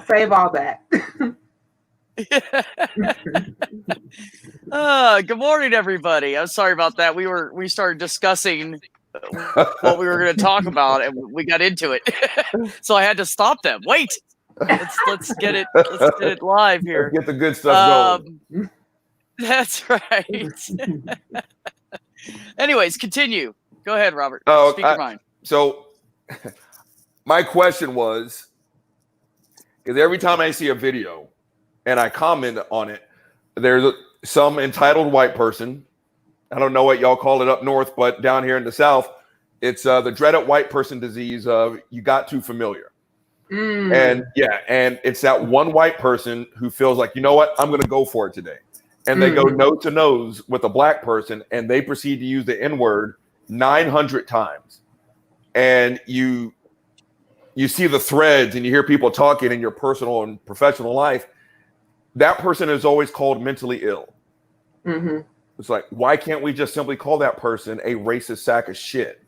Save all that. Good morning, everybody. I'm sorry about that. We started discussing what we were going to talk about, and we got into it. So I had to stop them. Wait, let's get it live here. Let's get the good stuff going. That's right. Anyways, continue. Go ahead, Robert. Speak your mind. So my question was, because every time I see a video and I comment on it, there's some entitled white person. I don't know what y'all call it up north, but down here in the South, it's the dreaded white person disease of you got too familiar. And it's that one white person who feels like, you know what, I'm going to go for it today. And they go nose to nose with a black person and they proceed to use the N-word 900 times. And you see the threads and you hear people talking in your personal and professional life. That person is always called mentally ill. It's like, why can't we just simply call that person a racist sack of shit?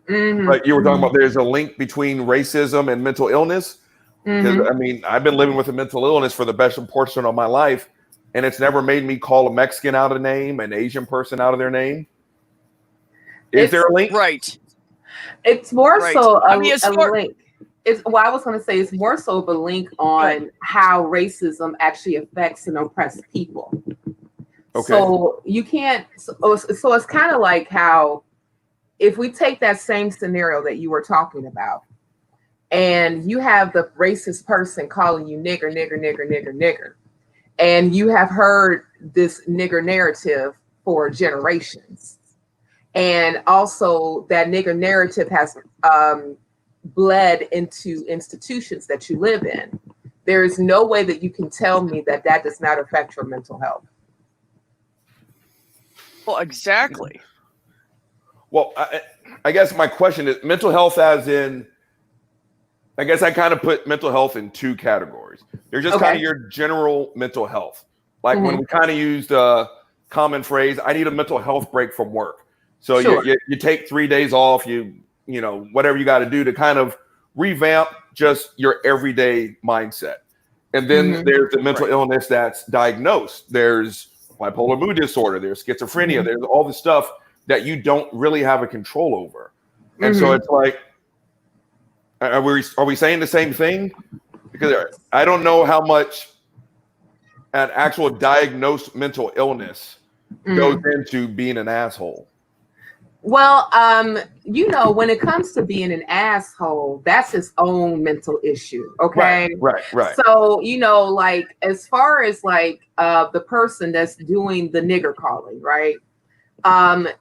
Like you were talking about, there's a link between racism and mental illness. Because I mean, I've been living with a mental illness for the best portion of my life, and it's never made me call a Mexican out of a name, an Asian person out of their name. Is there a link? Right. It's more so a link. I was going to say it's more so of a link on how racism actually affects and oppresses people. Okay. So you can't. So it's kind of like how if we take that same scenario that you were talking about, and you have the racist person calling you nigger, nigger, nigger, nigger, nigger, and you have heard this nigger narrative for generations, and also that nigger narrative has bled into institutions that you live in. There is no way that you can tell me that that does not affect your mental health. Well, exactly. Well, I guess my question is mental health as in, I guess I kind of put mental health in two categories. There's just kind of your general mental health. Like when we kind of used a common phrase, I need a mental health break from work. So you take 3 days off, you know, whatever you got to do to kind of revamp just your everyday mindset. And then there's the mental illness that's diagnosed. There's bipolar mood disorder, there's schizophrenia, there's all the stuff that you don't really have a control over. And so it's like, are we saying the same thing? Because I don't know how much an actual diagnosed mental illness goes into being an asshole. Well, you know, when it comes to being an asshole, that's his own mental issue. Okay. Right. So, you know, like as far as like the person that's doing the nigger calling, right?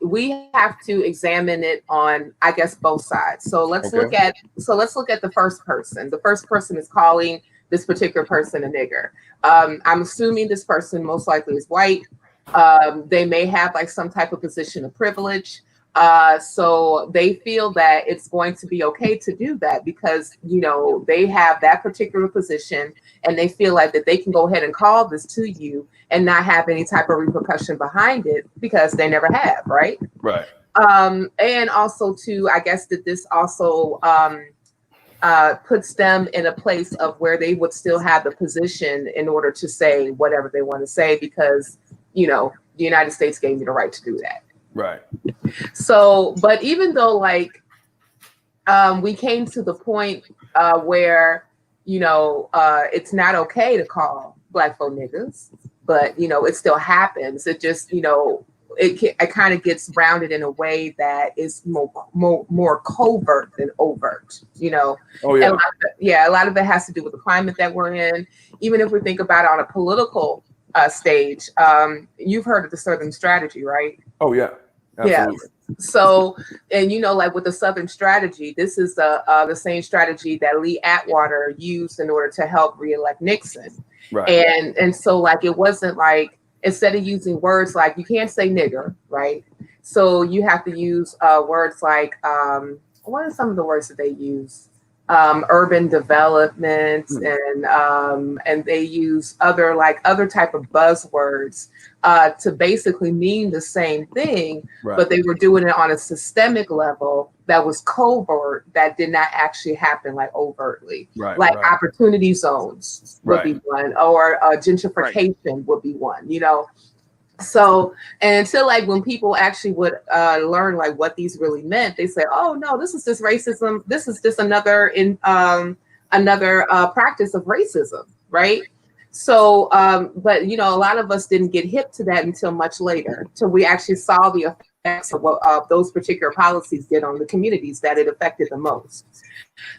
We have to examine it on, I guess, both sides. So let's look at the first person. The first person is calling this particular person a nigger. I'm assuming this person most likely is white. They may have like some type of position of privilege. So they feel that it's going to be okay to do that because, you know, they have that particular position and they feel like that they can go ahead and call this to you and not have any type of repercussion behind it because they never have, right? Right. And also too, I guess that this also puts them in a place of where they would still have the position in order to say whatever they want to say because, you know, the United States gave you the right to do that. Right. So, but even though like we came to the point where, you know, it's not okay to call black folk niggas, but, you know, it still happens. It just, you know, it kind of gets rounded in a way that is more covert than overt, you know. Oh, yeah. And a lot of it has to do with the climate that we're in. Even if we think about it on a political stage, you've heard of the Southern strategy, right? Oh, yeah. Absolutely. Yeah. So, and you know, like with the Southern strategy, this is the same strategy that Lee Atwater used in order to help reelect Nixon. Right. And so like it wasn't like instead of using words like you can't say nigger, right? So you have to use words like what are some of the words that they use? urban development, and they use other type of buzzwords to basically mean the same thing, but they were doing it on a systemic level that was covert, that did not actually happen like overtly. Opportunity zones would be one, or gentrification would be one, you know. So, and until like when people actually would learn like what these really meant, they say, oh no, this is just racism. This is just another practice of racism, right? So, but you know, a lot of us didn't get hip to that until much later, till we actually saw the effects of what those particular policies did on the communities that it affected the most.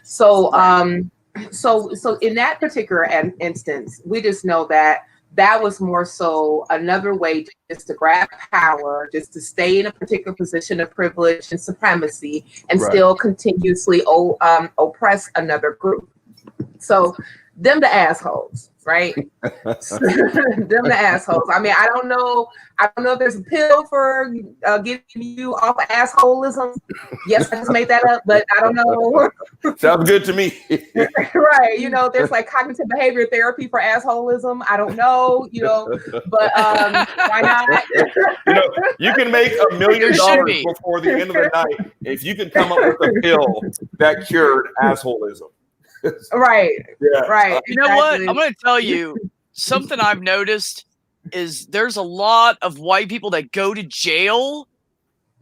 So, so in that particular instance, we just know that was more so another way just to grab power, just to stay in a particular position of privilege and supremacy, and still continuously oppress another group. So them the assholes, right? Them the assholes. I mean, I don't know if there's a pill for getting you off of assholism. Yes, I just made that up, but I don't know. Sounds good to me. Right. You know, there's like cognitive behavior therapy for assholism. I don't know, you know, but why not? You know, you can make $1 million before the end of the night if you can come up with a pill that cured assholism. Right. Yeah. Right. You know what? I'm going to tell you something I've noticed is there's a lot of white people that go to jail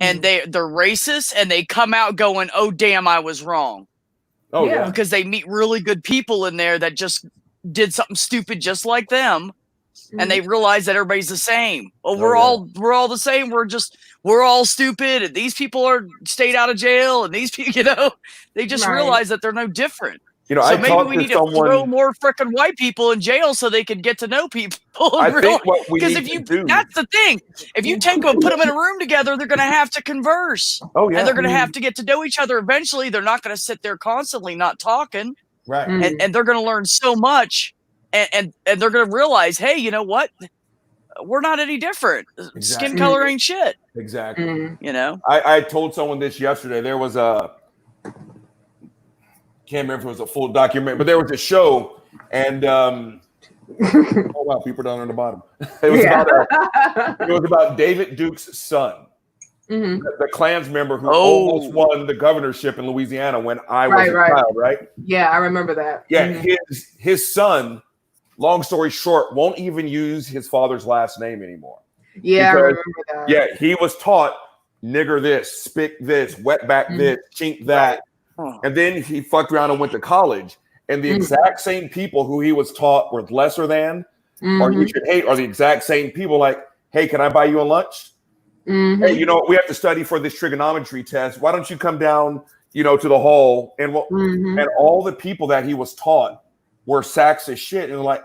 and they're racist and they come out going, oh, damn, I was wrong. Oh, yeah. Because they meet really good people in there that just did something stupid just like them. And they realize that everybody's the same. Oh, we're all the same. We're all stupid. And these people are stayed out of jail. And these people, you know, they just realize that they're no different. You know, so maybe we need to throw more freaking white people in jail so they can get to know people. Because if you, that's the thing. If you take them and put them in a room together, they're going to have to converse. Oh, yeah. And they're going to have to get to know each other. Eventually, they're not going to sit there constantly not talking. Right. And they're going to learn so much. And they're going to realize, hey, you know what? We're not any different. Exactly. Skin color ain't shit. Exactly. You know? I told someone this yesterday. There was can't remember if it was a full documentary, but there was a show, and oh wow, people down on the bottom. It was about David Duke's son, the Klans member who almost won the governorship in Louisiana when I was a child, right? Yeah, I remember that. Yeah, his son, long story short, won't even use his father's last name anymore. Yeah, I remember that. Yeah, he was taught nigger this, spick this, wetback this, chink that. And then he fucked around and went to college. And the exact same people who he was taught were lesser than or you should hate are the exact same people like, hey, can I buy you a lunch? Hey, you know, we have to study for this trigonometry test. Why don't you come down, you know, to the hall? And and all the people that he was taught were sacks of shit. And like,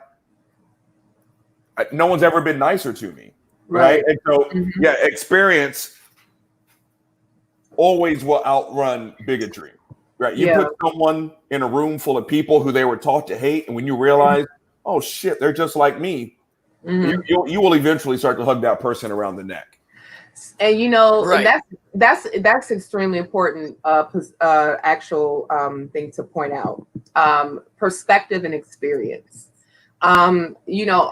no one's ever been nicer to me. Right. And so, yeah, experience always will outrun bigotry. Right. You put someone in a room full of people who they were taught to hate. And when you realize, oh, shit, they're just like me, you will eventually start to hug that person around the neck. And, you know, that's extremely important actual thing to point out. Perspective and experience. You know,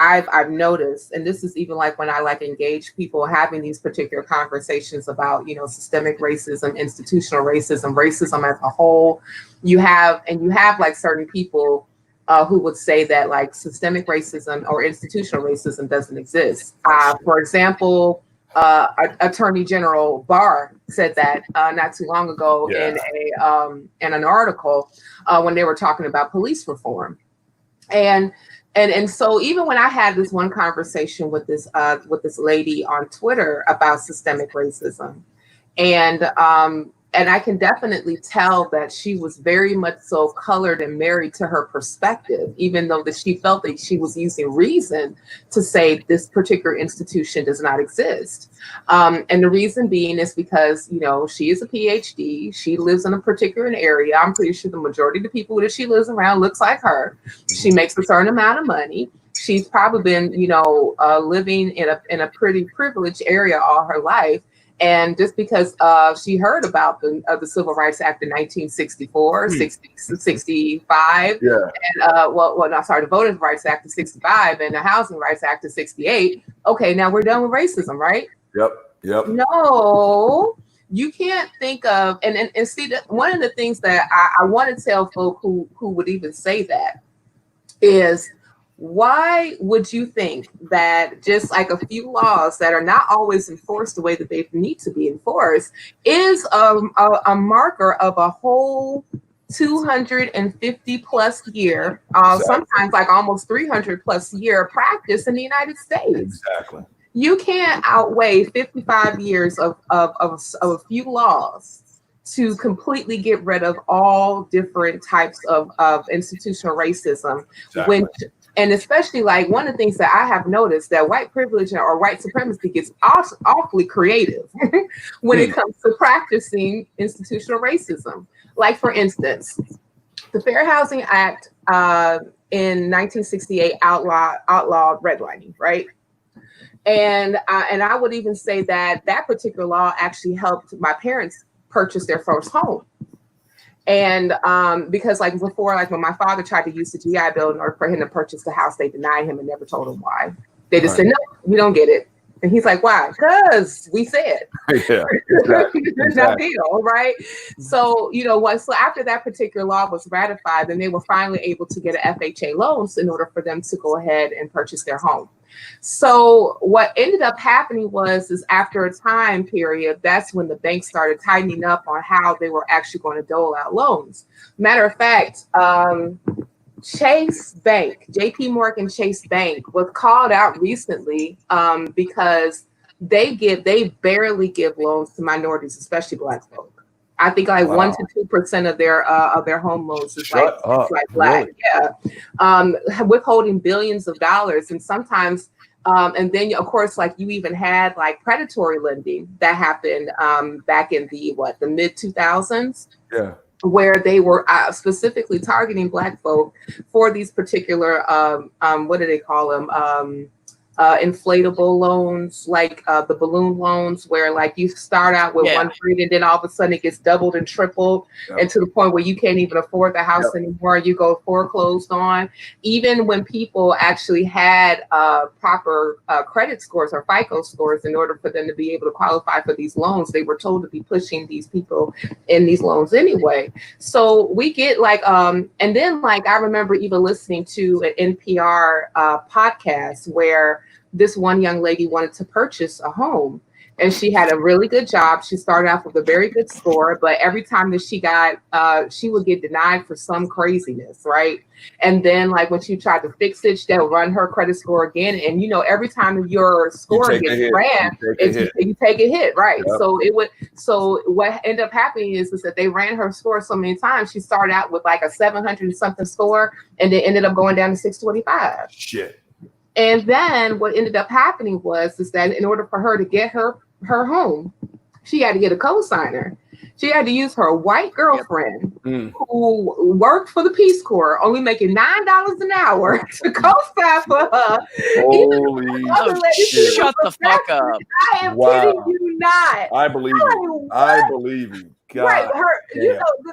I've noticed, and this is even like when I like engage people having these particular conversations about, you know, systemic racism, institutional racism, racism as a whole. You have like certain people who would say that like systemic racism or institutional racism doesn't exist. For example, Attorney General Barr said that not too long ago in an article when they were talking about police reform. And so even when I had this one conversation with this lady on Twitter about systemic racism, and I can definitely tell that she was very much so colored and married to her perspective, even though that she felt that she was using reason to say this particular institution does not exist. And the reason being is because, you know, she is a PhD. She lives in a particular area. I'm pretty sure the majority of the people that she lives around looks like her. She makes a certain amount of money. She's probably been, you know, living in a pretty privileged area all her life. And just because she heard about the Civil Rights Act in 1964, 65, Yeah. and the Voting Rights Act of 65 and the Housing Rights Act of 68. Okay, now we're done with racism, right? Yep. No, you can't think of, and see, that one of the things that I want to tell folk who would even say that is, why would you think that just like a few laws that are not always enforced the way that they need to be enforced is a marker of a whole 250 plus year, sometimes like almost 300 plus year practice in the United States? Exactly. You can't outweigh 55 years of a few laws to completely get rid of all different types of institutional racism. Exactly. And especially, like, one of the things that I have noticed, that white privilege or white supremacy gets awfully creative when it comes to practicing institutional racism. Like, for instance, the Fair Housing Act in 1968 outlawed redlining, right? And I would even say that particular law actually helped my parents purchase their first home. And because like before, like when my father tried to use the GI Bill in order for him to purchase the house, they denied him and never told him why. They just said, no, we don't get it. And he's like, why? Because we said. Yeah, exactly. Deal, right? So, so after that particular law was ratified, then they were finally able to get an FHA loans in order for them to go ahead and purchase their home. So what ended up happening is after a time period, that's when the banks started tightening up on how they were actually going to dole out loans. Matter of fact, Chase Bank, JP Morgan Chase Bank was called out recently because they barely give loans to minorities, especially Black folk. I think like 1 to 2% of their home loans is like Black. Really? Yeah, withholding billions of dollars, and sometimes, and then of course, like you even had like predatory lending that happened back in the mid 2000s. Yeah. Where they were specifically targeting Black folk for these particular, what do they call them? Inflatable loans, like the balloon loans, where like you start out with one rate and then all of a sudden it gets doubled and tripled, and to the point where you can't even afford the house anymore. You go foreclosed on. Even when people actually had proper credit scores or FICO scores in order for them to be able to qualify for these loans, they were told to be pushing these people in these loans anyway. So we get like, and then like I remember even listening to an NPR podcast where this one young lady wanted to purchase a home, and she had a really good job. She started off with a very good score, but every time that she got, she would get denied for some craziness, right? And then like when she tried to fix it, they'll run her credit score again. And every time your score gets ran, you take a hit, right? Yep. So what ended up happening is that they ran her score so many times. She started out with like a 700 something score, and then ended up going down to 625. Shit. And then what ended up happening was that in order for her to get her home, she had to get a co-signer. She had to use her white girlfriend who worked for the Peace Corps, only making $9 an hour to co-sign for her. Shut the fuck up. I am kidding you not. I believe you. I believe you. God, right,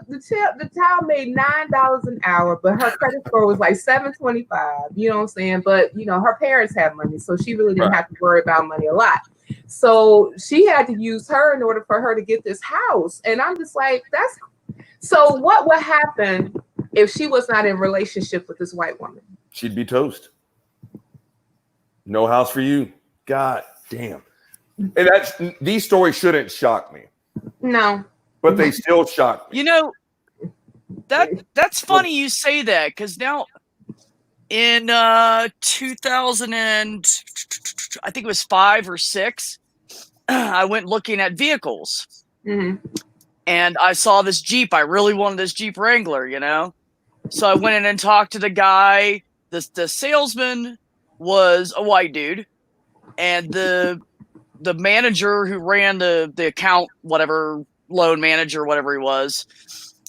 the child made $9 an hour, but her credit score was like 725. You know what I'm saying? But her parents had money, so she really didn't have to worry about money a lot. So she had to use her in order for her to get this house. And I'm just like, so what would happen if she was not in a relationship with this white woman? She'd be toast. No house for you. God damn. And these stories shouldn't shock me. No. But they still shock me. That's funny you say that, because now in 2000 and I think it was 5 or 6, I went looking at vehicles, and I saw this Jeep. I really wanted this Jeep Wrangler, so I went in and talked to the guy. The salesman was a white dude, and the manager who ran the account, whatever, loan manager, whatever he was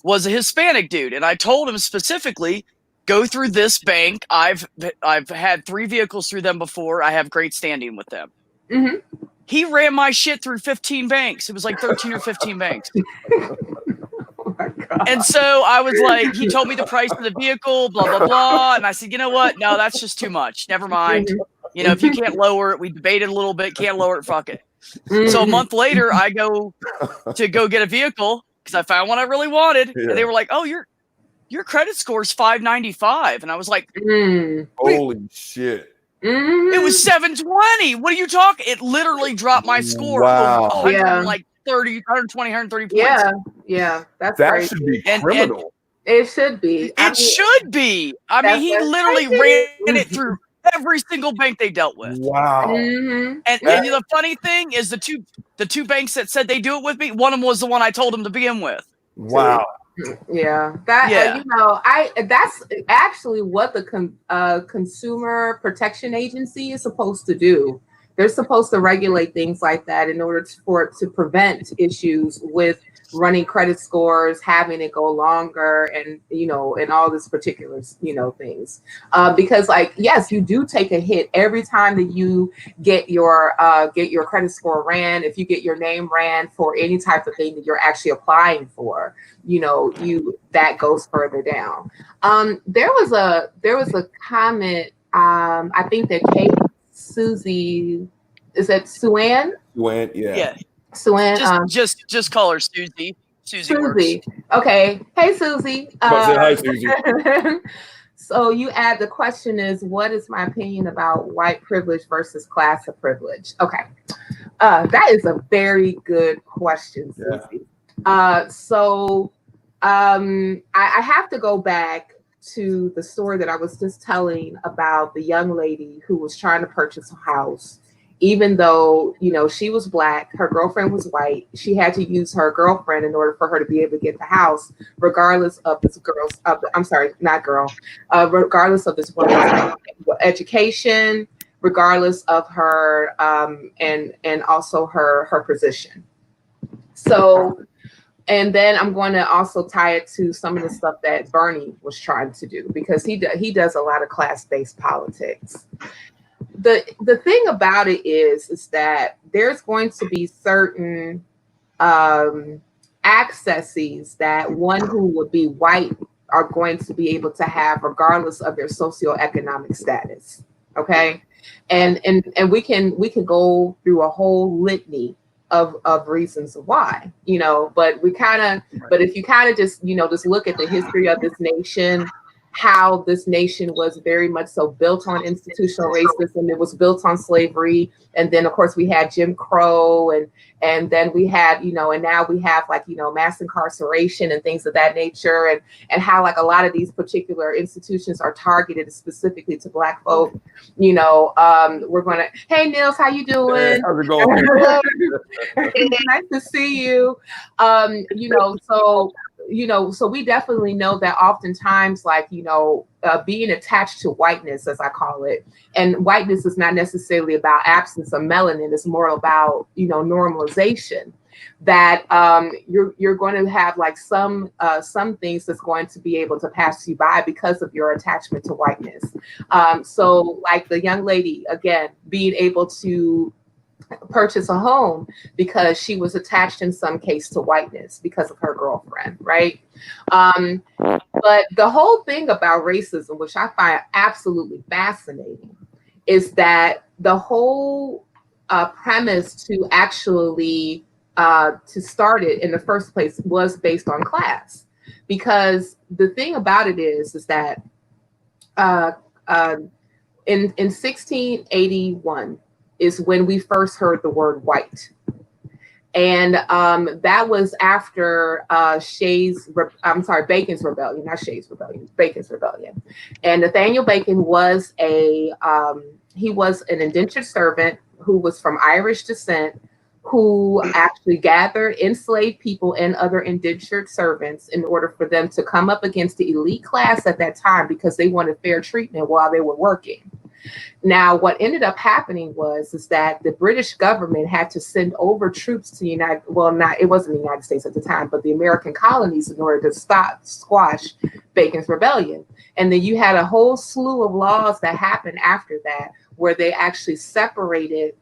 a Hispanic dude. And I told him specifically, go through this bank. I've had 3 vehicles through them before. I have great standing with them. He ran my shit through 15 banks. It was like 13 or 15 banks. Oh my God. And so I was like, he told me the price of the vehicle, blah, blah, blah. And I said, you know what? No, that's just too much. Never mind. You know, if you can't lower it, we debated a little bit, can't lower it, fuck it. So a month later, I go get a vehicle because I found one I really wanted. Yeah. And they were like, oh, your credit score is 595. And I was like, holy shit. It was 720. What are you talking? It literally dropped my score. Wow. 130 points. Yeah. That crazy. Should be criminal. It should be. It should be. I mean, he literally ran it through every single bank they dealt with. Wow. And the funny thing is the two banks that said they do it with me, one of them was the one I told them to begin with. Wow. Yeah, that's actually what the Consumer Protection Agency is supposed to do. They're supposed to regulate things like that in order to prevent issues with running credit scores, having it go longer, and and all this particular things. Because yes, you do take a hit every time that you get your credit score ran. If you get your name ran for any type of thing that you're actually applying for, that goes further down. There was a comment. I think that Susie, is that Suann? Suann, yeah. Suann, just call her Susie. Susie. Okay. Hey, Susie. Hi, Susie. So the question is, what is my opinion about white privilege versus class of privilege? Okay. That is a very good question, Susie. Yeah. I have to go back to the story that I was just telling about the young lady who was trying to purchase a house. Even though, she was Black, her girlfriend was white, she had to use her girlfriend in order for her to be able to get the house, regardless of this regardless of this woman's education, regardless of her, and also her position. So, and then I'm going to also tie it to some of the stuff that Bernie was trying to do, because he does a lot of class-based politics. The thing about it is that there's going to be certain accesses that one who would be white are going to be able to have regardless of their socioeconomic status. Okay. And we can go through a whole litany of reasons why, but if you kind of just look at the history of this nation, how this nation was very much so built on institutional racism. It was built on slavery. And then of course we had Jim Crow, and then we had, and now we have mass incarceration and things of that nature, and how a lot of these particular institutions are targeted specifically to Black folk. We're gonna, hey Nils, how you doing? Hey, how's it going? Nice to see you. So we definitely know that oftentimes, being attached to whiteness, as I call it, and whiteness is not necessarily about absence of melanin, it's more about, normalization, that you're going to have some things that's going to be able to pass you by because of your attachment to whiteness. So like the young lady, again, being able to purchase a home because she was attached in some case to whiteness because of her girlfriend, right? But the whole thing about racism, which I find absolutely fascinating, is that the whole premise to actually to start it in the first place was based on class. Because the thing about it is that in 1681 is when we first heard the word white. And that was after Bacon's Rebellion, not Shays' Rebellion, Bacon's Rebellion. And Nathaniel Bacon was he was an indentured servant who was from Irish descent, who actually gathered enslaved people and other indentured servants in order for them to come up against the elite class at that time because they wanted fair treatment while they were working. Now, what ended up happening is that the British government had to send over troops to it wasn't the United States at the time, but the American colonies in order to squash Bacon's Rebellion. And then you had a whole slew of laws that happened after that, where they actually separated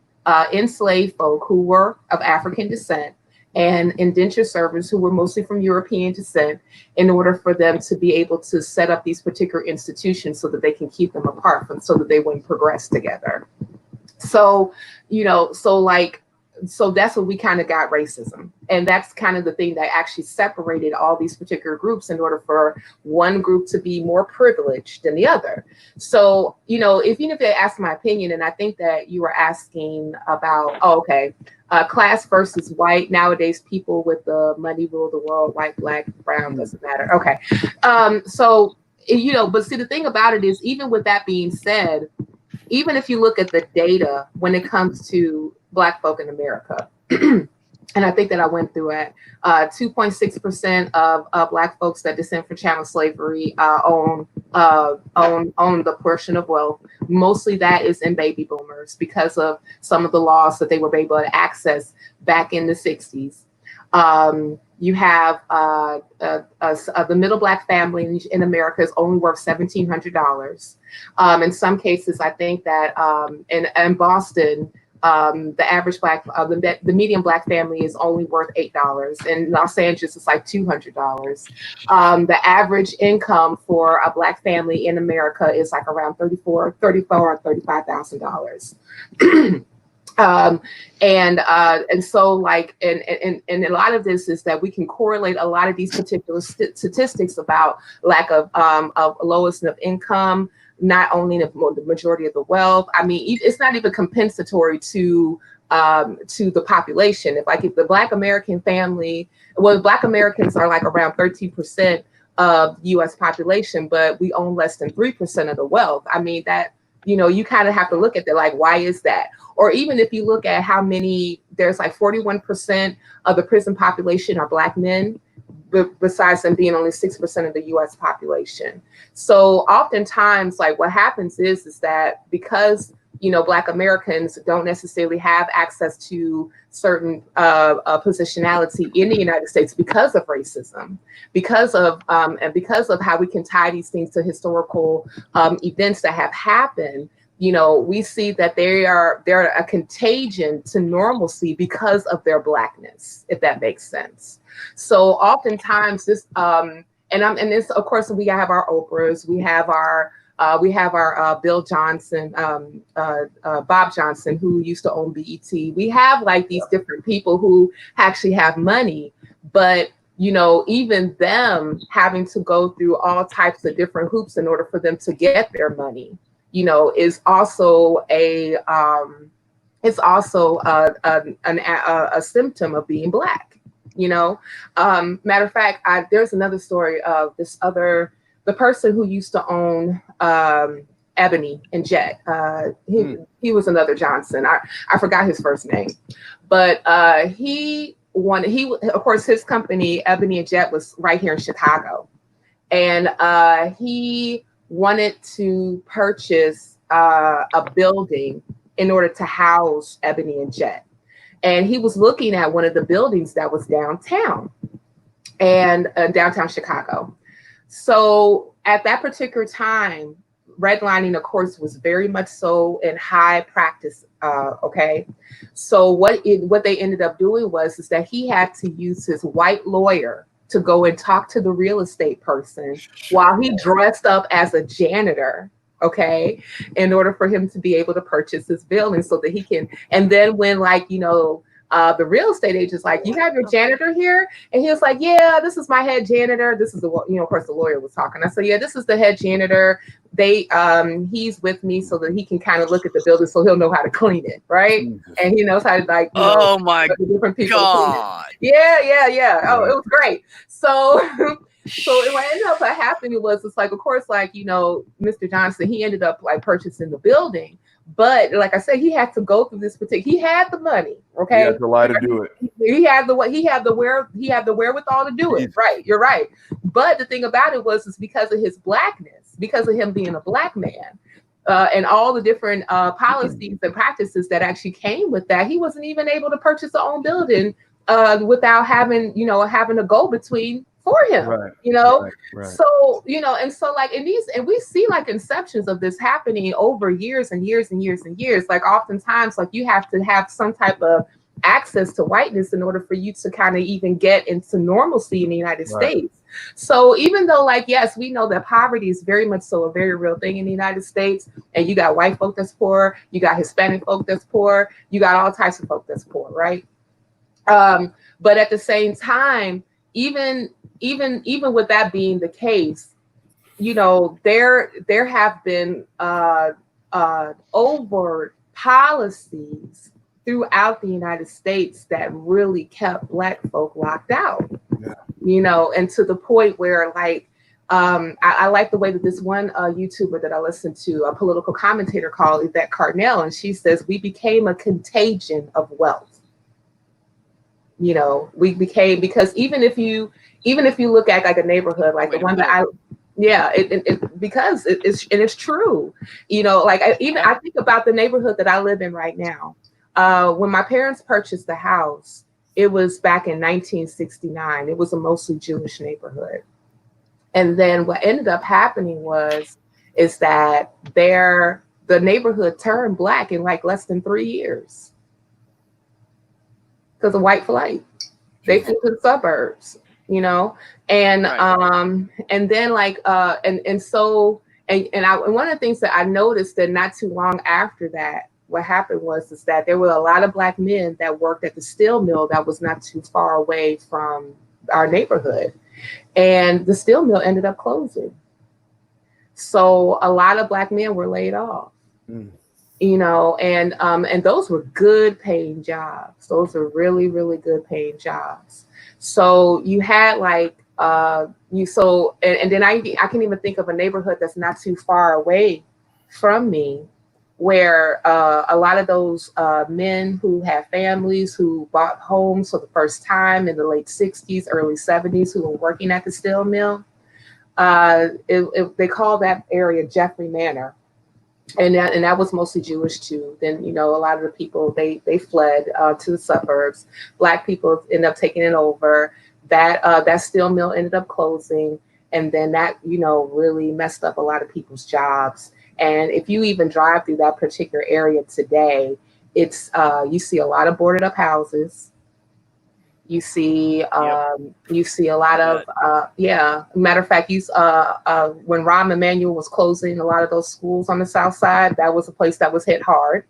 enslaved folk who were of African descent and indentured servants who were mostly from European descent in order for them to be able to set up these particular institutions so that they can keep them apart so that they wouldn't progress together. So, so that's what we kind of got racism. And that's kind of the thing that actually separated all these particular groups in order for one group to be more privileged than the other. So, even if they ask my opinion, and I think that you were asking about, class versus white. Nowadays, people with the money rule the world, white, black, brown, doesn't matter. Okay. But see, the thing about it is, even with that being said, even if you look at the data when it comes to Black folk in America, and I think that I went through it, 2.6% of Black folks that descend from chattel slavery own the portion of wealth. Mostly that is in baby boomers because of some of the laws that they were able to access back in the 60s. You have the middle Black family in America is only worth $1,700. In some cases, I think that in Boston, the average Black, the median Black family is only worth $8. In Los Angeles, it's like $200. The average income for a Black family in America is like around $34,000 or $35,000. And so like, and a lot of this is that we can correlate a lot of these particular statistics about lack of lowest of income, not only the majority of the wealth. I mean, it's not even compensatory to the population. If the Black American family, Black Americans are like around 13% of U.S. population, but we own less than 3% of the wealth. I mean, that, you kind of have to look at that, like, why is that? Or even if you look at how many, there's like 41% of the prison population are Black men, besides them being only 6% of the U.S. population. So oftentimes, like, what happens is that because, Black Americans don't necessarily have access to certain positionality in the United States because of racism, because of how we can tie these things to historical events that have happened. We see that they're a contagion to normalcy because of their Blackness, if that makes sense. So oftentimes this, and this, of course, we have our Oprahs, we have our Bill Johnson, Bob Johnson, who used to own BET. We have like these different people who actually have money, but even them having to go through all types of different hoops in order for them to get their money, is also a symptom of being Black. Matter of fact, there's another story of the person who used to own Ebony and Jet. He was another Johnson. I forgot his first name, but of course, his company Ebony and Jet was right here in Chicago, and he wanted to purchase a building in order to house Ebony and Jet. And he was looking at one of the buildings that was downtown and downtown Chicago. So at that particular time, redlining, of course, was very much so in high practice. Okay. So what they ended up doing was that he had to use his white lawyer to go and talk to the real estate person while he dressed up as a janitor, okay, in order for him to be able to purchase this building so that he can. And then when, like, the real estate agent's like, you have your janitor here? And he was like, yeah, this is my head janitor. This is of course the lawyer was talking. I said, yeah, this is the head janitor. He's with me so that he can kind of look at the building so he'll know how to clean it, right? And he knows how to, like, oh my different people. God. Yeah. Oh, it was great. So what ended up happening was, it's like, of course, like, Mr. Johnson, he ended up like purchasing the building. But like I said, he had to go through this he had the money, okay? He had the lie to do it. He had the wherewithal to do it. Right, you're right. But the thing about it is because of his Blackness, because of him being a Black man, and all the different policies and practices that actually came with that, he wasn't even able to purchase his own building without having a go-between for him, Right. you know? Right. So, you know, and so like in these, and we see like inceptions of this happening over years and years and years and years. Like oftentimes, like you have to have some type of access to whiteness in order for you to kind of even get into normalcy in the United States. So even though like, yes, we know that poverty is very much so a very real thing in the United States, and you got white folk that's poor, you got Hispanic folk that's poor, you got all types of folk that's poor, right? But at the same time, even with that being the case, you know, there have been overt policies throughout the United States that really kept Black folk locked out. Yeah. You know, and to the point where like I like the way that this one YouTuber that I listened to, a political commentator called Yvette Carnell, and she says we became a contagion of wealth. You know, we became, because even if you look at like a neighborhood like the one that I because it's true. You know, like I think about the neighborhood that I live in right now. When my parents purchased the house, it was back in 1969. It was a mostly Jewish neighborhood. And then what ended up happening is that the neighborhood turned Black in like less than 3 years because of white flight. They flew to the suburbs, you know, and then like and one of the things that I noticed that not too long after that, what happened is that there were a lot of Black men that worked at the steel mill that was not too far away from our neighborhood, and the steel mill ended up closing. So a lot of Black men were laid off. You know, and those were good paying jobs. Those are really, really good paying jobs. So you had like and then I can even think of a neighborhood that's not too far away from me, where a lot of those men who have families, who bought homes for the first time in the late 60s, early 70s, who were working at the steel mill, they call that area Jeffrey Manor. And that was mostly Jewish too. Then, you know, a lot of the people, they fled to the suburbs. Black people ended up taking it over. That steel mill ended up closing. And then that, you know, really messed up a lot of people's jobs. And if you even drive through that particular area today, it's you see a lot of boarded up houses. You see a lot of Matter of fact, when Rahm Emanuel was closing a lot of those schools on the South Side, that was a place that was hit hard.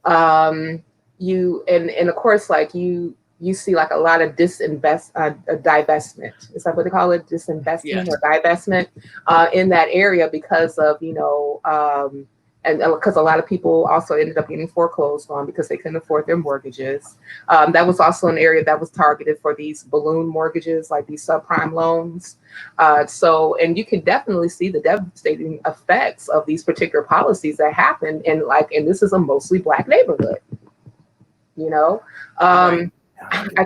And of course, like you see like a lot of divestment. Is that what they call it? Disinvestment or divestment in that area because of, you know, and because a lot of people also ended up getting foreclosed on because they couldn't afford their mortgages. That was also an area that was targeted for these balloon mortgages, like these subprime loans. And you can definitely see the devastating effects of these particular policies that happen and this is a mostly Black neighborhood, you know? I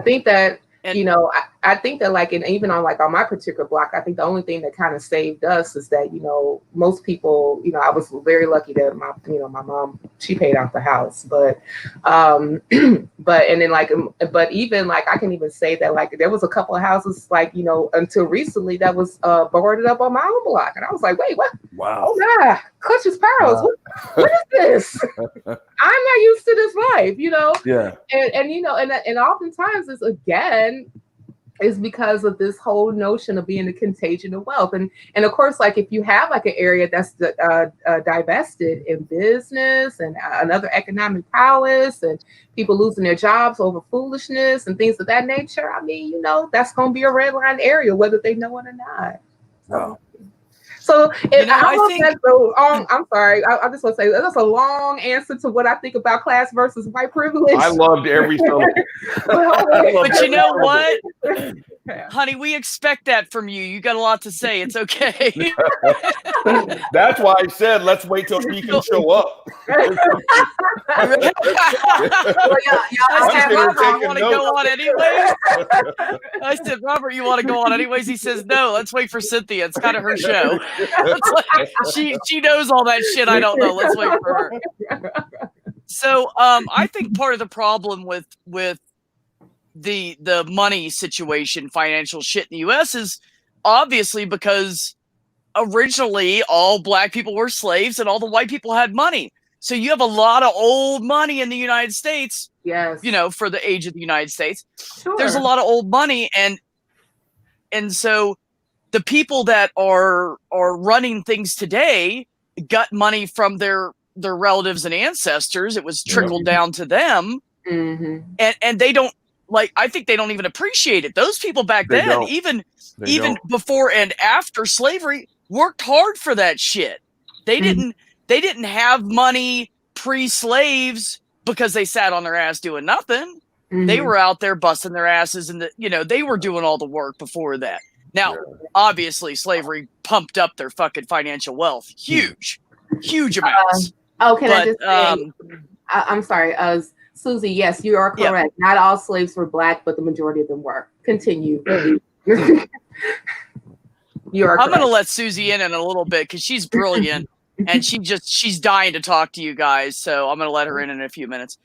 think that, you know, I think that like, and even on like on my particular block, I think the only thing that kind of saved us is that, you know, most people, you know, I was very lucky that my mom, she paid off the house, but even like, I can even say that like, there was a couple of houses like, you know, until recently that was boarded up on my own block. And I was like, wait, what? Wow. Oh yeah, clutches pearls. Wow. What is this? I'm not used to this life, you know? Yeah. And you know, and oftentimes it's is because of this whole notion of being a contagion of wealth. And of course, like if you have like an area that's divested in business and another economic prowess and people losing their jobs over foolishness and things of that nature, I mean, you know, that's going to be a red line area, whether they know it or not. Wow. So I'm sorry. I just want to say that's a long answer to what I think about class versus white privilege. I loved every syllable. But you know what, honey, we expect that from you. You got a lot to say. It's okay. That's why I said let's wait till he can show up. I said, Robert, you want to go on anyways? I said, Robert, you want to go on anyways? He says, no, let's wait for Cynthia. It's kind of her show. Like, she knows all that shit I don't know. Let's wait for her. So I think part of the problem with the money situation, financial shit in the U.S. is obviously because originally all black people were slaves and all the white people had money. So you have a lot of old money in the United States. Yes. You know, for the age of the United States, Sure. There's a lot of old money, and so the people that are running things today got money from their relatives and ancestors. It was trickled down to them, and they don't I think they don't even appreciate it. Those people back then, even before and after slavery, worked hard for that shit. They didn't have money pre-slaves because they sat on their ass doing nothing. They were out there busting their asses, and they were doing all the work before that. Now, obviously, slavery pumped up their fucking financial wealth, huge amounts. I just say? I'm sorry, Susie. Yes, you are correct. Yeah. Not all slaves were black, but the majority of them were. Continue. You are. I'm going to let Susie in a little bit because she's brilliant. And she's dying to talk to you guys, so I'm gonna let her in a few minutes.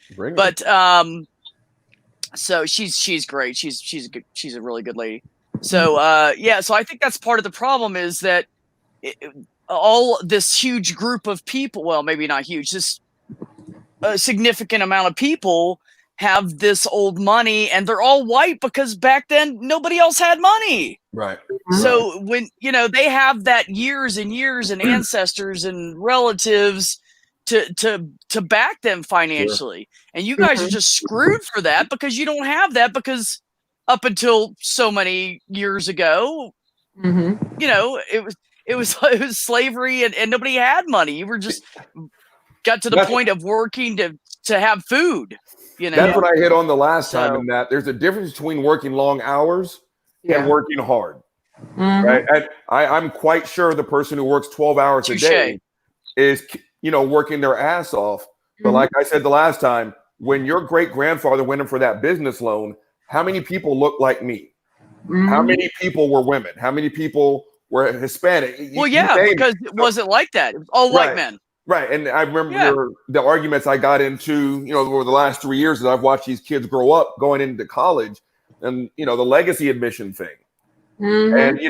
So she's great. She's a really good lady. So so I think that's part of the problem is that all this huge group of people, well, maybe not huge, this significant amount of people have this old money, and they're all white because back then nobody else had money. Right. So when they have that years and years and ancestors and relatives to back them financially, and you guys are just screwed for that because you don't have that because up until so many years ago, it was slavery and nobody had money. You were just got to the point of working to have food. That's what I hit on the last time. In that there's a difference between working long hours and working hard, right? And I'm quite sure the person who works 12 hours a day is, working their ass off. But like I said the last time, when your great grandfather went in for that business loan, how many people looked like me? How many people were women? How many people were Hispanic? Well, because it wasn't like that. It was all white men. Right. And I remember the arguments I got into, over the last 3 years that I've watched these kids grow up going into college and, the legacy admission thing. And,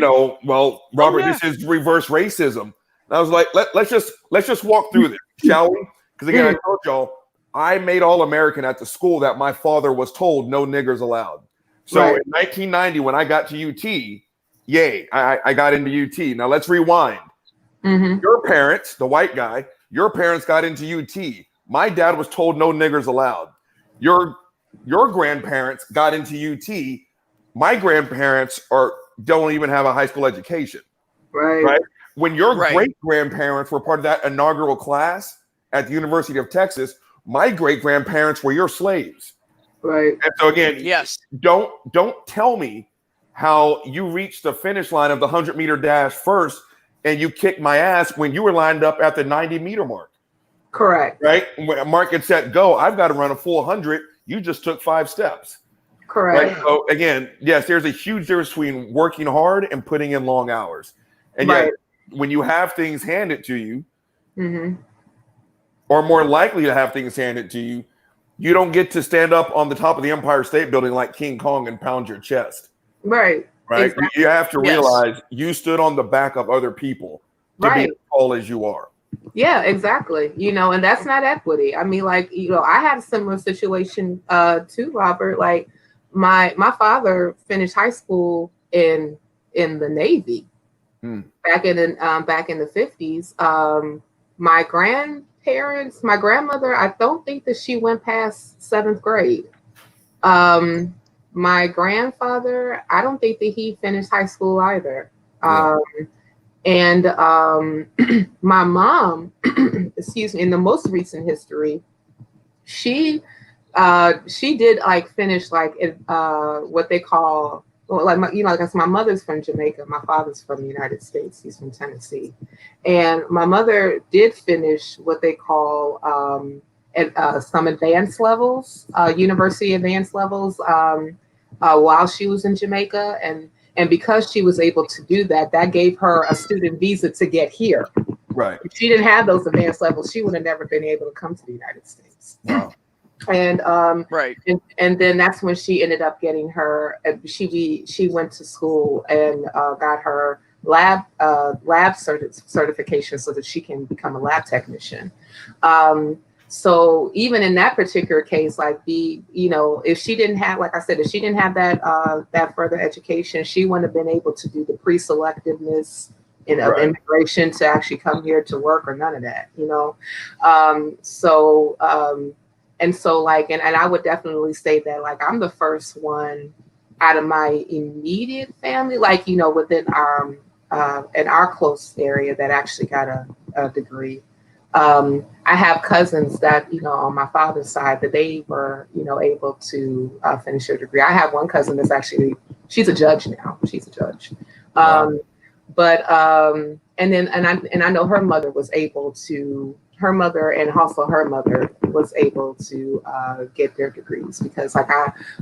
Robert, this is reverse racism. And I was like, let's just walk through this, shall we? Because again, I told y'all, I made All-American at the school that my father was told no niggers allowed. So in 1990, when I got to UT, I got into UT. Now let's rewind. Your parents, the white guy, your parents got into UT. My dad was told no niggers allowed. Your grandparents got into UT. My grandparents don't even have a high school education. Right. When your great grandparents were part of that inaugural class at the University of Texas, my great grandparents were your slaves. Right. And so again, don't tell me how you reached the finish line of the 100-meter dash first and you kicked my ass when you were lined up at the 90-meter mark. Correct. Right? When mark and set go, I've got to run a full 100. You just took 5 steps. Correct. Right? So again, yes, there's a huge difference between working hard and putting in long hours. And yet, when you have things handed to you, or more likely to have things handed to you, you don't get to stand up on the top of the Empire State Building like King Kong and pound your chest. Right. Exactly. You have to realize you stood on the back of other people to be as tall as you are. Yeah, exactly. And that's not equity. I mean, I had a similar situation too, Robert. Like my father finished high school in the Navy back in the 50s. My grandmother, I don't think that she went past 7th grade. My grandfather, I don't think that he finished high school either. And my mom, excuse me, in the most recent history, she did finish what they call, because my mother's from Jamaica, my father's from the United States, he's from Tennessee, and my mother did finish what they call at some advanced levels, university advanced levels, while she was in Jamaica, and because she was able to do that, that gave her a student visa to get here. Right. If she didn't have those advanced levels, she would have never been able to come to the United States. Wow. And right. And then that's when she ended up getting her. She went to school and got her lab certification so that she can become a lab technician. So even in that particular case, like if she didn't have, like I said, if she didn't have that further education, she wouldn't have been able to do the pre-selectiveness of immigration to actually come here to work or none of that, and so like, and I would definitely say that like I'm the first one out of my immediate family, like, within our in our close area that actually got a degree. I have cousins that, on my father's side that they were, able to finish their degree. I have one cousin that's actually, she's a judge now. She's a judge. Wow. And I know her mother was able to, her mother and also her mother was able to get their degrees because like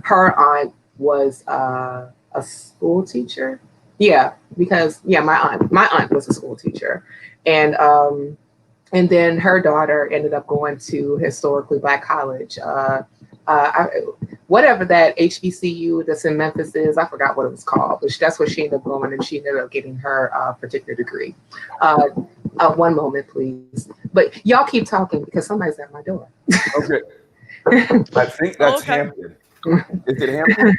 her aunt was a school teacher. Yeah, because my aunt was a school teacher, and then her daughter ended up going to historically Black college. Whatever that HBCU that's in Memphis is, I forgot what it was called, but that's where she ended up going, and she ended up getting her particular degree. One moment, please. But y'all keep talking because somebody's at my door. Okay. I think that's Hampton. Is it Hampton?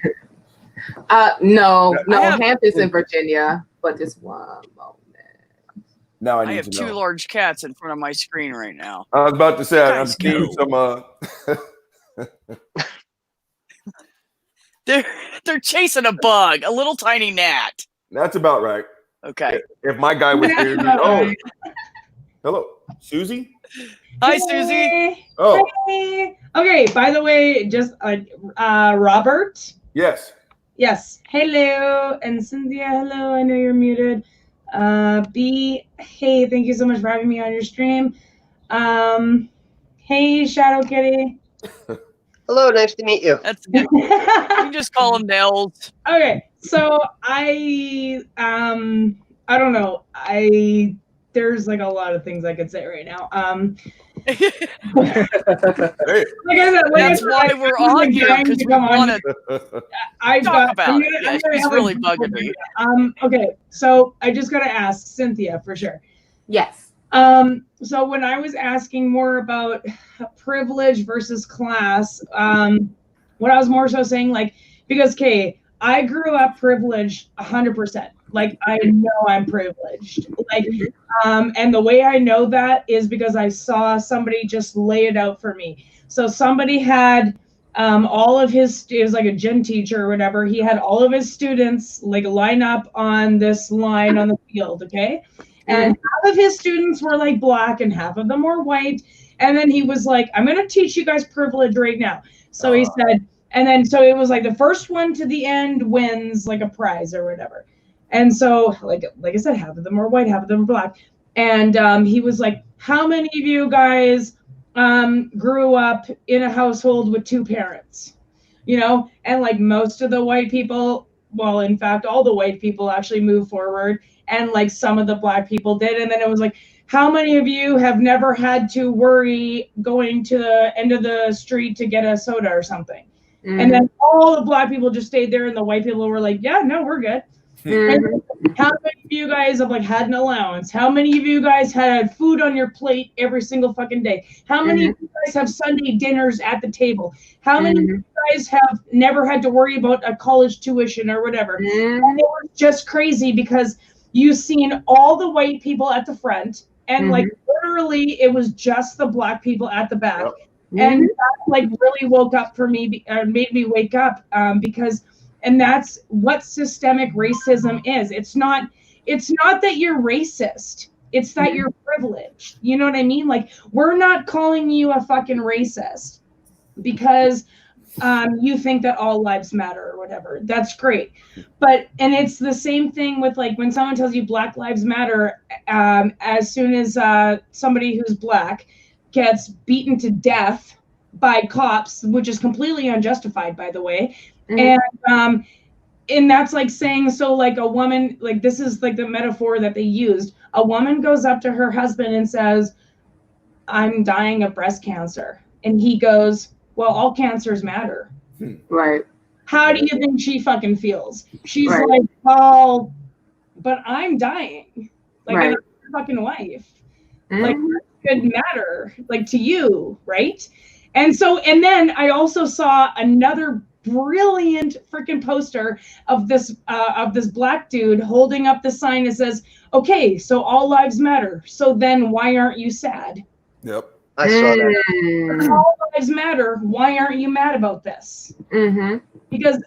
No, Hampton's in Virginia, but just one moment. Now I have two large cats in front of my screen right now. I was about to say, I'm seeing some. They're chasing a bug, a little tiny gnat. That's about right. Okay. If my guy was here, oh, hello, Susie. Hi, Susie. Oh. Hey. Okay. By the way, just Robert. Yes. Yes. Hello, and Cynthia. Hello. I know you're muted. B. Hey, thank you so much for having me on your stream. Hey, Shadow Kitty. Hello, nice to meet you. That's good. You can just call them Nels. Okay, so I don't know. There's like a lot of things I could say right now. Hey. That's why we're on here, because we want to talk about it. Yeah, she's really bugging me. Okay, so I just got to ask Cynthia for sure. Yes. So when I was asking more about privilege versus class, what I was more so saying, like, because I grew up privileged 100%. Like, I know I'm privileged. Like, and the way I know that is because I saw somebody just lay it out for me. So somebody had all of his, it was like a gym teacher or whatever. He had all of his students like line up on this line on the field, okay? And half of his students were like Black and half of them were white. And then he was like, I'm going to teach you guys privilege right now. So he said, and then so it was like the first one to the end wins like a prize or whatever. And so like I said, half of them were white, half of them were Black. And he was like, how many of you guys grew up in a household with two parents? And like most of the white people, well, in fact, all the white people actually moved forward. And like some of the Black people did. And then it was like, how many of you have never had to worry going to the end of the street to get a soda or something? And then all the Black people just stayed there and the white people were like, yeah, no, we're good. And how many of you guys have like had an allowance? How many of you guys had food on your plate every single fucking day? How many of you guys have Sunday dinners at the table? How many of you guys have never had to worry about a college tuition or whatever? And it was just crazy because you've seen all the white people at the front and like literally it was just the Black people at the back. And that like really woke up for me, made me wake up because, and that's what systemic racism is. It's not that you're racist. It's that you're privileged. You know what I mean? Like, we're not calling you a fucking racist because you think that all lives matter or whatever. That's great. And it's the same thing with like when someone tells you Black Lives Matter, as soon as somebody who's Black gets beaten to death by cops, which is completely unjustified, by the way. And that's like saying, so like a woman, like this is like the metaphor that they used. A woman goes up to her husband and says, I'm dying of breast cancer. And he goes, well, all cancers matter. Right. How do you think she fucking feels? She's Right. like, oh, but I'm dying. Like, Right. I'm your fucking wife. Like, that could matter, like, to you, right? And then I also saw another brilliant freaking poster of this black dude holding up the sign that says, okay, so all lives matter. So then why aren't you sad? Yep. I saw that. All lives matter. Why aren't you mad about this? Because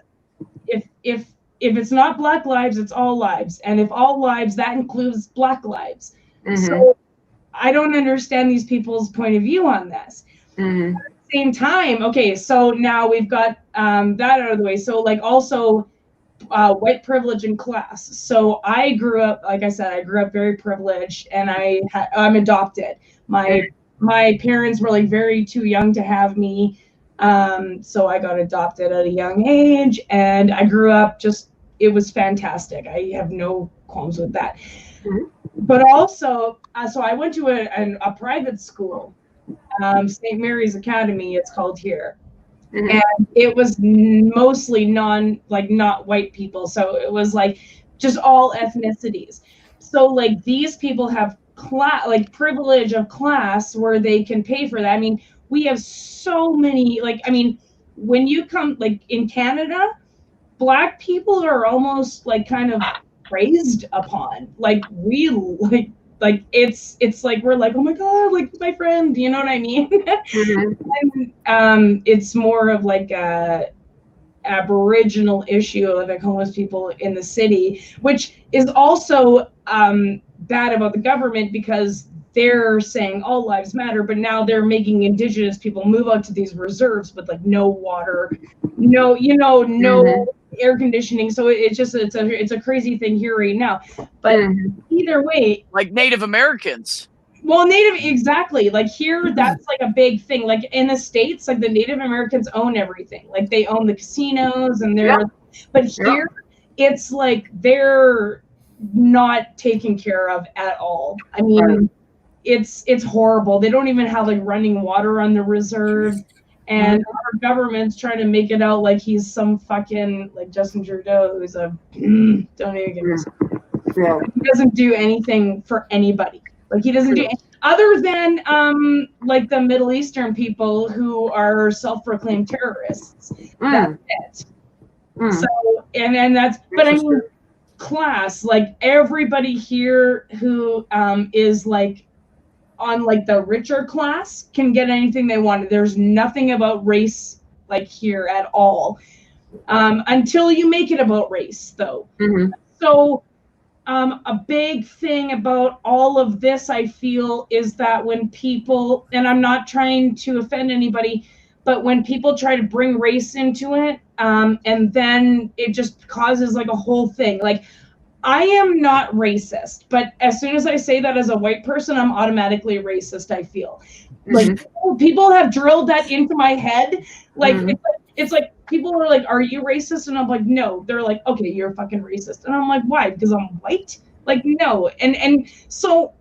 if it's not black lives, it's all lives. And if all lives, that includes black lives. So I don't understand these people's point of view on this. At the same time, okay, so now we've got that out of the way. So like also white privilege and class. So I grew up, like I said, I grew up very privileged, and I'm adopted. My parents were like very too young to have me. So I got adopted at a young age, and I grew up it was fantastic. I have no qualms with that. But also, so I went to a private school, St. Mary's Academy, it's called here. And it was mostly not white people. So it was like just all ethnicities. So like these people have privilege of class where they can pay for that. I mean, we have so many, when you come, like in Canada, black people are almost like kind of praised upon. Like it's like we're like, oh my god, like my friend, you know what I mean? And it's more of like a Aboriginal issue of like homeless people in the city, which is also bad about the government because they're saying all lives matter, but now they're making Indigenous people move out to these reserves with like no water, no air conditioning. So it's a crazy thing here right now. But either way, like Native Americans. Well, exactly. Like here, that's like a big thing. Like in the States, like the Native Americans own everything. Like they own the casinos and but here it's like they're not taken care of at all. I mean, it's horrible. They don't even have like running water on the reserve. And our government's trying to make it out like he's some fucking like Justin Trudeau, who's don't even get me started. He doesn't do anything for anybody. Like he doesn't do anything other than like the Middle Eastern people who are self-proclaimed terrorists. That's it. So and that's, but I mean, class, like everybody here who is like on like the richer class can get anything they want. There's nothing about race like here at all until you make it about race though. So a big thing about all of this, I feel, is that when people, and I'm not trying to offend anybody, but when people try to bring race into it, and then it just causes like a whole thing. Like, I am not racist, but as soon as I say that as a white person, I'm automatically racist, I feel. Like, people have drilled that into my head. Like, it's like people are like, are you racist? And I'm like, no. They're like, okay, you're fucking racist. And I'm like, why? Because I'm white? Like, no. And so,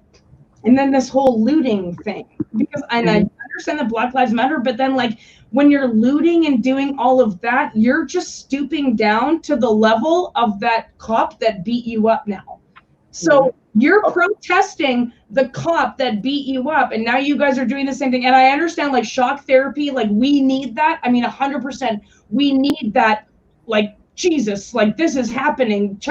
and then this whole looting thing, because I understand that Black Lives Matter, but then like when you're looting and doing all of that, you're just stooping down to the level of that cop that beat you up now. So you're protesting the cop that beat you up, and now you guys are doing the same thing. And I understand like shock therapy, like we need that. I mean, 100%, we need that. Like, Jesus, like this is happening.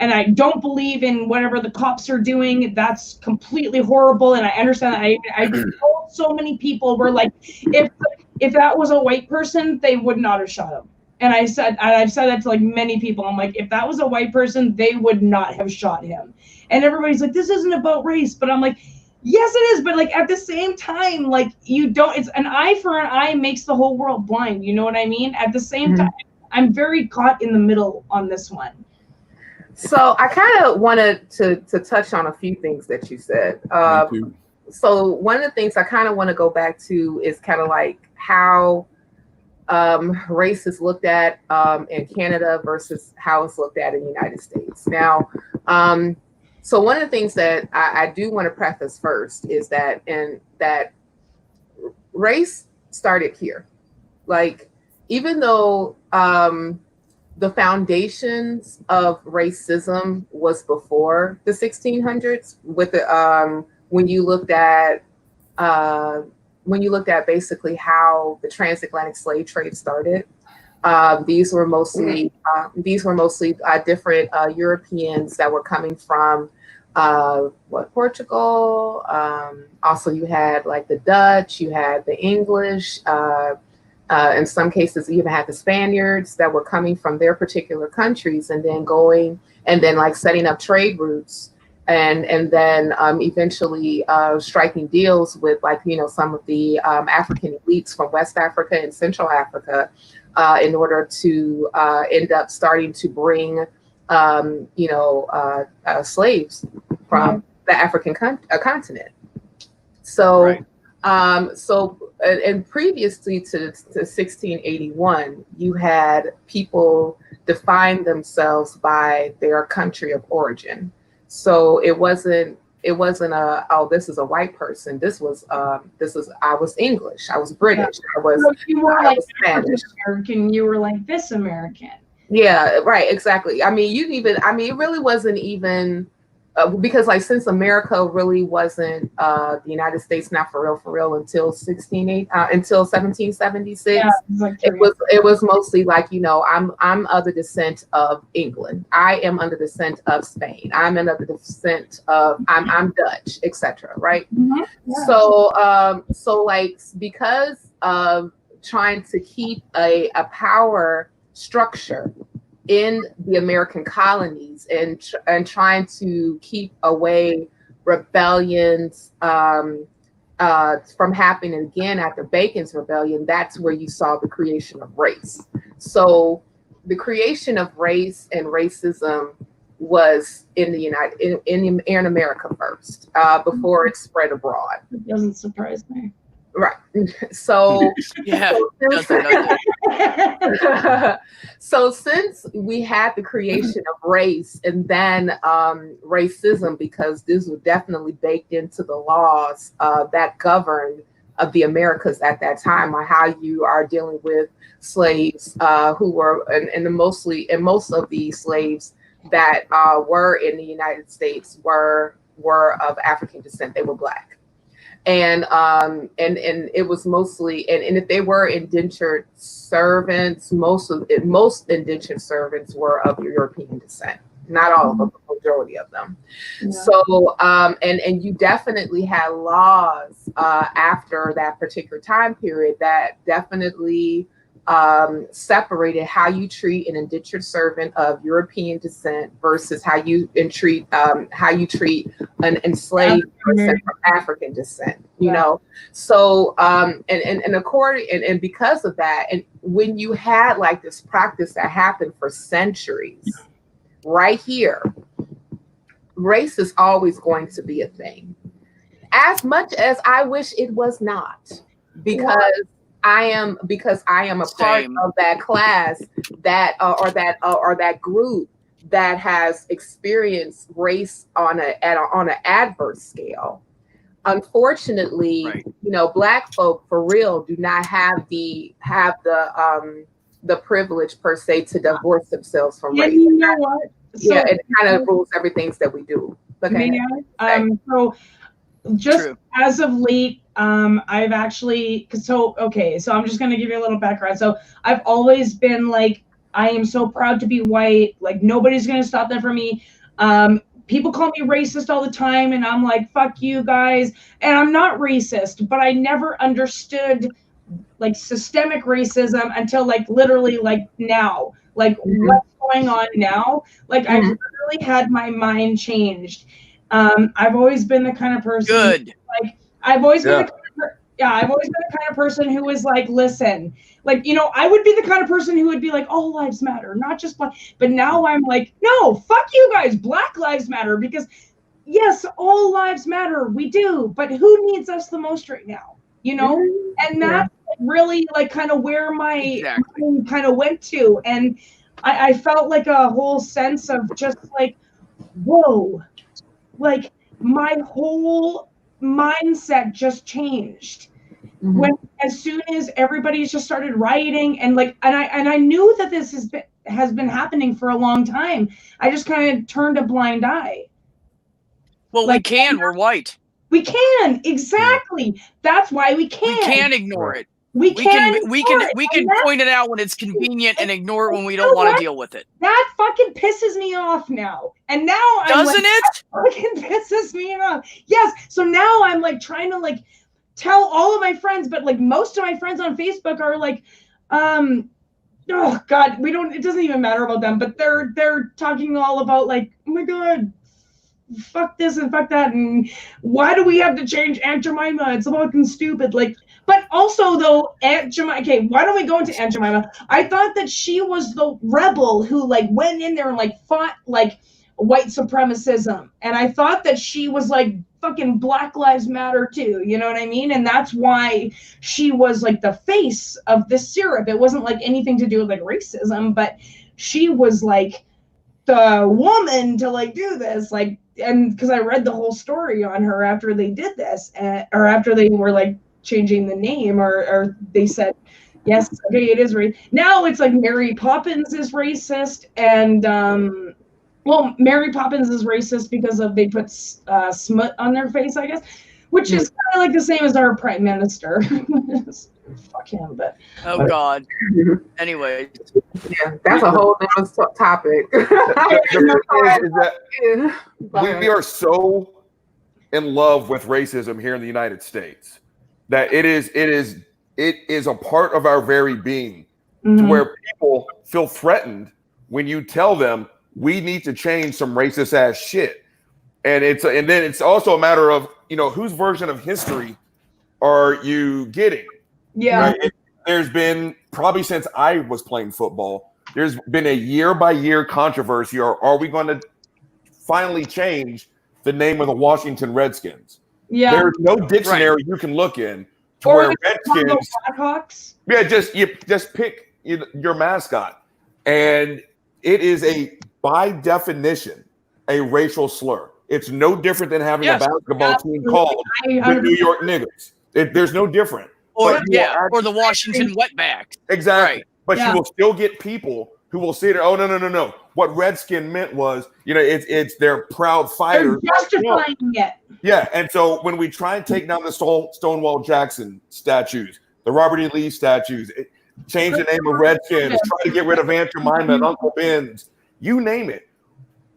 And I don't believe in whatever the cops are doing. That's completely horrible. And I understand that. I told so many people were like, if that was a white person, they would not have shot him. And I've said that to like many people. I'm like, if that was a white person, they would not have shot him. And everybody's like, this isn't about race. But I'm like, yes, it is. But like at the same time, like you don't, it's an eye for an eye makes the whole world blind. You know what I mean? At the same time, I'm very caught in the middle on this one. So I kind of wanted to touch on a few things that you said. So one of the things I kind of want to go back to is kind of like how race is looked at in Canada versus how it's looked at in the United States. Now, so one of the things that I do want to preface first is that race started here. like, even though the foundations of racism was before the 1600s, with the when you looked at basically how the transatlantic slave trade started. These were mostly different Europeans that were coming from Portugal. Also, you had like the Dutch, you had the English. In some cases, you even had the Spaniards that were coming from their particular countries, and then like setting up trade routes, and then eventually striking deals with, like, some of the African elites from West Africa and Central Africa, in order to end up starting to bring slaves from the African continent. So. Right. And previously to 1681, you had people define themselves by their country of origin. So it wasn't this is a white person. This was I was English. I was British. I was Spanish. American. You were like this American. Yeah, right. Exactly. I mean, it really wasn't even. Because, like, since America really wasn't the United States, not for real until 1776, it was mostly like, I'm of the descent of England, I am under the descent of Spain, I'm under the descent of I'm Dutch, etc. Right? Mm-hmm. Yeah. So like, because of trying to keep a power structure in the American colonies, and trying to keep away rebellions from happening again after Bacon's rebellion, that's where you saw the creation of race. So the creation of race and racism was in in America first, before it spread abroad. It doesn't surprise me. Right. So yeah. So since we had the creation of race and then racism, because this was definitely baked into the laws that governed the Americas at that time, on how you are dealing with slaves who were, and most of the slaves that were in the United States were of African descent. They were Black. And it was mostly, and if they were indentured servants, most indentured servants were of European descent. Not all of them, the majority of them. Yeah. So and you definitely had laws after that particular time period that definitely separated how you treat an indentured servant of European descent versus how you treat an enslaved person from African descent. You know, so and because of that, and when you had like this practice that happened for centuries, right here, race is always going to be a thing. As much as I wish it was not, because I am a part of that class that or that group that has experienced race on an adverse scale. Unfortunately, Black folk for real do not have the privilege per se to divorce themselves from race. You know what? So, it kind of rules everything that we do. Okay. So just True. As of late, I've actually, so I'm just going to give you a little background. So I've always been like, I am so proud to be white. Like, nobody's going to stop that from me. People call me racist all the time, and I'm like, fuck you guys. And I'm not racist, but I never understood like systemic racism until like literally like now, like what's going on now. Like I've literally had my mind changed. I've always been the kind of person. Good. Like I've always been I've always been the kind of person who was like, listen, like, I would be the kind of person who would be like, all lives matter, not just Black. But now I'm like, no, fuck you guys, Black lives matter, because yes, all lives matter, we do, but who needs us the most right now? And that's really like kind of where my mind kind of went to. And I felt like a whole sense of just like, whoa, like my whole mindset just changed. when as soon as everybody's just started rioting and like, and I knew that this has been happening for a long time. I just kind of turned a blind eye. Well, like, we're white. We can, exactly. That's why we can. We can't ignore it. We can point it out when it's convenient and ignore it when we don't want to deal with it. That fucking pisses me off now. And now it? Fucking pisses me off. Yes. So now I'm like trying to like tell all of my friends, but like most of my friends on Facebook are like, oh God, it doesn't even matter about them, but they're talking all about like, oh my God, fuck this and fuck that, and why do we have to change Aunt Jemima? It's fucking stupid. Like, but also though, Aunt Jemima. Okay, why don't we go into Aunt Jemima? I thought that she was the rebel who like went in there and like fought like white supremacism, and I thought that she was like fucking Black Lives Matter too. You know what I mean? And that's why she was like the face of this syrup. It wasn't like anything to do with like racism, but she was like the woman to like do this, like. And because I read the whole story on her after they did this, or after they were like changing the name, or they said, yes, okay, it is racist. Now it's like Mary Poppins is racist, and well, Mary Poppins is racist because they put smut on their face, I guess, which is kind of like the same as our prime minister. Fuck him, but God. Anyway, yeah, that's a whole different topic. We are so in love with racism here in the United States that it is a part of our very being, to where people feel threatened when you tell them we need to change some racist ass shit. And then it's also a matter of, whose version of history are you getting? Yeah. Right? There's been, probably since I was playing football, there's been a year-by-year controversy. Are we going to finally change the name of the Washington Redskins? Yeah. There's no dictionary you can look in to or where Redskins. Blackhawks. Yeah, just pick your mascot, and it is by definition a racial slur. It's no different than having a basketball team called the New York Niggers. There's no different. Or the Washington Wetbacks. Exactly. Right. But you will still get people who will say, "Oh no! What Redskin meant was, it's their proud fighters." They're justifying it. Yeah, and so when we try and take down the Stonewall Jackson statues, the Robert E. Lee statues, change the name of Redskins, try to get rid of Aunt Jemima and Uncle Ben's, you name it.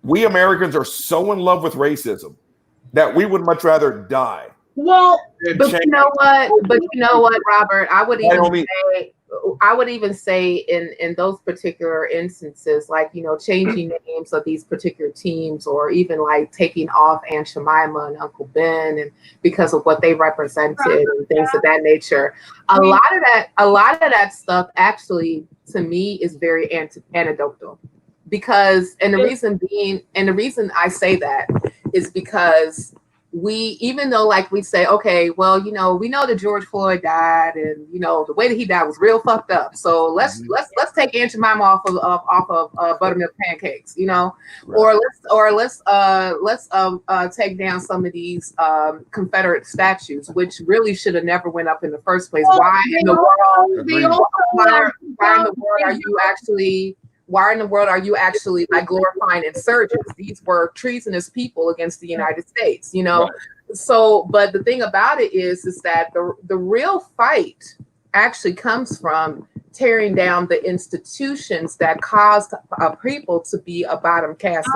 We Americans are so in love with racism that we would much rather die. Well, but you know what, Robert? I would even say in those particular instances, like, changing the names of these particular teams, or even like taking off Aunt Jemima and Uncle Ben, and because of what they represented and things of that nature. A lot of that stuff actually, to me, is very anecdotal. Because, and the reason I say that is because even though like we say, okay, well, we know that George Floyd died, and the way that he died was real fucked up. So let's take Aunt Jemima off of buttermilk pancakes, right. or let's take down some of these Confederate statues, which really should have never went up in the first place. Well, Why in the world are you actually like glorifying insurgents? These were treasonous people against the United States, Right. So, but the thing about it is that the real fight actually comes from tearing down the institutions that caused people to be a bottom caste.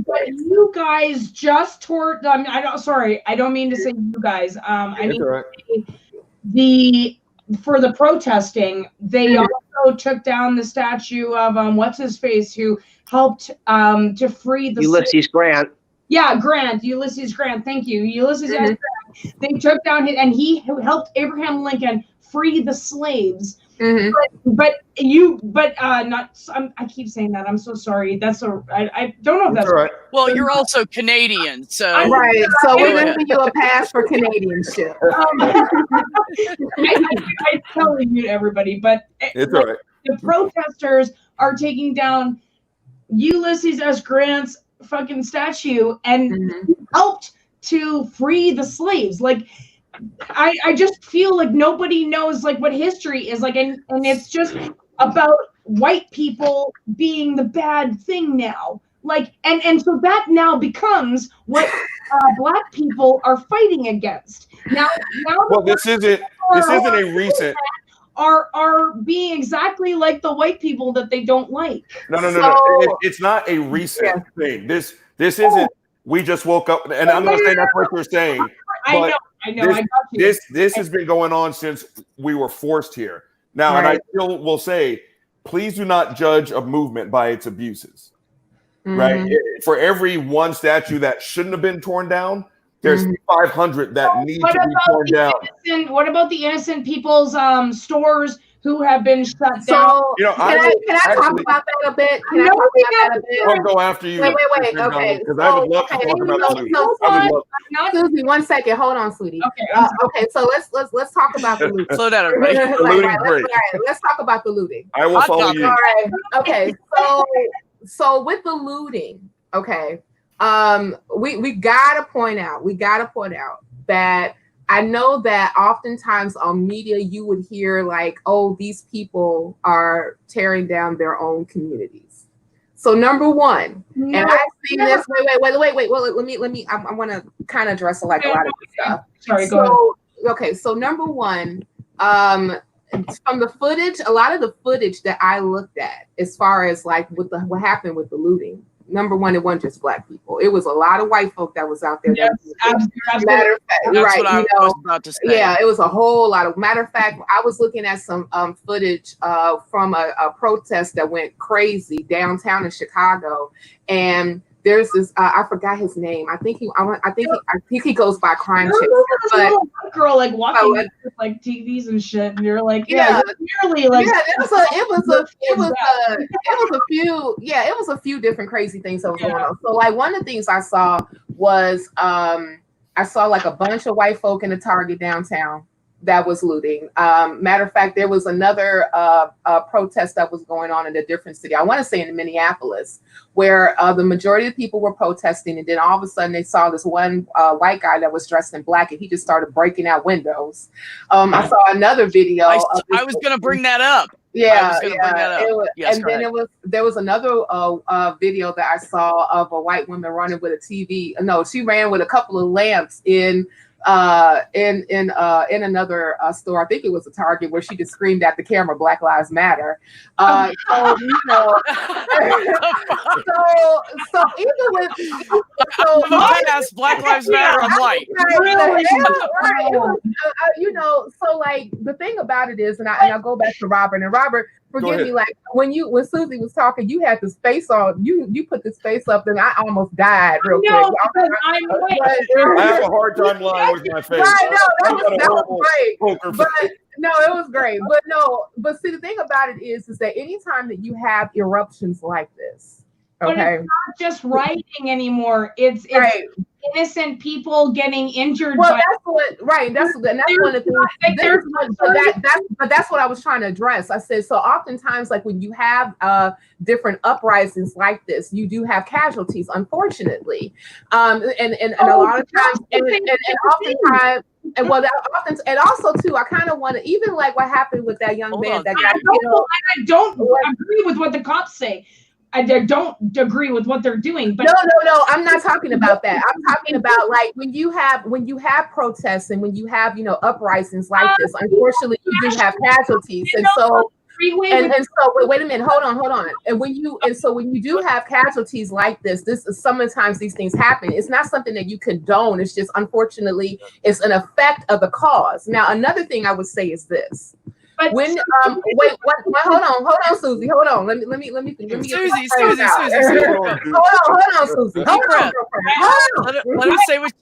But you guys just tore. I don't mean to say you guys. For the protesting, they also took down the statue of what's his face, who helped to free the Ulysses Grant. Yeah, Ulysses Grant. Thank you, Ulysses S. Grant. They took down and he helped Abraham Lincoln free the slaves. Mm-hmm. I keep saying that. I'm so sorry. I don't know if that's right. Well, you're also Canadian, so right. So we're giving you a pass for Canadianship. I totally mute everybody, but it's all right. The protesters are taking down Ulysses S. Grant's fucking statue and helped to free the slaves. Like, I just feel like nobody knows like what history is like, and it's just about white people being the bad thing now. Like, and so that now becomes what black people are fighting against. Now Well, this isn't a recent. Are being exactly like the white people that they don't like. No. It's not a recent thing. This isn't. We just woke up, and I'm not saying that's what you're saying. I know. I got you. This has been going on since we were forced here. Now, and I still will say, please do not judge a movement by its abuses. Right? For every one statue that shouldn't have been torn down, there's 500 that need to be torn down. What about the innocent people's stores who have been shut down? You know, can I talk about that a bit? I'll go after you. Wait. Okay. Because I would love to talk about the loot. Susie, 1 second. Hold on, sweetie. Okay. So let's talk about the looting. Slow down, everybody. The looting break. Let's talk about the looting. I will follow you. All right. Okay. So with the looting, okay. We gotta point out that I know that oftentimes on media you would hear like, oh, these people are tearing down their own communities. So number one, and I've seen this. Wait. Well, let me. I want to kind of address like a lot of this stuff. Sorry, go ahead. Okay, so number one, from the footage, a lot of the footage that I looked at, as far as like what happened with the looting. Number one, it wasn't just black people. It was a lot of white folk that was out there. Yes, matter of fact, that's what I was about to say. Yeah, it was a whole lot of. Matter of fact, I was looking at some footage from a protest that went crazy downtown in Chicago, and there's this I forgot his name. I think he goes by Crime Chick. But girl like walking with like TVs and shit, and you're like, nearly like it was a few different crazy things that was going on. So like one of the things I saw was I saw like a bunch of white folk in the Target downtown that was looting. Matter of fact, there was another protest that was going on in a different city. I want to say in Minneapolis, where the majority of the people were protesting, and then all of a sudden they saw this one white guy that was dressed in black, and he just started breaking out windows. I saw another video. I was going to bring that up. Yeah. There was another video that I saw of a white woman running with a TV. No, she ran with a couple of lamps in another store. I think it was a Target, where she just screamed at the camera, "Black Lives Matter." So you know, so even with Black Lives Matter, I'm white. You know, so like the thing about it is, and I'll go back to Robert. And Robert, forgive me, like when Susie was talking, you had this face on. You put this face up, and I almost died real quick. I have a hard time lying with my face. I know that was great. But no, it was great. But see, the thing about it is that anytime that you have eruptions like this, okay, but it's not just rioting anymore. It's innocent people getting injured. Well, that's one of the things. But that's what I was trying to address. I said, so oftentimes, like when you have different uprisings like this, you do have casualties, unfortunately, and a lot of times, and oftentimes. And also too, I kind of want to, even like what happened with that young man that got killed. I don't agree with what the cops say. I don't agree with what they're doing. But no, I'm not talking about that. I'm talking about like when you have protests and when you have uprisings like this. Unfortunately, you do have casualties, and so. Wait a minute, hold on. And when you do have casualties like this, sometimes these things happen. It's not something that you condone. It's just, unfortunately, it's an effect of the cause. Now, another thing I would say is this. But when hold on, Susie, hold on. Let me Susie. Hold on, Susie. Hold on. Let her say what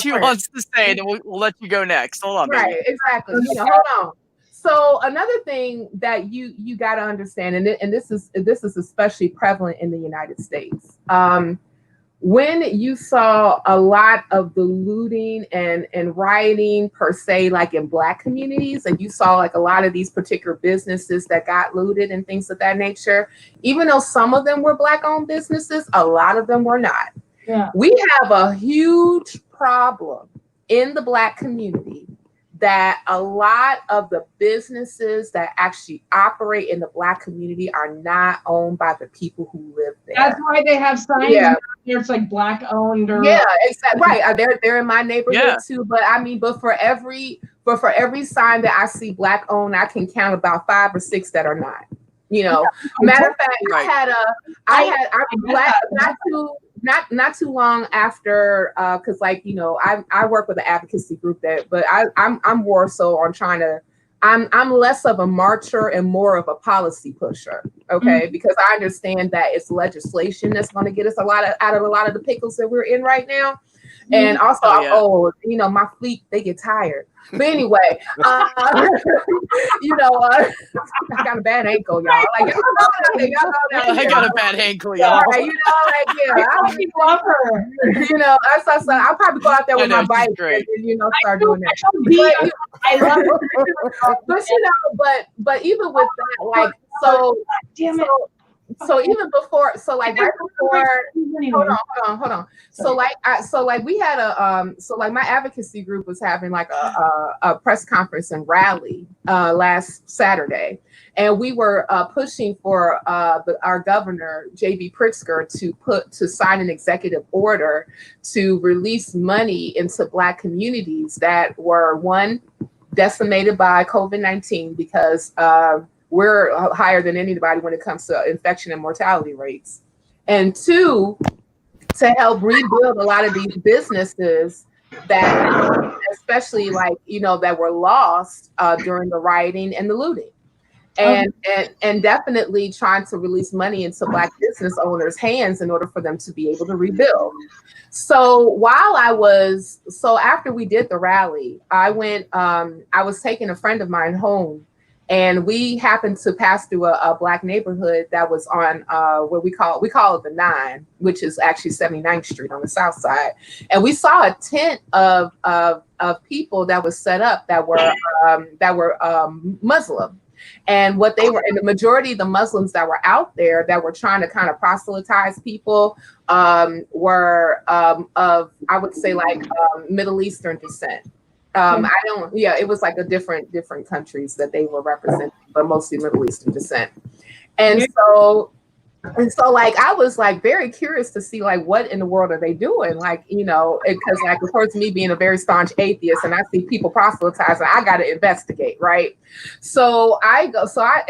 she wants to say, and then we'll let you go next. Hold on. Right, exactly. Hold on. So another thing that you got to understand, and this is especially prevalent in the United States, when you saw a lot of the looting and rioting per se, like in Black communities, and you saw like a lot of these particular businesses that got looted and things of that nature, even though some of them were Black-owned businesses, a lot of them were not. Yeah. We have a huge problem in the Black community that a lot of the businesses that actually operate in the Black community are not owned by the people who live there. That's why they have signs. Yeah. It's like Black owned. Or yeah, exactly. Right. They're in my neighborhood too. But I mean, but for every sign that I see Black owned, I can count about 5 or 6 that are not. You know, matter of fact, not too long after, because like, you know, I work with an advocacy group but I'm more so on trying to, I'm less of a marcher and more of a policy pusher, okay? Because I understand that it's legislation that's going to get us out of a lot of the pickles that we're in right now. And also, I'm old, you know, my feet, they get tired. But anyway, you know, I got a bad ankle, y'all. Like, I got a bad ankle, y'all. Right, you know, like, yeah, I love her. You know, I'll probably go out there with my bike and, you know, start doing that. I love it. But you know, but even with that, like, so even before, so like right before, hold on. So like we had so like my advocacy group was having like a press conference and rally last Saturday, and we were pushing for our governor J.B. Pritzker to sign an executive order to release money into Black communities that were decimated by COVID-19 because we're higher than anybody when it comes to infection and mortality rates. And 2, to help rebuild a lot of these businesses that, especially like, you know, that were lost during the rioting and the looting. And definitely trying to release money into Black business owners' hands in order for them to be able to rebuild. So after we did the rally, I was taking a friend of mine home. And we happened to pass through a Black neighborhood that was on what we call it the 9, which is actually 79th Street on the south side. And we saw a tent of people that was set up that were Muslim. And what they were, and the majority of the Muslims that were out there that were trying to kind of proselytize people were of, I would say, like Middle Eastern descent. It was like different countries that they were representing, but mostly Middle Eastern descent. And so like, I was like very curious to see like, what in the world are they doing? Like, you know, because like, of course, me being a very staunch atheist and I see people proselytizing, I got to investigate. Right. So and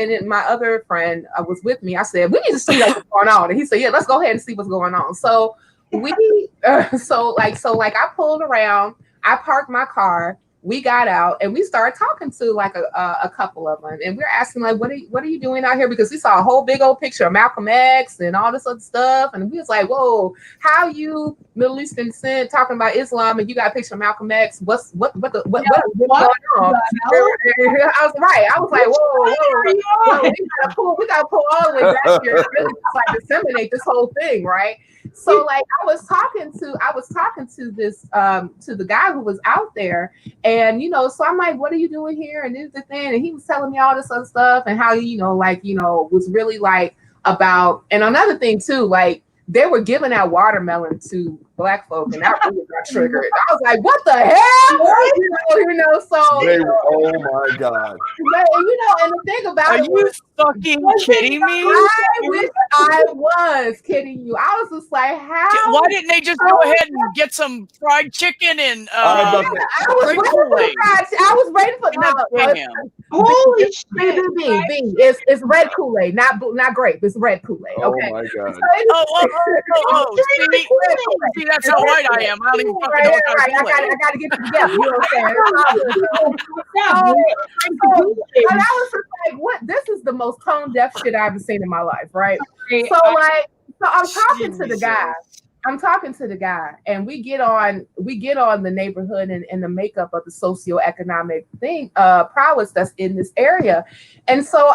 then my other friend was with me. I said, we need to see what's going on. And he said, yeah, let's go ahead and see what's going on. So so I pulled around. I parked my car, we got out, and we started talking to like a couple of them. And we're asking like, what are you doing out here? Because we saw a whole big old picture of Malcolm X and all this other stuff. And we was like, whoa, how you Middle Eastern descent talking about Islam and you got a picture of Malcolm X? What's going on? I was right. I was like, whoa, we gotta pull all the way back here and really just like disseminate this whole thing, right? So like I was talking to this to the guy who was out there, and you know, so I'm like, what are you doing here? And this is the thing, and he was telling me all this other stuff and how was really like about, and another thing too, like they were giving out watermelon to Black folk, and that really got triggered. I was like, what the hell? You know, so oh my God. But, you know, and the thing about it, are you fucking kidding me? I wish I was kidding you. I was just like, how? Why didn't they just go ahead and get some fried chicken and I was waiting for holy shit. It's red Kool-Aid, not grape. It's red Kool-Aid. Okay. Oh my God. See, that's how white I am. I don't even fucking know what kind of Kool-Aid. I gotta get together. You know what I'm saying? And I was just like, what? This is the most tone deaf shit I've ever seen in my life, right? So I'm talking to the guy. And we get on the neighborhood and the makeup of the socioeconomic prowess that's in this area. And so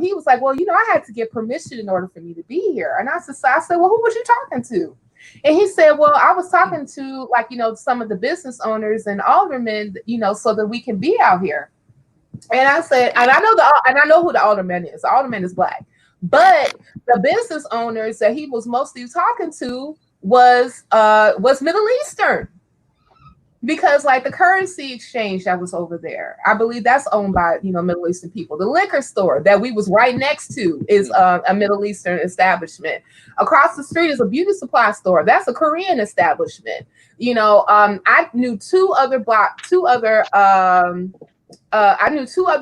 he was like, well, you know, I had to get permission in order for me to be here. And I said, well, who was you talking to? And he said, well, I was talking to like, you know, some of the business owners and aldermen, you know, so that we can be out here. And I said, and I know who the alderman is. The alderman is Black. But the business owners that he was mostly talking to was Middle Eastern. Because like the currency exchange that was over there, I believe that's owned by, Middle Eastern people. The liquor store that we was right next to is a Middle Eastern establishment. Across the street is a beauty supply store. That's a Korean establishment. I knew two other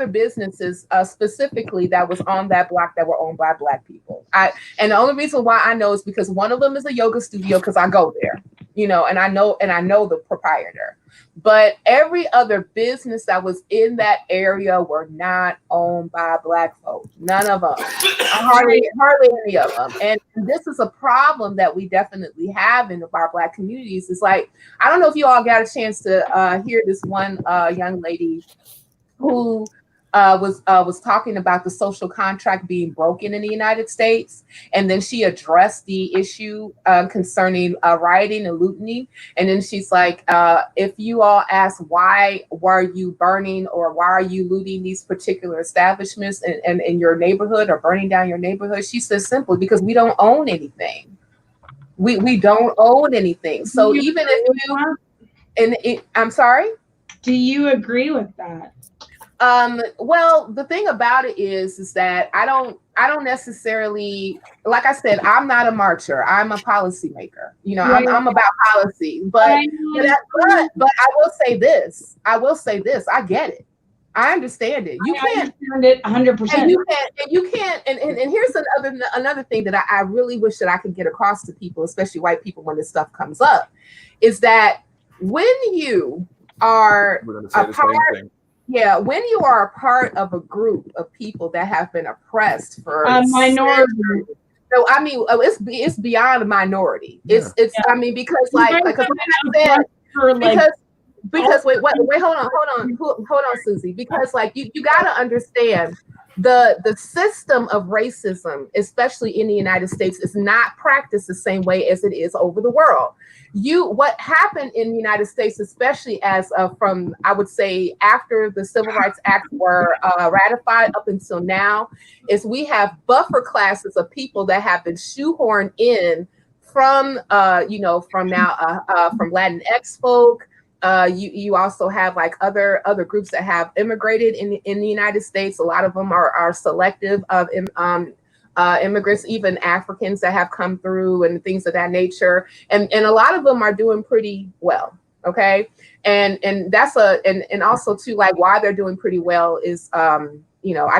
businesses specifically that was on that block that were owned by Black people. And the only reason why I know is because one of them is a yoga studio because I go there, and I know the proprietor. But every other business that was in that area were not owned by Black folks. None of them. Hardly any of them. And this is a problem that we definitely have in our Black communities. It's like, I don't know if you all got a chance to hear this one young lady who was talking about the social contract being broken in the United States. And then she addressed the issue concerning rioting and looting. And then she's like, if you all ask why were you burning or why are you looting these particular establishments in your neighborhood or burning down your neighborhood, she says simply because we don't own anything. We don't own anything. So even if you, I'm sorry? Do you agree with that? Well, the thing about it is that I don't necessarily, like I said, I'm not a marcher. I'm a policymaker. I'm about policy, but I will say this. I get it. I understand it. I understand it 100%. And you can't. And here's another thing that I really wish that I could get across to people, especially white people, when this stuff comes up, is that when you are a part. Yeah, when you are a part of a group of people that have been oppressed for a minority, so I mean, it's beyond a minority. It's I mean, because because wait, hold on, Susie, because like you got to understand the system of racism, especially in the United States, is not practiced the same way as it is over the world. What happened in the United States, especially as from, I would say, after the Civil Rights Act were ratified up until now, is we have buffer classes of people that have been shoehorned in from from Latinx folk. You also have like other groups that have immigrated in the United States. A lot of them are selective of immigrants, even Africans that have come through and things of that nature. And a lot of them are doing pretty well. Okay. And that's and also too, like why they're doing pretty well is, I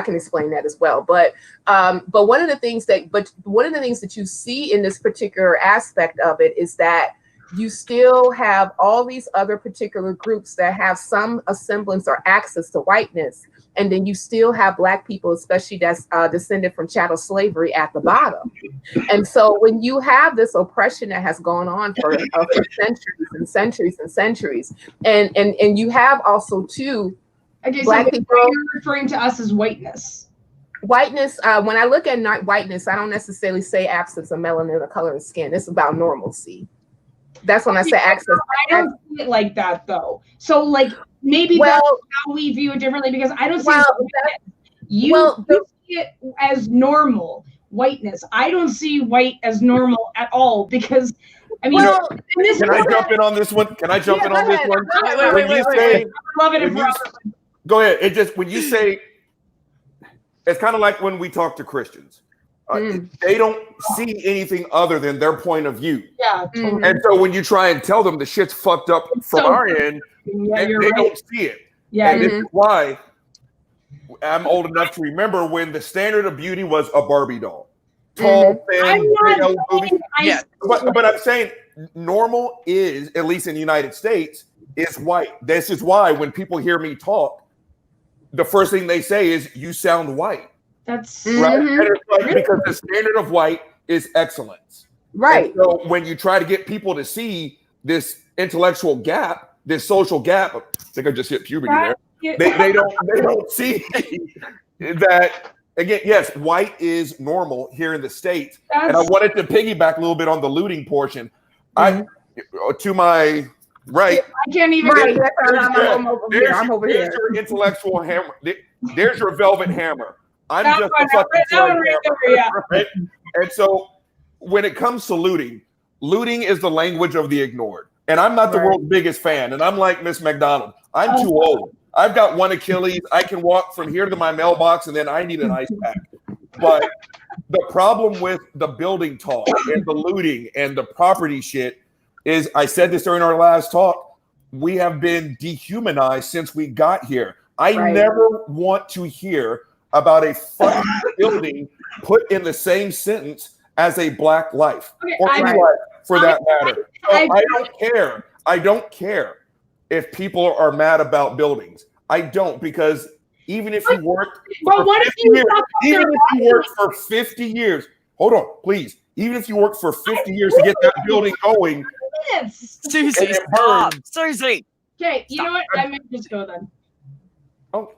can explain that as well. But one of the things that you see in this particular aspect of it is that you still have all these other particular groups that have some semblance or access to whiteness. And then you still have Black people, especially that's descended from chattel slavery at the bottom. And so when you have this oppression that has gone on for centuries and centuries and centuries, and you have also too, okay, Black so people, you're referring to us as whiteness. Whiteness, when I look at whiteness, I don't necessarily say absence of melanin or color of skin. It's about normalcy. That's when I say access. I don't see it like that though. So like maybe that's how we view it differently, because I don't see you see it as normal whiteness. I don't see white as normal at all, because I mean, can I jump in on this one? Can I jump in on this one? Wait. I love it if go ahead. It just, when you say, it's kind of like when we talk to Christians. They don't see anything other than their point of view. Yeah, totally. And so when you try and tell them the shit's fucked up from our end, they don't see it. Yeah, and this is why I'm old enough to remember when the standard of beauty was a Barbie doll. Tall, thin, but I'm saying normal is, at least in the United States, is white. This is why when people hear me talk, the first thing they say is, "You sound white." That's right. And it's like, because the standard of white is excellence. Right. And so when you try to get people to see this intellectual gap, this social gap, I think I just hit puberty there. They don't see that. Again, yes, white is normal here in the States. And I wanted to piggyback a little bit on the looting portion. To my right. I can't even. Right. I'm over here. There's your intellectual hammer. There's your velvet hammer. I'm just a fucking right? And so when it comes to looting is the language of the ignored. And I'm not the world's biggest fan. And I'm like Miss McDonald. I'm too old. I've got one Achilles. I can walk from here to my mailbox, and then I need an ice pack. But the problem with the building talk and the looting and the property shit is, I said this during our last talk, we have been dehumanized since we got here. I never want to hear about a fucking building put in the same sentence as a black life or any life for that matter. So I don't care. I don't care if people are mad about buildings. I don't, because even if you worked for 50 years, hold on, please. Even if you worked for 50 years to get that building going, Susie, stop. Susie. Okay, you know what? I might just go then. Oh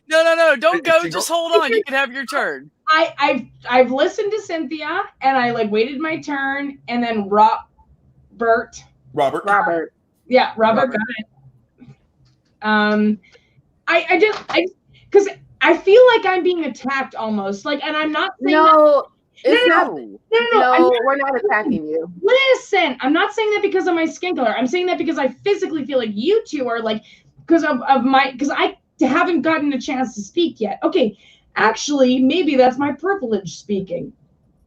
no! Don't go. Just hold on. You can have your turn. I've listened to Cynthia, and I like waited my turn, and then Robert. Yeah, Robert got it. I just because I feel like I'm being attacked almost. Like, and I'm not saying No, No, we're not attacking you. Listen, I'm not saying that because of my skin color. I'm saying that because I physically feel like you two are like, because I haven't gotten a chance to speak yet. Okay, actually, maybe that's my privilege speaking.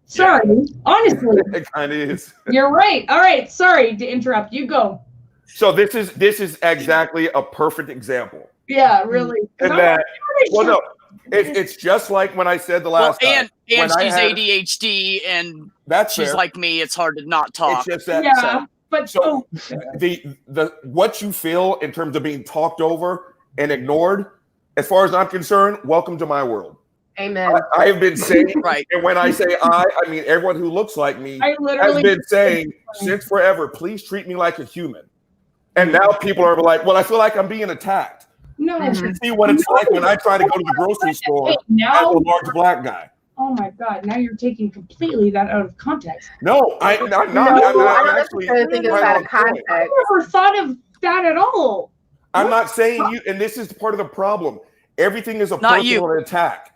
Sorry, honestly. It kind of is. You're right. All right, sorry to interrupt. You go. So this is exactly a perfect example. Yeah, really. And that, well, no, it's just like when I said the last time. And she's ADHD, and she's like me. It's hard to not talk. It's just that. Yeah, but so the what you feel in terms of being talked over and ignored, as far as I'm concerned, welcome to my world. Amen. I have been saying, and when I say I mean everyone who looks like me has been saying since forever, please treat me like a human. And now people are like, well, I feel like I'm being attacked. No, you should see what it's like when I try to go to the grocery store as a large black guy. Oh my God! Now you're taking completely that out of context. No, I'm not. I actually think it's out of context. I never thought of that at all. I'm not saying you, and this is part of the problem. Everything is a personal attack.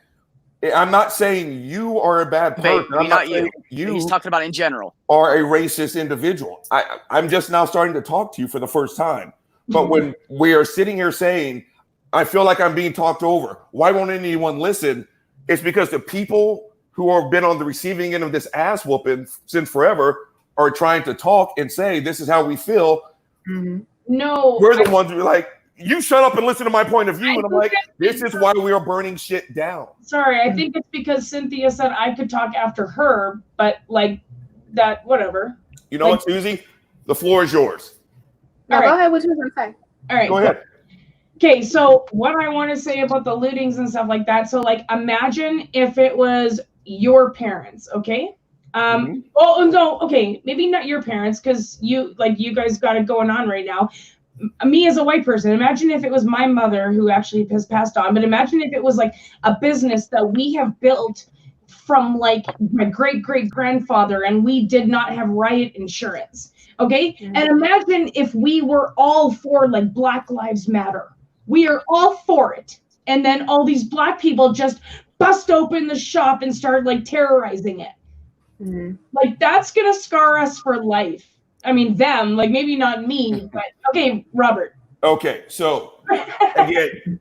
I'm not saying you are a bad person. I'm not saying you. He's talking about in general. Are a racist individual. I'm just now starting to talk to you for the first time. But when we are sitting here saying, I feel like I'm being talked over, why won't anyone listen? It's because the people who have been on the receiving end of this ass whooping since forever are trying to talk and say, this is how we feel. No. We're the ones who are like, you shut up and listen to my point of view. And I'm like, this is why we are burning shit down. Sorry, I think it's because Cynthia said I could talk after her, but like that, whatever. You know what, Susie? The floor is yours. Go ahead. What you going to say? All right. Go ahead. Okay, so what I want to say about the lootings and stuff like that. So like, imagine if it was your parents, okay? Oh no, okay, maybe not your parents, because you guys got it going on right now. Me as a white person, imagine if it was my mother who actually has passed on, but imagine if it was like a business that we have built from like my great-great-grandfather, and we did not have riot insurance, okay? And imagine if we were all for like Black Lives Matter. We are all for it. And then all these black people just bust open the shop and start like terrorizing it. Like that's going to scar us for life. I mean, them, like maybe not me, but okay, Robert. Okay, so again,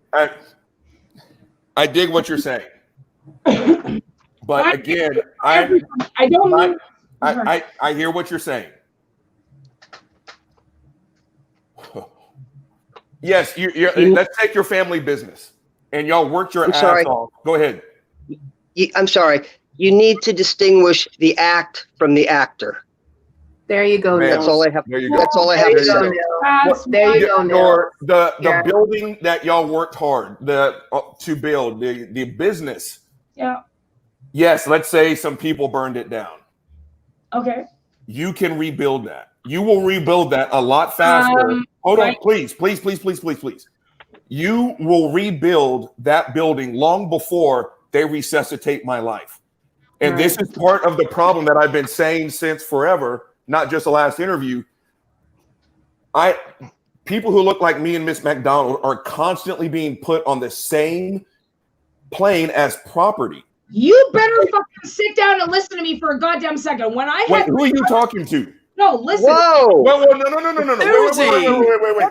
I dig what you're saying, but again, I hear what you're saying. Yes, let's take your family business, and y'all worked your ass off. Go ahead. I'm sorry. You need to distinguish the act from the actor. There you go. That's all I have. There you go. That's all I have to say. There you go. The building that y'all worked hard to build, the business. Yeah. Yes, let's say some people burned it down. Okay. You can rebuild that. You will rebuild that a lot faster. Hold on, please. You will rebuild that building long before they resuscitate my life. And this is part of the problem that I've been saying since forever. Not just the last interview. People who look like me and Miss McDonald are constantly being put on the same plane as property. You better fucking sit down and listen to me for a goddamn second. Who are you talking to? No, listen. Whoa! Well, no. Wait.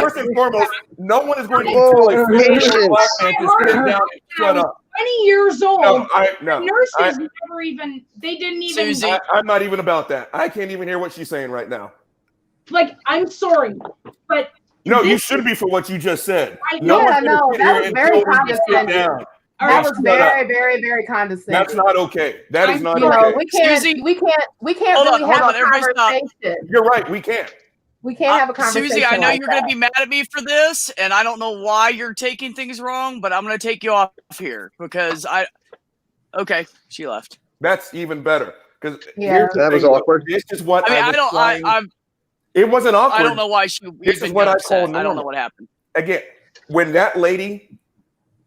First and foremost, no one is going to tell a black man to sit down and shut up. 20 years old. No, nurses never even. They didn't even. Susie. I'm not even about that. I can't even hear what she's saying right now. Like, I'm sorry, but no, you should be for what you just said. That was very condescending. That was very, very, very condescending. That's not okay. That is not okay. We can't really have a conversation. You're right. We can't. We can't have a conversation. Susie, I know you're going to be mad at me for this, and I don't know why you're taking things wrong, but I'm going to take you off here because okay, she left. That's even better because that was awkward. This is what it wasn't awkward. I don't know why she. This is what I call normal. I don't know what happened. Again, when that lady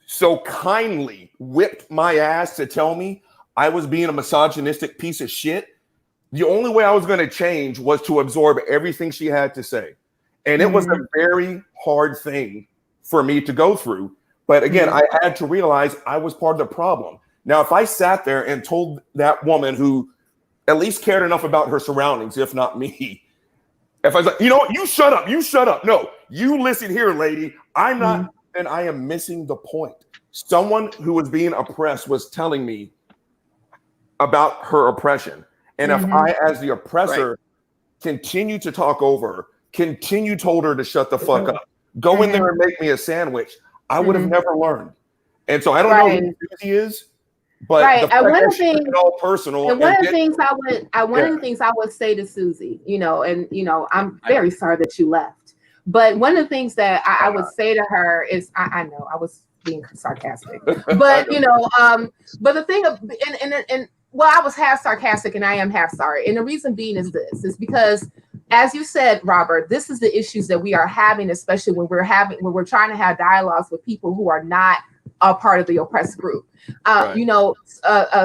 so kindly whipped my ass to tell me I was being a misogynistic piece of shit, the only way I was going to change was to absorb everything she had to say. And it was a very hard thing for me to go through. But again, I had to realize I was part of the problem. Now, if I sat there and told that woman who at least cared enough about her surroundings, if not me, if I was like, you know what, you shut up. No, you listen here, lady. I'm not, and I am missing the point. Someone who was being oppressed was telling me about her oppression. And if I, as the oppressor, continue to talk over her, told her to shut the fuck up, go in there and make me a sandwich, I would have never learned. And so I don't know who Susie is, but the fact that she took it all personal. And one of the things I would say to Susie, I'm very sorry that you left. But one of the things that I would say to her is, I know I was being sarcastic, but but the thing of, well, I was half sarcastic and I am half sorry. And the reason being is because, as you said, Robert, this is the issues that we are having, especially when we're trying to have dialogues with people who are not a part of the oppressed group.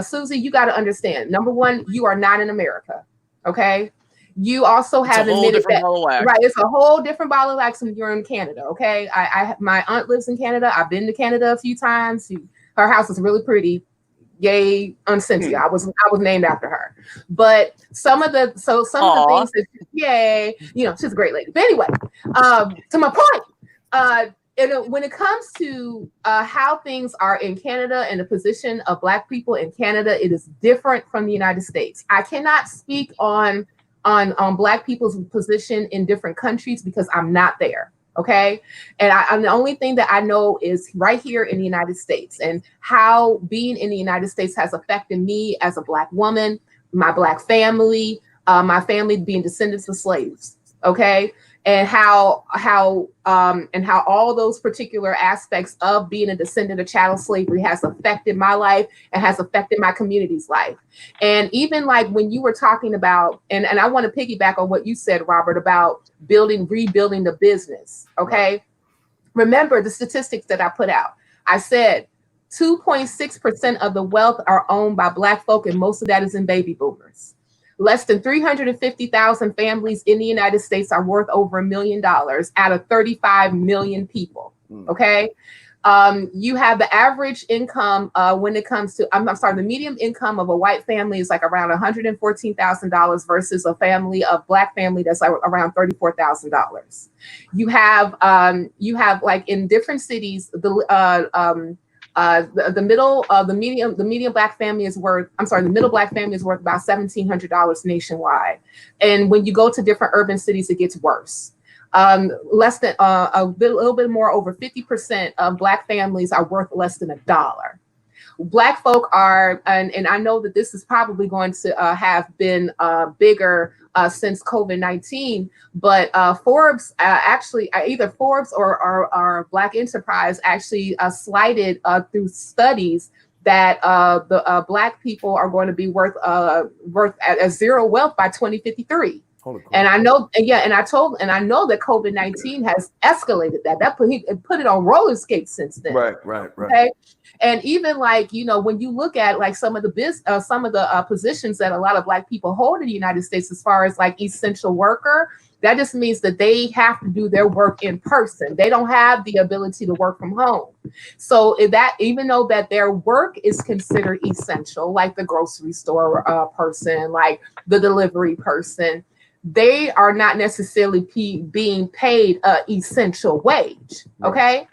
Susie, you got to understand, number one, you are not in America. Okay. You also have admitted that, right? It's a whole different ball of wax when you're in Canada. Okay. My aunt lives in Canada. I've been to Canada a few times. Her house is really pretty. Yay, Cynthia. I was named after her. But some of the things that, yay, she's a great lady. But anyway, to my point, when it comes to how things are in Canada and the position of Black people in Canada, it is different from the United States. I cannot speak on Black people's position in different countries because I'm not there. Okay. And the only thing that I know is right here in the United States and how being in the United States has affected me as a Black woman, my Black family, my family being descendants of slaves. Okay. And how all those particular aspects of being a descendant of chattel slavery has affected my life and has affected my community's life. And even like when you were talking about, and I want to piggyback on what you said, Robert, about rebuilding the business. Okay. Remember the statistics that I put out. I said 2.6% of the wealth are owned by Black folk, and most of that is in baby boomers. Less than 350,000 families in the United States are worth over $1 million out of 35 million people. Okay. You have the average income when it comes to, the median income of a white family is like around $114,000 versus a Black family that's like around $34,000. You have like in different cities, the median Black family is worth, the middle Black family is worth about $1,700 nationwide. And when you go to different urban cities, it gets worse. Less than a little bit more, over 50% of Black families are worth less than $1. Black folk are, and I know that this is probably going to have been bigger since COVID-19, but Forbes actually, either Forbes or Black Enterprise actually slighted through studies that the Black people are going to be worth at zero wealth by 2053. And I know, and I know that COVID-19 has escalated that put it on roller skates since then. Right. Okay. And even like, when you look at like some of the positions that a lot of Black people hold in the United States, as far as like essential worker, that just means that they have to do their work in person. They don't have the ability to work from home. So even though that their work is considered essential, like the grocery store person, like the delivery person, they are not necessarily being paid an essential wage. Okay.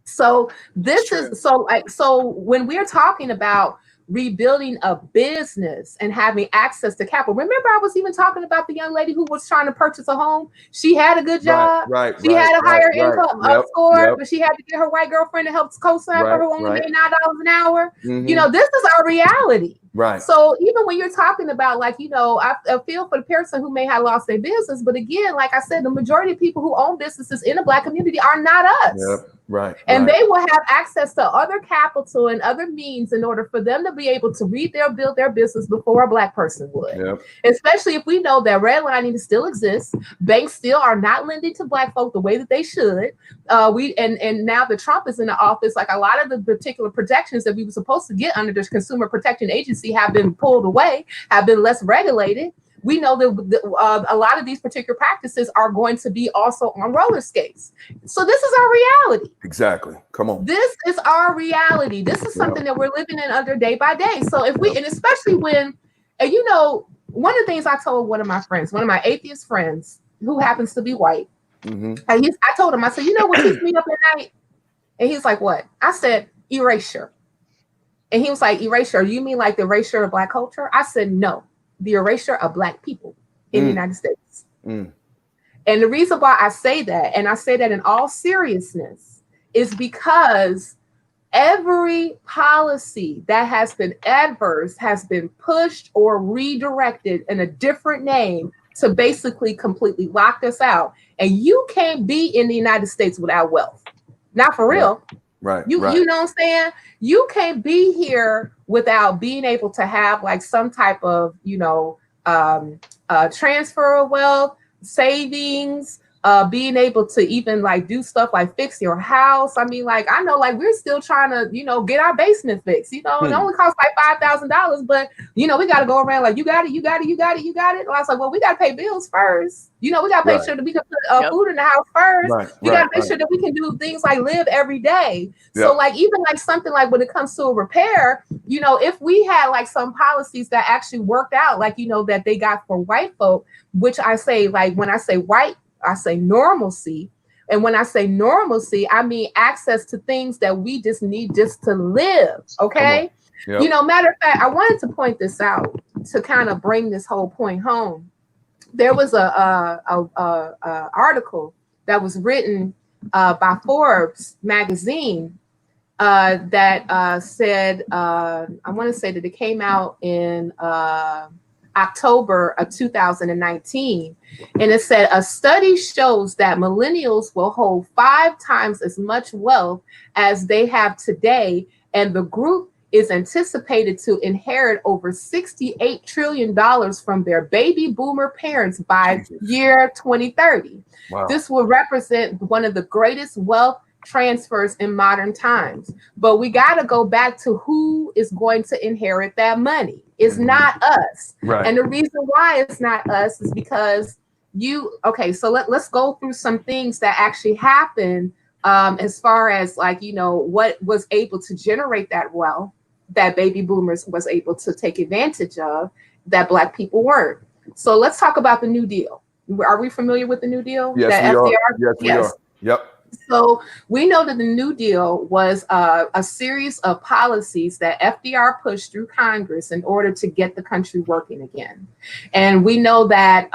So this is so when we're talking about rebuilding a business and having access to capital. Remember, I was even talking about the young lady who was trying to purchase a home. She had a good job. She had a higher income score, but she had to get her white girlfriend to help co-sign for her only made $9 an hour. You know, this is our reality. Right. So even when you're talking about, like, you know, I feel for the person who may have lost their business, but again, like I said, the majority of people who own businesses in the Black community are not us. And they will have access to other capital and other means in order for them to be able to build their business before a Black person would. Especially if we know that redlining still exists. Banks still are not lending to Black folk the way that they should. And now that Trump is in the office, like a lot of the particular protections that we were supposed to get under the Consumer Protection Agency have been pulled away, have been less regulated. We know that a lot of these particular practices are going to be also on roller skates. So this is our reality. Exactly. Come on. This is our reality. This is something that we're living in under day by day. So if we, and especially when, and you know, one of the things I told one of my friends, one of my atheist friends who happens to be white, I told him, I said, you know what keeps me up at night? And he's like, what? I said, erasure. And he was like, erasure, you mean like the erasure of Black culture? I said, no. The erasure of Black people in the United States. And the reason why I say that, and I say that in all seriousness, is because every policy that has been adverse has been pushed or redirected in a different name to basically completely lock us out. And you can't be in the United States without wealth. Not for real. You know what I'm saying? You can't be here without being able to have like some type of, you know, transfer of wealth, savings, being able to even like do stuff like fix your house. I mean, like, I know, like, we're still trying to, you know, get our basement fixed. You know, it only costs like $5,000, but you know, we got to go around like, you got it. And I was like, well, we got to pay bills first. You know, we got to make sure that we can put food in the house first. We got to make sure that we can do things like live every day. So like, even like something like when it comes to a repair, you know, if we had like some policies that actually worked out, like, you know, that they got for white folk, which I say, like, when I say white, I say normalcy. And when I say normalcy, I mean access to things that we just need just to live. Okay. You know, matter of fact, I wanted to point this out to kind of bring this whole point home. There was a article that was written by Forbes magazine that said, I want to say that it came out in October of 2019. And it said, a study shows that millennials will hold 5 times as much wealth as they have today. And the group is anticipated to inherit over $68 trillion from their baby boomer parents by year 2030. This will represent one of the greatest wealth transfers in modern times. But we got to go back to who is going to inherit that money. It's not us. And the reason why it's not us is because so let's go through some things that actually happened as far as, like, you know, what was able to generate that wealth that baby boomers was able to take advantage of that Black people weren't. So let's talk about the New Deal. Are we familiar with the New Deal? Yes, we are. Yes, we are. Yep. So we know that the New Deal was a series of policies that FDR pushed through Congress in order to get the country working again. And we know that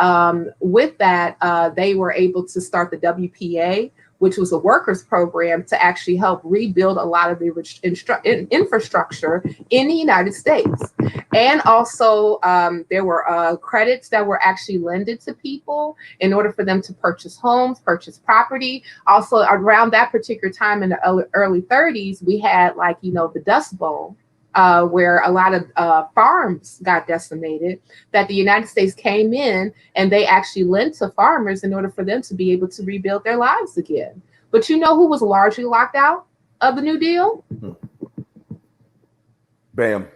with that, they were able to start the WPA, which was a workers program to actually help rebuild a lot of the infrastructure in the United States. And also there were credits that were actually lended to people in order for them to purchase homes, purchase property. Also around that particular time in the early 30s, we had, like, you know, the Dust Bowl, where a lot of farms got decimated, that the United States came in and they actually lent to farmers in order for them to be able to rebuild their lives again. But you know who was largely locked out of the New Deal? Bam.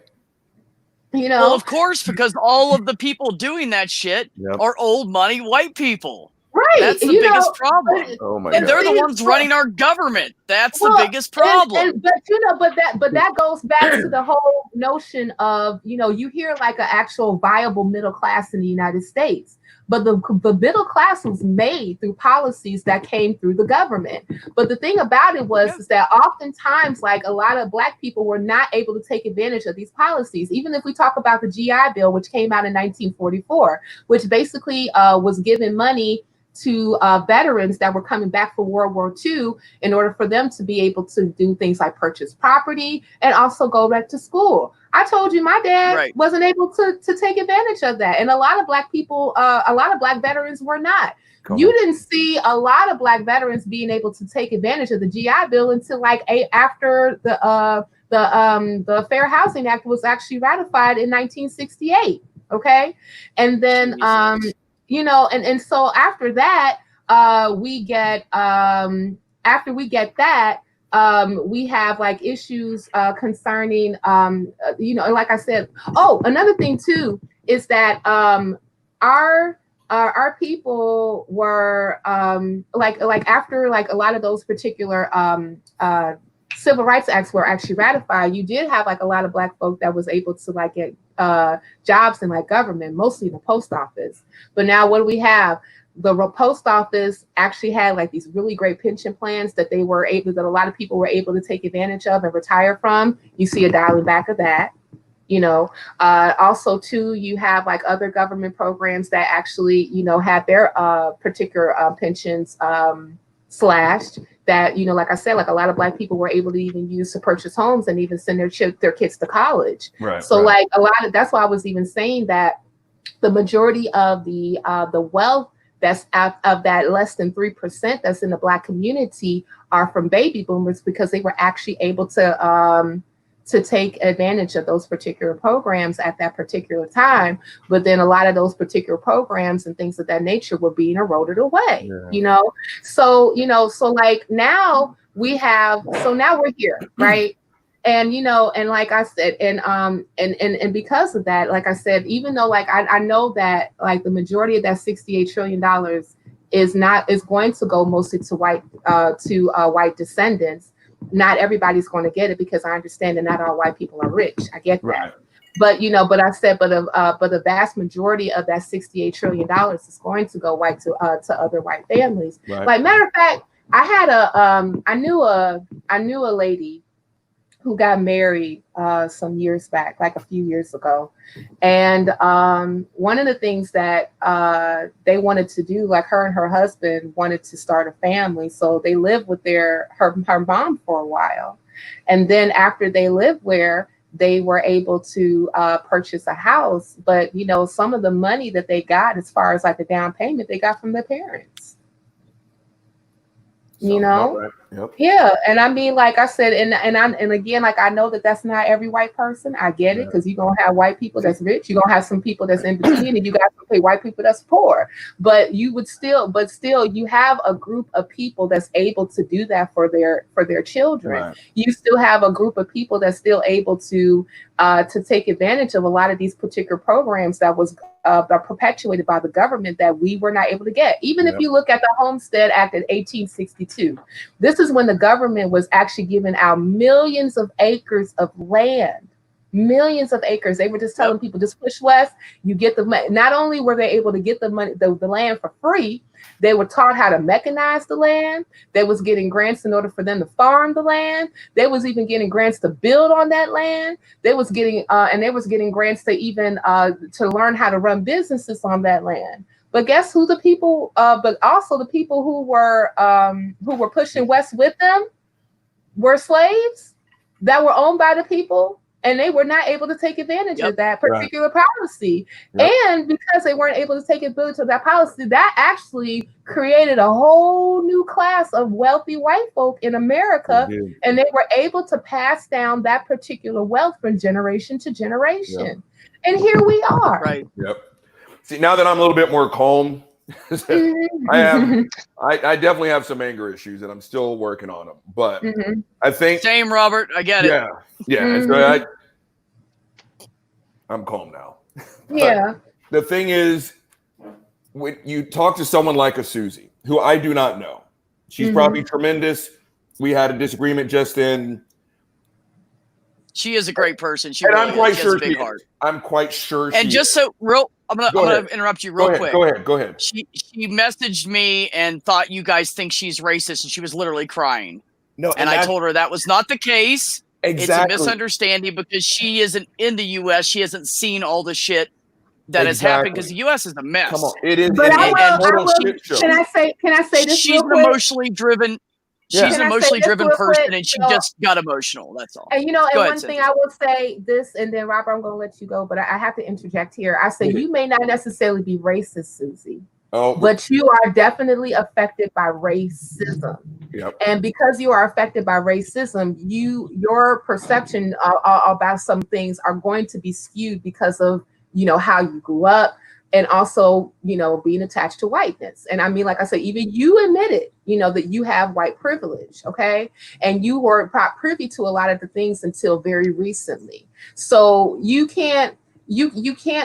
You know, well, of course, because all of the people doing that shit are old money white people. That's the biggest problem. Oh my And God. they're the ones running our government. That's the biggest problem. But that goes back to the whole notion of, you hear like an actual viable middle class in the United States. But the middle class was made through policies that came through the government. But the thing about it is that oftentimes, like, a lot of Black people were not able to take advantage of these policies. Even if we talk about the GI Bill, which came out in 1944, which basically was giving money to veterans that were coming back from World War II in order for them to be able to do things like purchase property and also go back to school. I told you my dad wasn't able to take advantage of that. And a lot of Black people, a lot of Black veterans were not. You didn't see a lot of Black veterans being able to take advantage of the GI Bill until like after the Fair Housing Act was actually ratified in 1968. Okay. And then, and so after that, we have like issues concerning, like I said. Oh, another thing too is that our people were like after like a lot of those particular civil rights acts were actually ratified, you did have like a lot of Black folk that was able to like get jobs in like government, mostly the post office. But now what do we have? The post office actually had like these really great pension plans that a lot of people were able to take advantage of and retire from. You see a dialing back of that. Also too, you have like other government programs that actually, have their particular pensions slashed. That, like I said, like a lot of Black people were able to even use to purchase homes and even send their kids to college. Right. So like that's why I was even saying that the majority of the wealth that's out of that less than 3% that's in the Black community are from baby boomers, because they were actually able to take advantage of those particular programs at that particular time. But then a lot of those particular programs and things of that nature were being eroded away, So like now now we're here, right? And, and like I said, and because of that, like I said, even though like, I know that like the majority of that $68 trillion is going to go mostly to white descendants. Not everybody's going to get it, because I understand that not all white people are rich. I get that. But, but the vast majority of that $68 trillion is going to go to other white families. Right. Like, matter of fact, I knew a lady who got married some years back, like a few years ago. And one of the things that they wanted to do, like her and her husband wanted to start a family. So they lived with her mom for a while. And then after they lived where they were able to purchase a house. But, some of the money that they got as far as like the down payment, they got from their parents. Right. Yep. Yeah. And I mean, like I said, and again, like, I know that that's not every white person. I get it, because you're going to have white people that's rich. You're going to have some people that's in between, and you got some white people that's poor. But still, you have a group of people that's able to do that for their children. Right. You still have a group of people that's still able to take advantage of a lot of these particular programs that was perpetuated by the government that we were not able to get. Even if you look at the Homestead Act in 1862, this is when the government was actually giving out millions of acres of land. Millions of acres. They were just telling people, just push west, you get the money. Not only were they able to get the money, the land for free, they were taught how to mechanize the land. They was getting grants in order for them to farm the land. They was even getting grants to build on that land. They was getting grants to even to learn how to run businesses on that land. But guess who the people? But also the people who were pushing west with them were slaves that were owned by the people. And they were not able to take advantage of that particular policy. And because they weren't able to take advantage of that policy, that actually created a whole new class of wealthy white folk in America. And they were able to pass down that particular wealth from generation to generation. And here we are. Right. Yep. See, now that I'm a little bit more calm, I definitely have some anger issues, and I'm still working on them. But I think same, Robert. I get it. Yeah. So I'm calm now. Yeah. The thing is, when you talk to someone like a Susie, who I do not know, she's probably tremendous. We had a disagreement just in. She is a great person. She And really I'm quite is. She sure has a big she heart. is. I'm quite sure she And just is. so I'm gonna interrupt you real quick. Go ahead. She messaged me and thought you guys think she's racist, and she was literally crying. No, and I told her that was not the case. Exactly. It's a misunderstanding because she isn't in the U.S. She hasn't seen all the shit that has happened because the U.S. is a mess. Come on, it is. But I will. Show. Can I say this? She's an emotionally driven. Yeah. She's an emotionally driven person, and she just got emotional. That's all. And you know, Go and ahead, one thing Cynthia. I will say this, and then Robert, I'm going to let you go, but I have to interject here. I say you may not necessarily be racist, Susie, but you are definitely affected by racism. Yep. And because you are affected by racism, your perception about some things are going to be skewed because of how you grew up. And also, being attached to whiteness. And I mean, like I said, even you admitted, that you have white privilege, okay? And you were privy to a lot of the things until very recently. So you can't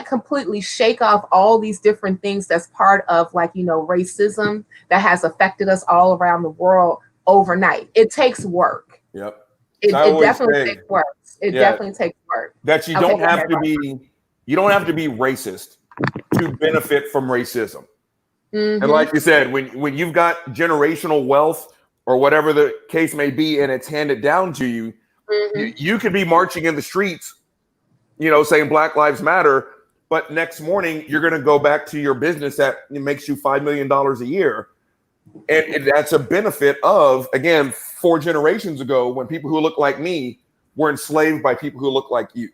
completely shake off all these different things that's part of racism that has affected us all around the world overnight. It takes work. Yep. It definitely takes work. It definitely takes work. That you don't have to be racist to benefit from racism. And like you said, when you've got generational wealth or whatever the case may be, and it's handed down to you, you could be marching in the streets, saying Black Lives Matter, but next morning you're going to go back to your business that makes you $5 million a year. And that's a benefit of, again, 4 generations ago when people who look like me were enslaved by people who look like you.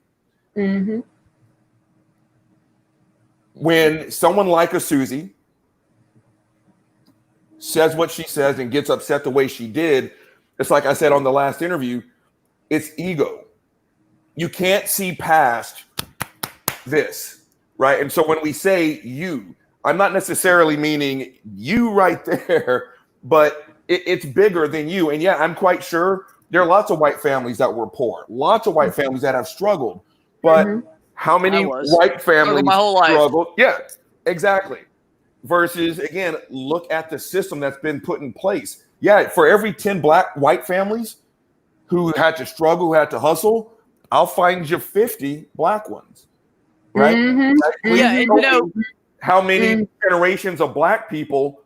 When someone like a Susie says what she says and gets upset the way she did, it's like I said on the last interview, it's ego. You can't see past this, right? And so when we say you, I'm not necessarily meaning you right there, but it's bigger than you. And yeah, I'm quite sure there are lots of white families that were poor, lots of white families that have struggled, but how many white families my whole life struggled? Yeah, exactly. Versus, again, look at the system that's been put in place. Yeah, for every 10 white families who had to struggle, who had to hustle, I'll find you 50 black ones. Right? Yeah, and how many generations of black people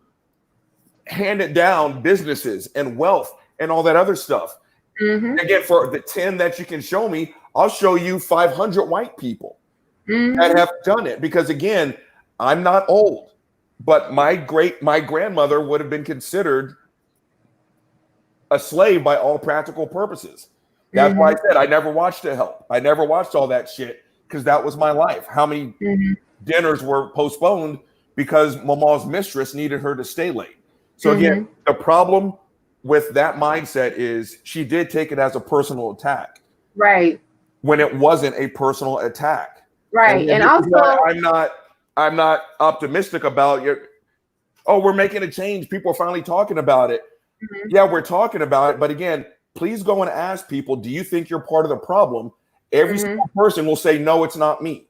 handed down businesses and wealth and all that other stuff. Again, for the 10 that you can show me, I'll show you 500 white people that have done it. Because again, I'm not old, but my grandmother would have been considered a slave by all practical purposes. That's why I said I never watched The Help. I never watched all that shit because that was my life. How many dinners were postponed because Mama's mistress needed her to stay late? So again, the problem with that mindset is she did take it as a personal attack. Right. When it wasn't a personal attack. Right. And also I'm not optimistic about we're making a change. People are finally talking about it. Yeah, we're talking about it. But again, please go and ask people, do you think you're part of the problem? Every single person will say, no, it's not me.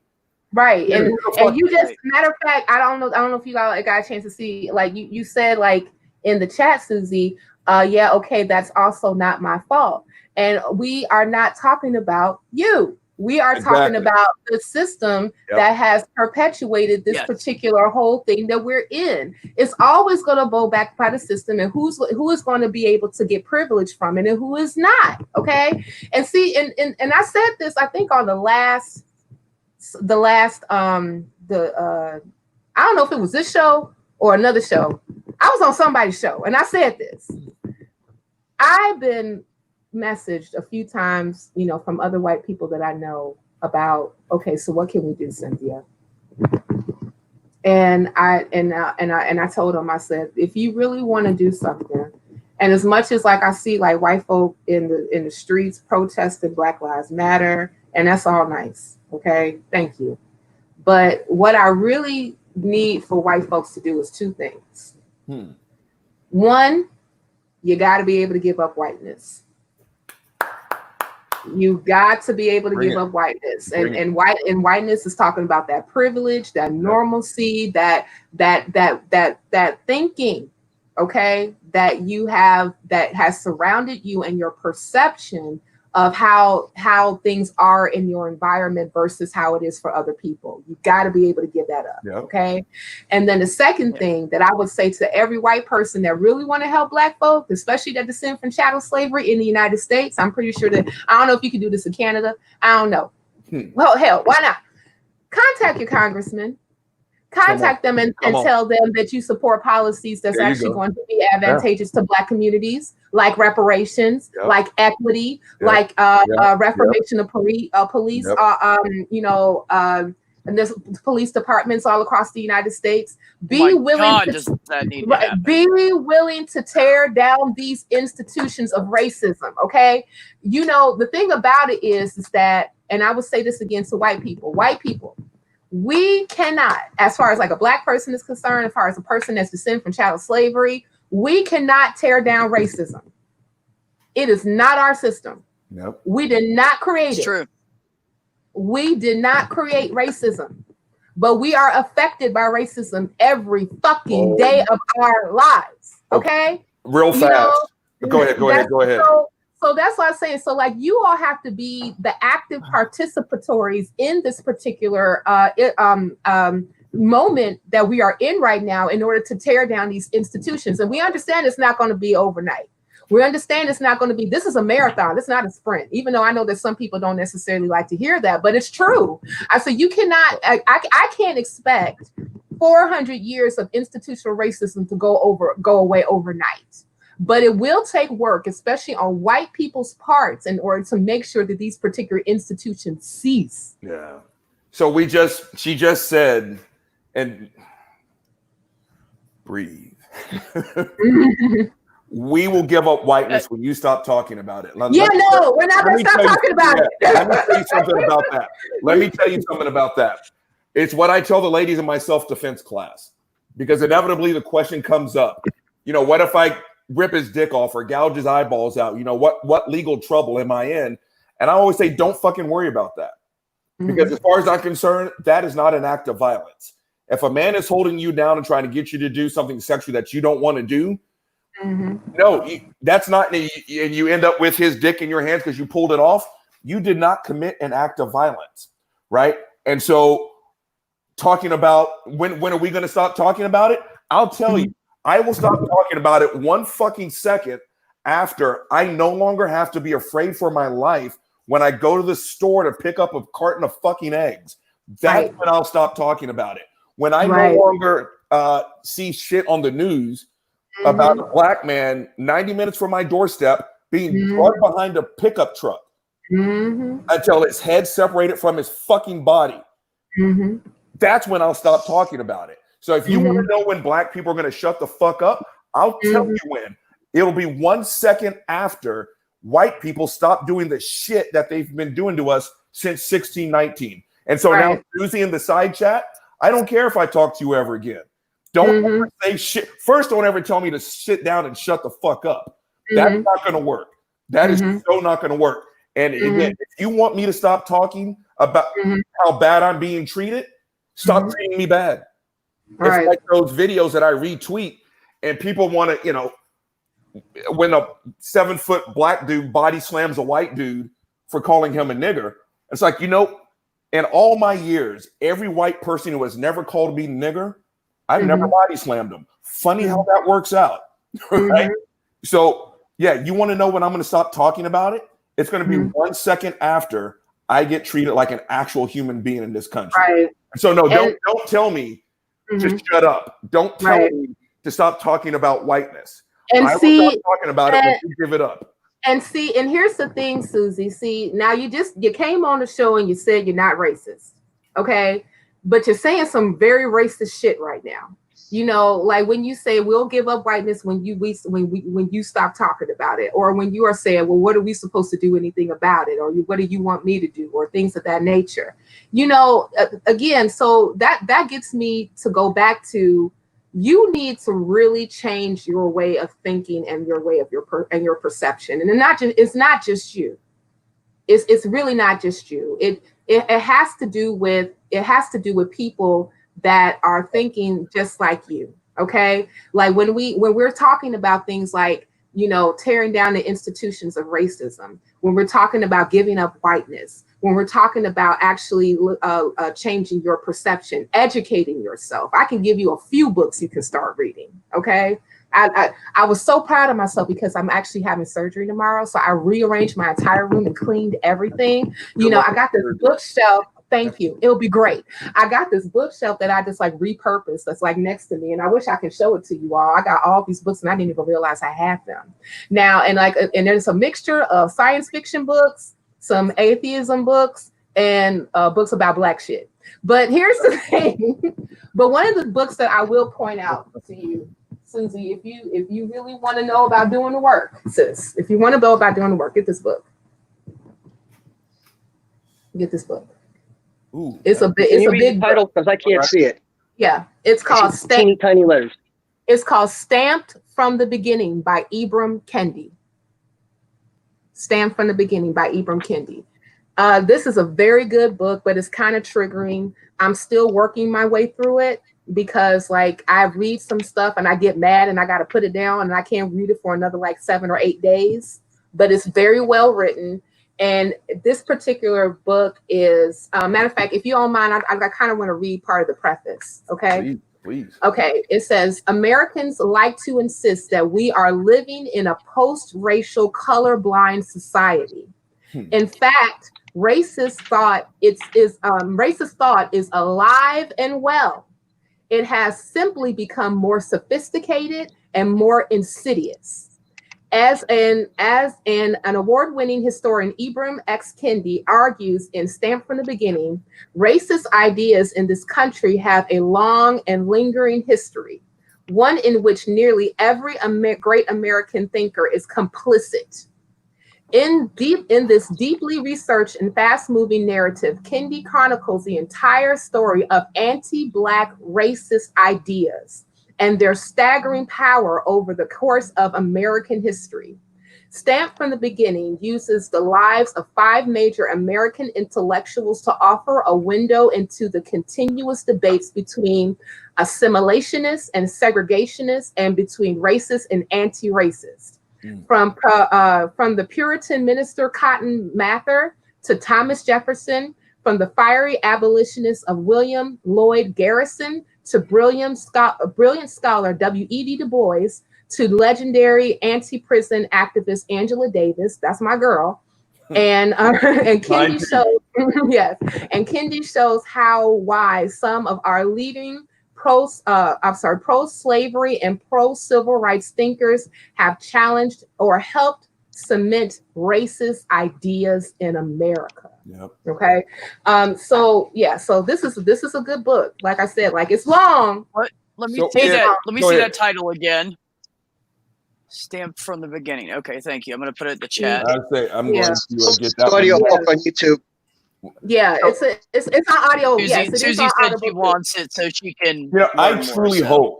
Right. And you just, matter of fact, I don't know if you got a chance to see, like you said, like in the chat, Susie, that's also not my fault. And we are not talking about you. We are talking about the system that has perpetuated this particular whole thing that we're in. It's always going to go back by the system and who is going to be able to get privilege from it and who is not. Okay. And see, and I said this, I think on I don't know if it was this show or another show. I was on somebody's show and I said this. I've been messaged a few times, from other white people that I know about, okay, so what can we do, Cynthia? And I told them, I said, if you really want to do something, and as much as like I see like white folk in the streets protesting Black Lives Matter, and that's all nice, okay, thank you. But what I really need for white folks to do is 2 things. One, you got to be able to give up whiteness. You got to be able to give up whiteness, and whiteness is talking about that privilege, that normalcy, that thinking, okay, that you have, that has surrounded you and your perception of how things are in your environment versus how it is for other people. You got to be able to give that up. Okay. And then the second thing that I would say to every white person that really want to help Black folk, especially that descend from chattel slavery in the United States, I'm pretty sure that, I don't know if you can do this in Canada. I don't know. Well, hell, why not? Contact your congressman. Contact them and tell them that you support policies that's actually going to be advantageous to Black communities, like reparations, like equity, like reformation of police, and there's police departments all across the United States. Be willing to tear down these institutions of racism. Okay, you know, the thing about it is that, and I would say this again to white people, we cannot, as far as like a Black person is concerned, as far as a person that's descended from chattel slavery, we cannot tear down racism. It is not our system. We did not create it. True. We did not create racism, but we are affected by racism every fucking day of our lives. Okay? Real fast. Go ahead. So that's what I'm saying. So like you all have to be the active participatories in this particular moment that we are in right now in order to tear down these institutions. And we understand it's not going to be overnight. We understand it's not going to be, this is a marathon. It's not a sprint, even though I know that some people don't necessarily like to hear that, but it's true. So you cannot, I can't expect 400 years of institutional racism to go away overnight. But it will take work, especially on white people's parts, in order to make sure that these particular institutions cease. Yeah. So she just said, and breathe. We will give up whiteness when you stop talking about it. We're not going to stop talking about it. Let me tell you something about that. Let me tell you something about that. It's what I tell the ladies in my self-defense class, because inevitably the question comes up. You know, what if I rip his dick off or gouge his eyeballs out? You know, what legal trouble am I in? And I always say, don't fucking worry about that. Because as far as I'm concerned, that is not an act of violence. If a man is holding you down and trying to get you to do something sexual that you don't want to do, no, that's not, and you end up with his dick in your hands because you pulled it off. You did not commit an act of violence, right? And so talking about when are we going to stop talking about it? I'll tell you, I will stop talking about it one fucking second after I no longer have to be afraid for my life when I go to the store to pick up a carton of fucking eggs. That's when I'll stop talking about it. When I no longer see shit on the news about a Black man 90 minutes from my doorstep being drugged behind a pickup truck until his head separated from his fucking body. That's when I'll stop talking about it. So if you want to know when Black people are going to shut the fuck up, I'll tell you when. It'll be 1 second after white people stop doing the shit that they've been doing to us since 1619. And so now, Susie in the side chat, I don't care if I talk to you ever again. Don't ever say shit. First, don't ever tell me to sit down and shut the fuck up. That's not going to work. That is so not going to work. And again, if you want me to stop talking about how bad I'm being treated, stop treating me bad. It's like those videos that I retweet and people want to, you know, when a 7-foot Black dude body slams a white dude for calling him a nigger. It's like, you know, in all my years, every white person who has never called me nigger, I've never body slammed them. Funny how that works out, right? So, yeah, you want to know when I'm going to stop talking about it? It's going to be 1 second after I get treated like an actual human being in this country. So, no, don't tell me to shut up. Don't tell me to stop talking about whiteness. And I will stop talking about it when you give it up. And see, and here's the thing, Susie. See, now you came on the show and you said you're not racist, okay? But you're saying some very racist shit right now. You know, like when you say we'll give up whiteness when you stop talking about it, or when you are saying, well, what are we supposed to do anything about it, or what do you want me to do, or things of that nature. You know, again, so that gets me to go back to, you need to really change your way of thinking and your way of your perception. And it's not just you. It's really not just you. It has to do with people that are thinking just like you. Okay, like when we're talking about things like, you know, tearing down the institutions of racism, when we're talking about giving up whiteness, when we're talking about actually changing your perception, educating yourself. I can give you a few books you can start reading. Okay. I was so proud of myself because I'm actually having surgery tomorrow. So I rearranged my entire room and cleaned everything. You know, I got this bookshelf. Thank you. It'll be great. I got this bookshelf that I just like repurposed that's like next to me. And I wish I could show it to you all. I got all these books and I didn't even realize I had them. Now, and there's a mixture of science fiction books, some atheism books, and books about Black shit. But here's the thing. But one of the books that I will point out to you, Susie, if you really want to know about doing the work, sis, if you want to know about doing the work, get this book. Get this book. Ooh, it's a big title because I can't see it. Yeah, it's called teeny tiny letters. It's called Stamped from the Beginning by Ibram Kendi. Stamped from the Beginning by Ibram Kendi. This is a very good book, but it's kind of triggering. I'm still working my way through it because like I read some stuff and I get mad and I got to put it down and I can't read it for another like 7 or 8 days, but it's very well written. And this particular book is, matter of fact, if you don't mind, I kind of want to read part of the preface. Okay. Please. Okay. It says, Americans like to insist that we are living in a post-racial colorblind society. In fact, racist thought is alive and well. It has simply become more sophisticated and more insidious. As an award-winning historian, Ibram X. Kendi argues in Stamped from the Beginning, racist ideas in this country have a long and lingering history, one in which nearly every great American thinker is complicit. In this deeply researched and fast-moving narrative, Kendi chronicles the entire story of anti-Black racist ideas and their staggering power over the course of American history. Stamped from the Beginning uses the lives of 5 major American intellectuals to offer a window into the continuous debates between assimilationists and segregationists and between racist and anti-racist. From the Puritan minister Cotton Mather to Thomas Jefferson, from the fiery abolitionists of William Lloyd Garrison to brilliant scholar W.E.B. Du Bois, to legendary anti-prison activist Angela Davis, that's my girl, and Kendi shows, yes, and Kendi shows how wise some of our leading pro-slavery and pro-civil rights thinkers have challenged or helped cement racist ideas in America. Yep. Okay. So this is a good book. Like I said, like it's long. Let me see that title again. Stamped from the Beginning. Okay, thank you. I'm going to put it in the chat. I'd say I'm going to get that audio book on YouTube. Yeah, it's on audio. Susie, Yes, Susie said she wants it so she can. You know, I truly hope.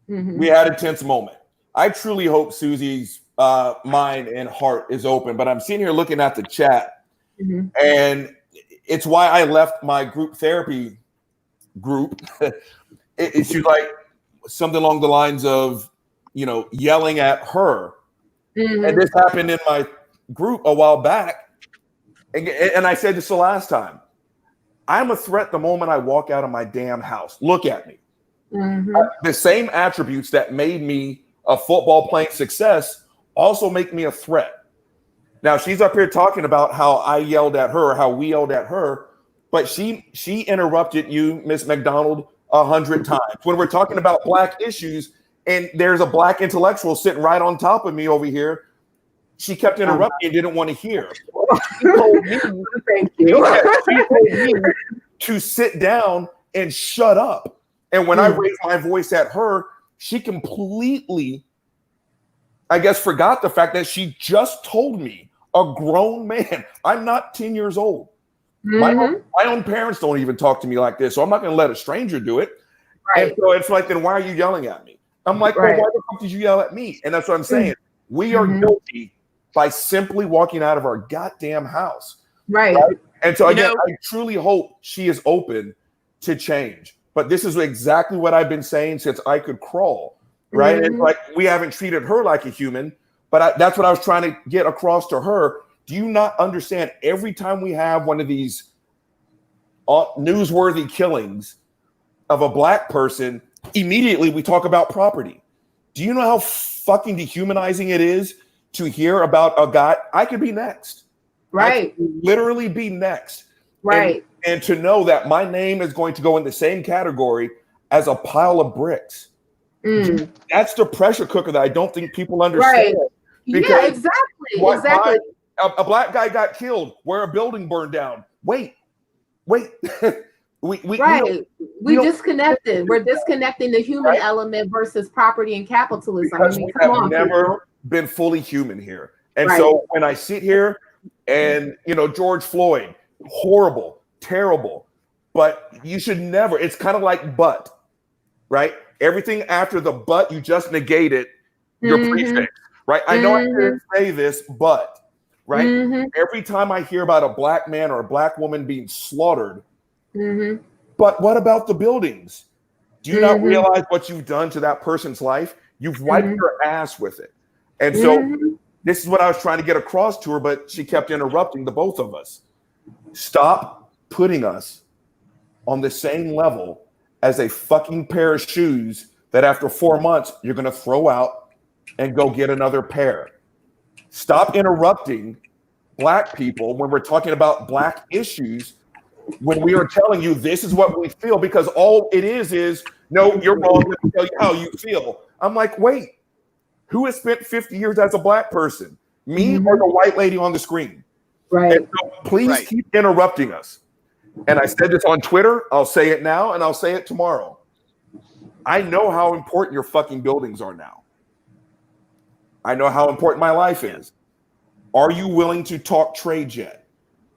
We had a tense moment. I truly hope Susie's mind and heart is open, but I'm sitting here looking at the chat, and it's why I left my group therapy group. She's like something along the lines of, you know, yelling at her, and this happened in my group a while back. And I said this the last time, I'm a threat the moment I walk out of my damn house. Look at me. The same attributes that made me a football playing success also make me a threat. Now, she's up here talking about how I yelled at her, how we yelled at her, but she interrupted you, Miss McDonald, 100 times. When we're talking about Black issues, and there's a Black intellectual sitting right on top of me over here, she kept interrupting and didn't want to hear. She told me, Thank you. She told me to sit down and shut up. And when I raised my voice at her, she completely, I guess, forgot the fact that she just told me, a grown man. I'm not 10 years old. My own parents don't even talk to me like this, so I'm not going to let a stranger do it. Right. And so it's like, then why are you yelling at me? I'm like, well, why the fuck did you yell at me? And that's what I'm saying. We are guilty by simply walking out of our goddamn house. Right. And so again, I truly hope she is open to change. But this is exactly what I've been saying since I could crawl. Right. Mm-hmm. It's like we haven't treated her like a human, but that's what I was trying to get across to her. Do you not understand? Every time we have one of these newsworthy killings of a black person, immediately we talk about property. Do you know how fucking dehumanizing it is to hear about a guy? I could be next. Right. I could literally be next. Right. And to know that my name is going to go in the same category as a pile of bricks. That's the pressure cooker that I don't think people understand. Right. Yeah, exactly. Exactly. A black guy got killed where a building burned down. Wait. we disconnected. We're disconnecting the human element versus property and capitalism. Because we have never been fully human here. And so when I sit here and, George Floyd, horrible, terrible, but you should never, it's kind of like but, right? Everything after the but, you just negated your prefix, right? I know I didn't say this, but, right? Every time I hear about a black man or a black woman being slaughtered, but what about the buildings? Do you not realize what you've done to that person's life? You've wiped your ass with it. And so this is what I was trying to get across to her, but she kept interrupting the both of us. Stop putting us on the same level as a fucking pair of shoes that after 4 months, you're going to throw out and go get another pair. Stop interrupting black people when we're talking about black issues, when we are telling you this is what we feel, because all it is, no, you're wrong. Let me tell you how you feel. I'm like, wait, who has spent 50 years as a black person? Me or the white lady on the screen? Right. And so please keep interrupting us. And I said this on Twitter. I'll say it now and I'll say it tomorrow. I know how important your fucking buildings are now. I know how important my life is. Are you willing to talk trade yet?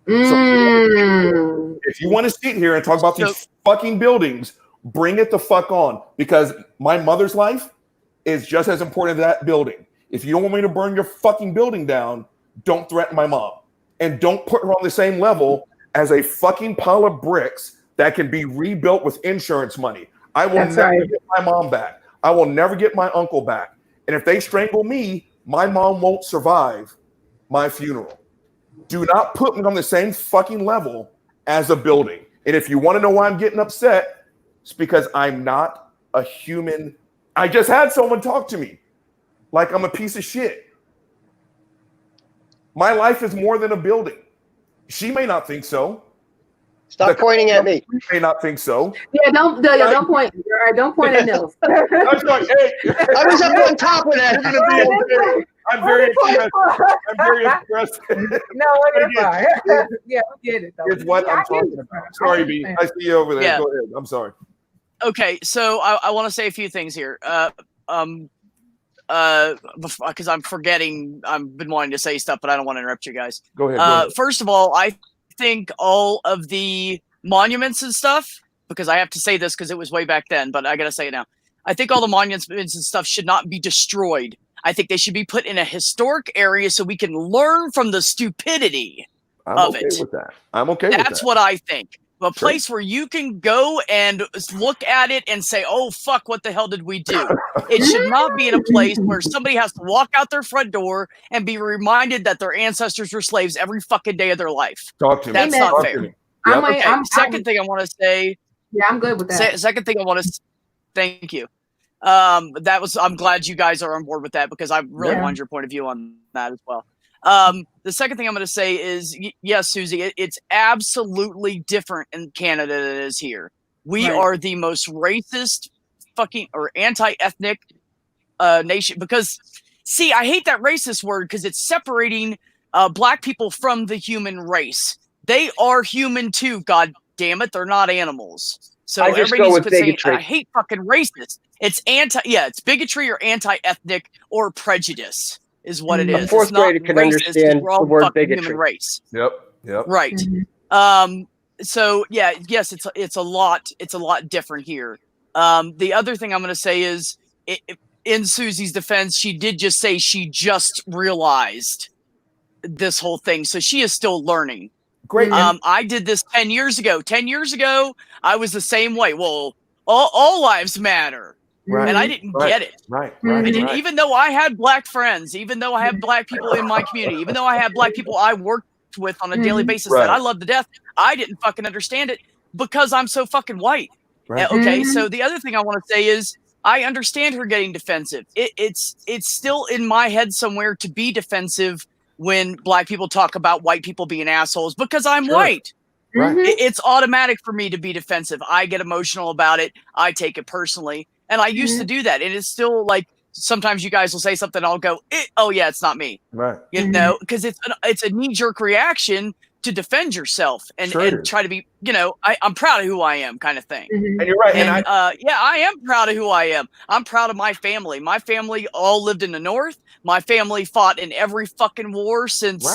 So if you want to sit here and talk about these fucking buildings, bring it the fuck on, because my mother's life is just as important as that building. If you don't want me to burn your fucking building down, don't threaten my mom. And don't put her on the same level as a fucking pile of bricks that can be rebuilt with insurance money. I will never get my mom back. I will never get my uncle back. And if they strangle me, my mom won't survive my funeral. Do not put me on the same fucking level as a building. And if you want to know why I'm getting upset, it's because I'm not a human. I just had someone talk to me like I'm a piece of shit. My life is more than a building. She may not think so. Stop pointing at me. She may not think so. Yeah, don't point. All right, don't point at Nils. I'm sorry, hey. I was up on top of that. I'm very expressive. No, it's fine. Yeah, we get it though. It's what I'm talking about. Sorry, B. I see you over there. Yeah. Go ahead. I'm sorry. Okay, so I want to say a few things here. Because I'm forgetting, I've been wanting to say stuff, but I don't want to interrupt you guys. Go ahead. First of all, I think all of the monuments and stuff, because I have to say this because it was way back then, but I got to say it now. I think all the monuments and stuff should not be destroyed. I think they should be put in a historic area so we can learn from the stupidity of it. I'm okay with that. That's what I think. A place where you can go and look at it and say, oh, fuck, what the hell did we do? It should not be in a place where somebody has to walk out their front door and be reminded that their ancestors were slaves every fucking day of their life. Talk to me. That's not fair. Yep. Second thing I want to say. Yeah, I'm good with that. Second thing I want to thank you. I'm glad you guys are on board with that, because I really wanted your point of view on that as well. The second thing I'm going to say is, yes, Susie, it's absolutely different in Canada than it is here. We are the most racist or anti-ethnic nation, because, see, I hate that racist word because it's separating black people from the human race. They are human too, god damn it. They're not animals. So everybody needs to say, I hate fucking racist. It's it's bigotry or anti-ethnic or prejudice is what it is. A fourth grader can understand the word bigotry. Human race. Yep. Right. So yes, it's a lot different here. The other thing I'm going to say is, in Susie's defense, she did just say she just realized this whole thing. So she is still learning. Great. I did this 10 years ago. 10 years ago, I was the same way. Well, all lives matter. Right. And I didn't get it. Right. Even though I had black friends, even though I have black people in my community, even though I have black people I worked with on a daily basis that I love to death, I didn't fucking understand it because I'm so fucking white. Right. Okay, so the other thing I want to say is I understand her getting defensive. It's still in my head somewhere to be defensive when black people talk about white people being assholes because I'm white. Right. It's automatic for me to be defensive. I get emotional about it. I take it personally. And I used to do that. And it's still like sometimes you guys will say something, I'll go, oh yeah, it's not me. Right. You know, because it's a knee-jerk reaction to defend yourself and try to be, you know, I'm proud of who I am kind of thing. And you're right. And yeah, I am proud of who I am. I'm proud of my family. My family all lived in the North. My family fought in every fucking war since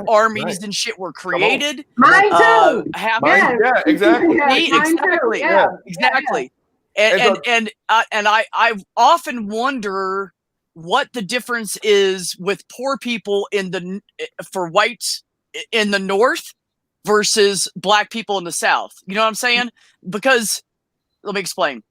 armies and shit were created. Mine too. Yeah, exactly. Exactly. Yeah. Exactly. And I often wonder what the difference is with poor people for whites in the North versus black people in the South. You know what I'm saying? Because let me explain.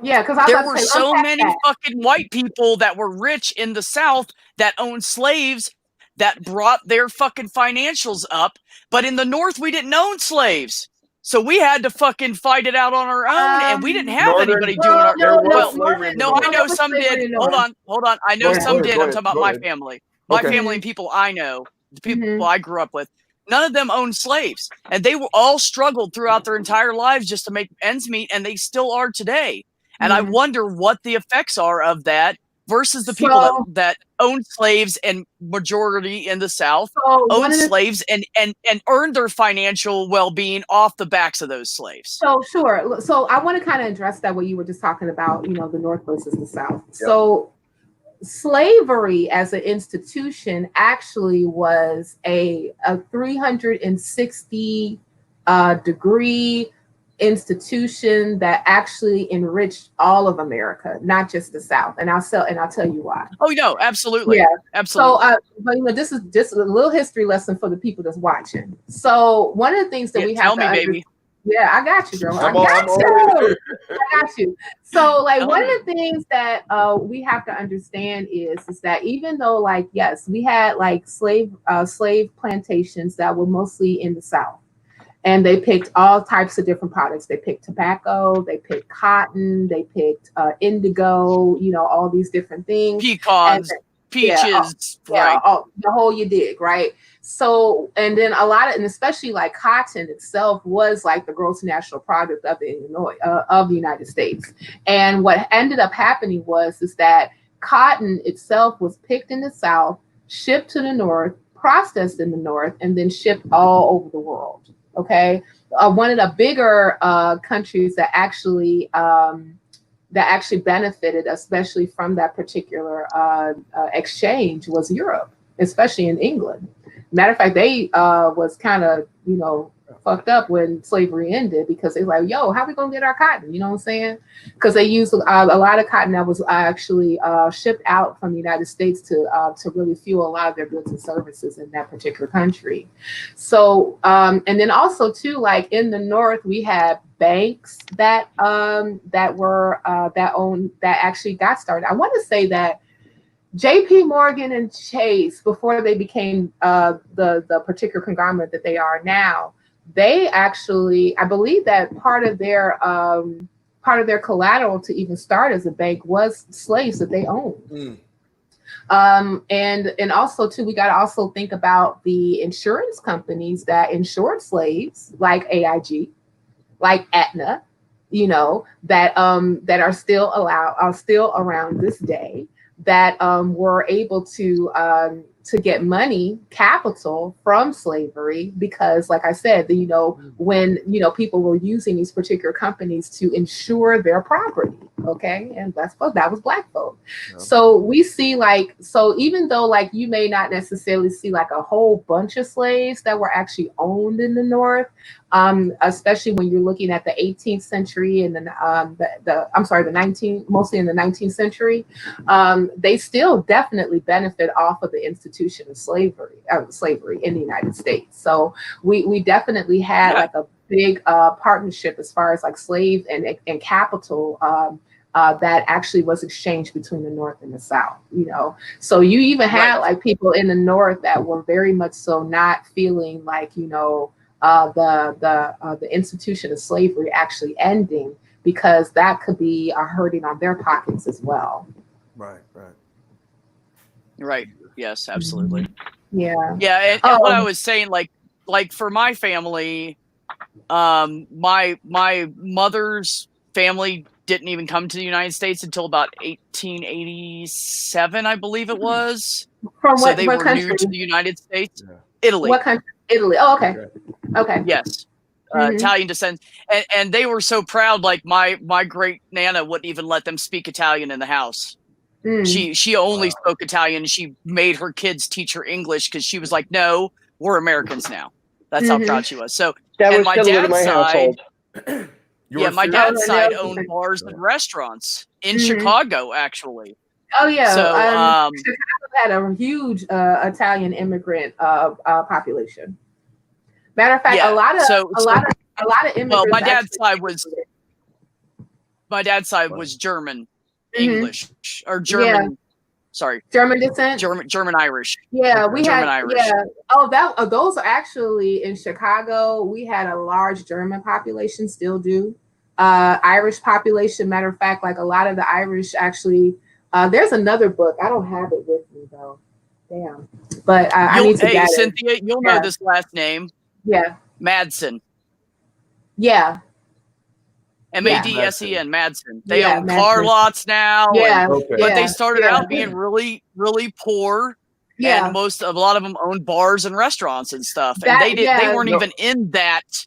Yeah, because there were so many fucking white people that were rich in the South that owned slaves that brought their fucking financials up. But in the North, we didn't own slaves. So we had to fucking fight it out on our own, and we didn't have anybody doing our. No, I know some did. Hold on. I know some did. I'm talking about my family, family and people I know, the people I grew up with. None of them owned slaves, and they were all struggled throughout their entire lives just to make ends meet, and they still are today. And I wonder what the effects are of that versus the people that owned slaves and majority in the South owned slaves and earned their financial well-being off the backs of those slaves. So sure. So I want to kind of address that what you were just talking about, you know, the North versus the South. Yep. So slavery as an institution actually was a 360 degree institution that actually enriched all of America, not just the South. And I'll tell you why. Oh no, absolutely. Yeah, absolutely. So, but you know, this is just a little history lesson for the people that's watching. So one of the things that we have to baby. Yeah, I got you, girl. I got you. So, like, one of the things that we have to understand is that even though, like, yes, we had like slave plantations that were mostly in the South. And they picked all types of different products. They picked tobacco, they picked cotton, they picked indigo, you know, all these different things. Pecans, peaches, right. The whole you dig, right? So, and then and especially like cotton itself was like the gross national product of the United States. And what ended up happening is that cotton itself was picked in the South, shipped to the North, processed in the North, and then shipped all over the world. Okay, one of the bigger countries that actually benefited, especially from that particular exchange, was Europe, especially in England. Matter of fact, they was kind of, you know, fucked up when slavery ended because they were like, yo, how we gonna get our cotton? You know what I'm saying? Because they used a lot of cotton that was actually shipped out from the United States to really fuel a lot of their goods and services in that particular country. So, and then also too, like in the North, we had banks that actually got started. I want to say that JP Morgan and Chase, before they became the particular conglomerate that they are now, they actually, I believe that part of their collateral to even start as a bank was slaves that they owned. And also too, we got to also think about the insurance companies that insured slaves, like AIG, like Aetna, you know, that are still around this day, that were able to get money, capital from slavery, because like I said, you know, when, you know, people were using these particular companies to insure their property. Okay. And that was black folk. Yep. So we see so even though like you may not necessarily see like a whole bunch of slaves that were actually owned in the North, especially when you're looking at the 18th century and then the 19th, mostly in the 19th century, they still definitely benefit off of the institution of slavery in the United States. So we definitely had like a big partnership as far as like slave and capital that actually was exchanged between the North and the South, you know. So you even had like people in the North that were very much so not feeling like, you know, the institution of slavery actually ending, because that could be hurting on their pockets as well. Right. Yes, absolutely. Yeah. Yeah. And what I was saying, like for my family, my mother's family didn't even come to the United States until about 1887, I believe it was. So they were country? new to the United States. Yeah. Italy. What country? Italy. Oh, okay. Okay. Yes. Italian descent. And they were so proud, like my great Nana wouldn't even let them speak Italian in the house. She only spoke Italian. She made her kids teach her English because she was like, no, we're Americans now. That's how proud she was. So that was my similar to my household. My dad's serious? side owned bars and restaurants in Chicago, actually. Oh yeah. So Chicago had a huge Italian immigrant population. Matter of fact, a lot of immigrants. Well, my dad's side was German, English, or German. Yeah. Sorry, German descent. German Irish. Yeah, we German had. Irish. Yeah. Those are actually in Chicago. We had a large German population, still do. Irish population. Matter of fact, like a lot of the Irish actually. There's another book. I don't have it with me though. Damn. But I need to get Cynthia, it. You'll know this last name. Yeah. Madsen. Yeah. Madsen. Madsen. They own car lots now. Yeah. But they started out being really, really poor. Yeah. And a lot of them owned bars and restaurants and stuff. And they weren't even in that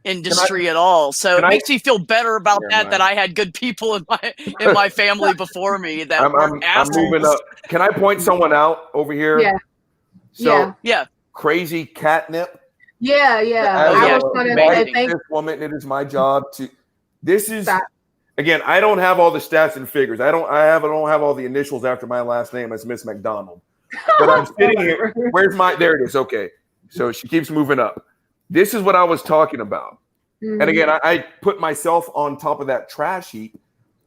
industry at all. So it makes me feel better about that I had good people in my family before me that I'm moving up. Can I point someone out over here? Yeah. So Crazy Catnip. Yeah. I was going to thank this woman. It is my job to. This is again. I don't have all the stats and figures. I don't have all the initials after my last name as Miss McDonald. But I'm sitting here. Where's my? There it is. Okay. So she keeps moving up. This is what I was talking about. And again, I put myself on top of that trash heap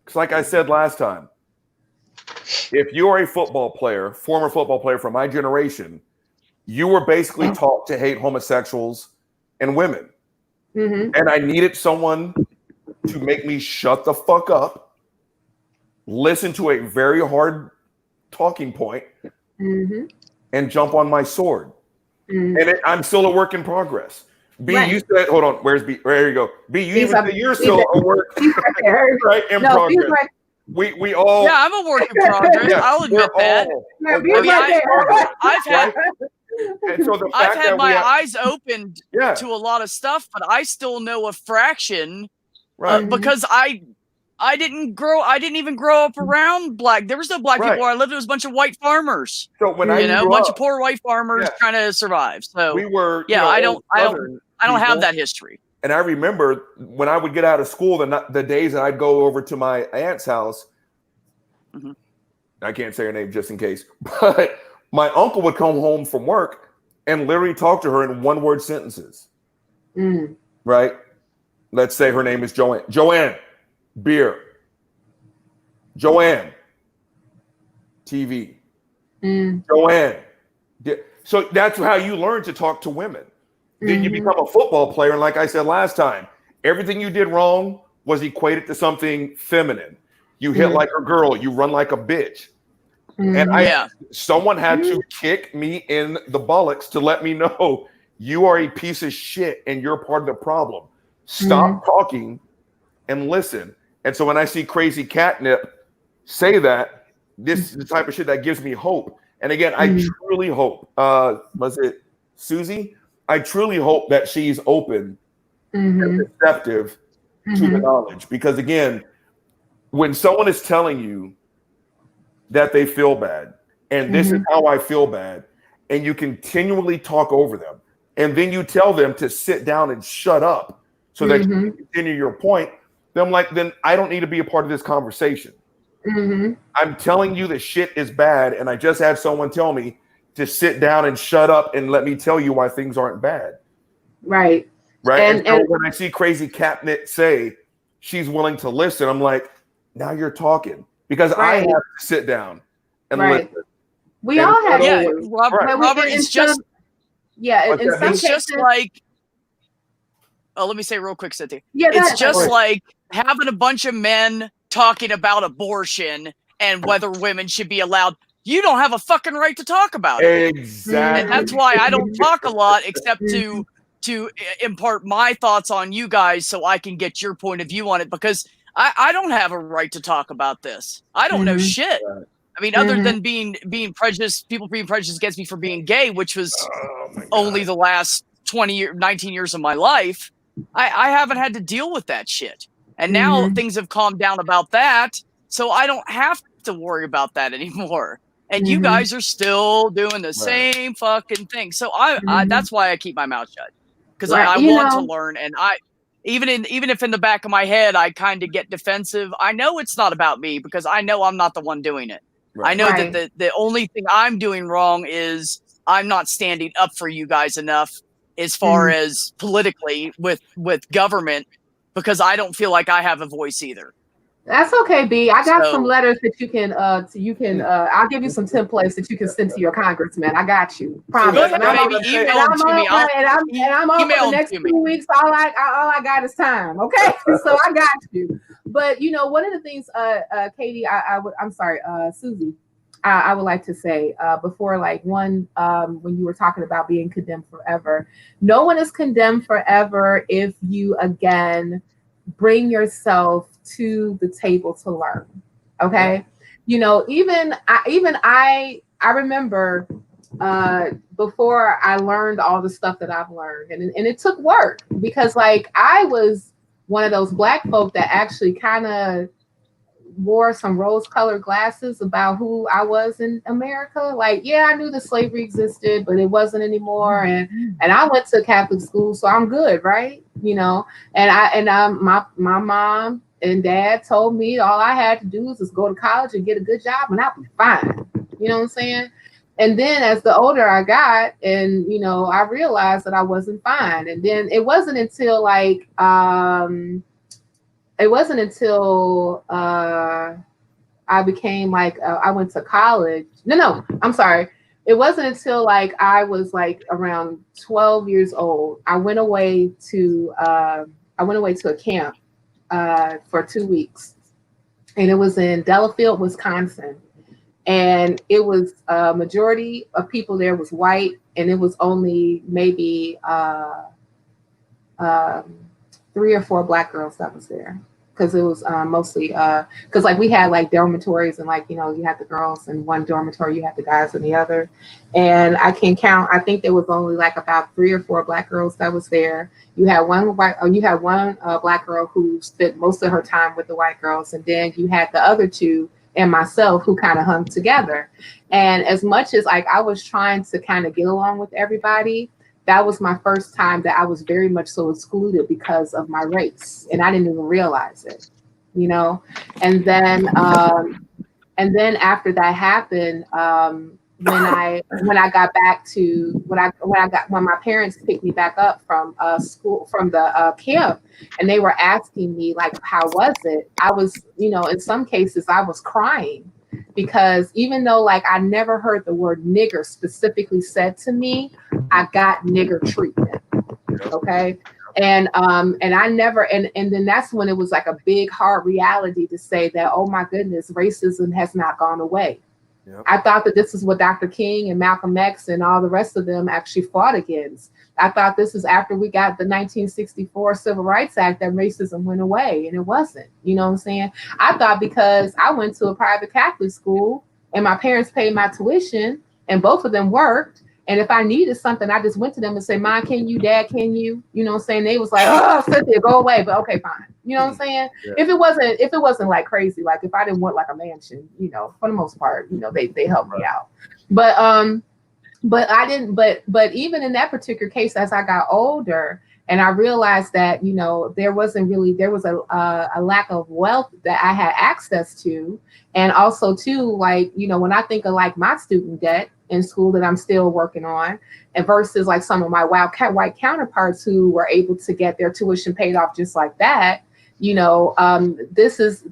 because, like I said last time, if you are a football player, former football player from my generation, you were basically taught to hate homosexuals and women. And I needed someone to make me shut the fuck up, listen to a very hard talking point, and jump on my sword. And I'm still a work in progress. B, you said, hold on, where's B? There you go. B, you're still a work right in progress. We all. Yeah, I'm a work in progress. I'll admit that. I've had my eyes opened to a lot of stuff, but I still know a fraction, because I didn't even grow up around black. There was no black people where I lived. It was a bunch of white farmers. So when a bunch of poor white farmers trying to survive. So we were. I don't have that history. And I remember when I would get out of school, the days that I'd go over to my aunt's house. I can't say her name just in case, but my uncle would come home from work and literally talk to her in one-word sentences. Right? Let's say her name is Joanne. Joanne, beer. Joanne, TV. Joanne. So that's how you learn to talk to women. Then you become a football player. And like I said last time, everything you did wrong was equated to something feminine. You hit like a girl. You run like a bitch. And someone had to kick me in the bullocks to let me know you are a piece of shit and you're part of the problem. Stop talking and listen. And so when I see Crazy Catnip say that, this is the type of shit that gives me hope. And again, I truly hope, was it Susie? I truly hope that she's open and receptive to the knowledge. Because again, when someone is telling you that they feel bad, and this is how I feel bad, and you continually talk over them, and then you tell them to sit down and shut up so that you can continue your point, then I'm like, then I don't need to be a part of this conversation. I'm telling you that shit is bad, and I just had someone tell me to sit down and shut up and let me tell you why things aren't bad. Right. And so when I see Crazy Catnip say she's willing to listen, I'm like, now you're talking, because I have to sit down and listen. We all have to. Robert, it's just it's just like, let me say real quick, Cynthia. Yeah, it's just like having a bunch of men talking about abortion and whether women should be allowed. You don't have a fucking right to talk about it. Exactly. And that's why I don't talk a lot, except to impart my thoughts on you guys so I can get your point of view on it, because I don't have a right to talk about this. I don't know shit. I mean, other than being prejudiced, people being prejudiced against me for being gay, which was only the last 19 years of my life, I haven't had to deal with that shit. And now things have calmed down about that, so I don't have to worry about that anymore. And you guys are still doing the same fucking thing. So I that's why I keep my mouth shut. Because I want to learn, and even if in the back of my head I kind of get defensive, I know it's not about me, because I know I'm not the one doing it. I know that the only thing I'm doing wrong is I'm not standing up for you guys enough as far as politically with government, because I don't feel like I have a voice either. That's okay, B. I got some letters that you can I'll give you some templates that you can send to your congressman. I got you. Promise. And I'm off for the next 2 weeks. All I got is time. Okay. So I got you. But one of the things, Katie, I'm sorry, Susie, I would like to say before, when you were talking about being condemned forever, no one is condemned forever if you again bring yourself to the table to learn. Okay. Even I remember before I learned all the stuff that I've learned, and it took work, because I was one of those Black folk that actually kind of wore some rose-colored glasses about who I was in America. I knew that slavery existed, but it wasn't anymore. And I went to Catholic school, so I'm good, right? My mom and dad told me all I had to do was just go to college and get a good job, and I'll be fine. You know what I'm saying? And then as the older I got, and I realized that I wasn't fine. And then it wasn't until I became I went to college. No, I'm sorry. It wasn't until I was around 12 years old. I went away to a camp for 2 weeks, and it was in Delafield, Wisconsin. And it was majority of people there was white, and it was only maybe 3 or 4 Black girls that was there, because it was mostly because we had dormitories, and you had the girls in one dormitory, you had the guys in the other, and I can count. I think there was only about 3 or 4 Black girls that was there. You had one Black girl who spent most of her time with the white girls, and then you had the other 2 and myself who kind of hung together. And as much as I was trying to kind of get along with everybody, that was my first time that I was very much so excluded because of my race, and I didn't even realize it, And then after that happened, when I got back to when my parents picked me back up from school, from the camp, and they were asking me how was it? I was, in some cases I was crying, because even though I never heard the word nigger specifically said to me, I got nigger treatment. Okay. And I never, and then that's when it was a big hard reality to say that, oh my goodness, racism has not gone away. Yep. I thought that this is what Dr. King and Malcolm X and all the rest of them actually fought against. I thought this is after we got the 1964 Civil Rights Act that racism went away, and it wasn't. You know what I'm saying? I thought because I went to a private Catholic school and my parents paid my tuition and both of them worked, and if I needed something, I just went to them and say, Mom, can you? Dad, can you? You know what I'm saying? They was like, oh, Cynthia, go away. But okay, fine. You know what I'm saying? Yeah. If it wasn't crazy, if I didn't want a mansion, for the most part, they helped me out. But But I didn't, but even in that particular case, as I got older and I realized that, you know, there was a lack of wealth that I had access to. And also too, like, you know, when I think of like my student debt in school that I'm still working on, and versus like some of my white counterparts who were able to get their tuition paid off just like that, you know, this is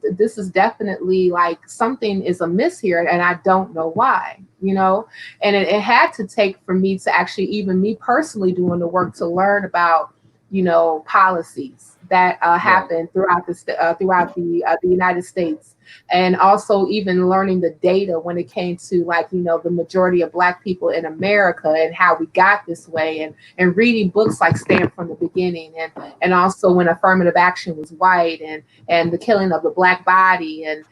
definitely like something is amiss here, and I don't know why, you know. And it had to take for me to actually, even me personally doing the work to learn about, you know, policies that happen throughout the United States, and also even learning the data when it came to, like, you know, the majority of Black people in America and how we got this way, and reading books like Stamped from the Beginning, and also when affirmative action was white, and the killing of the Black body, and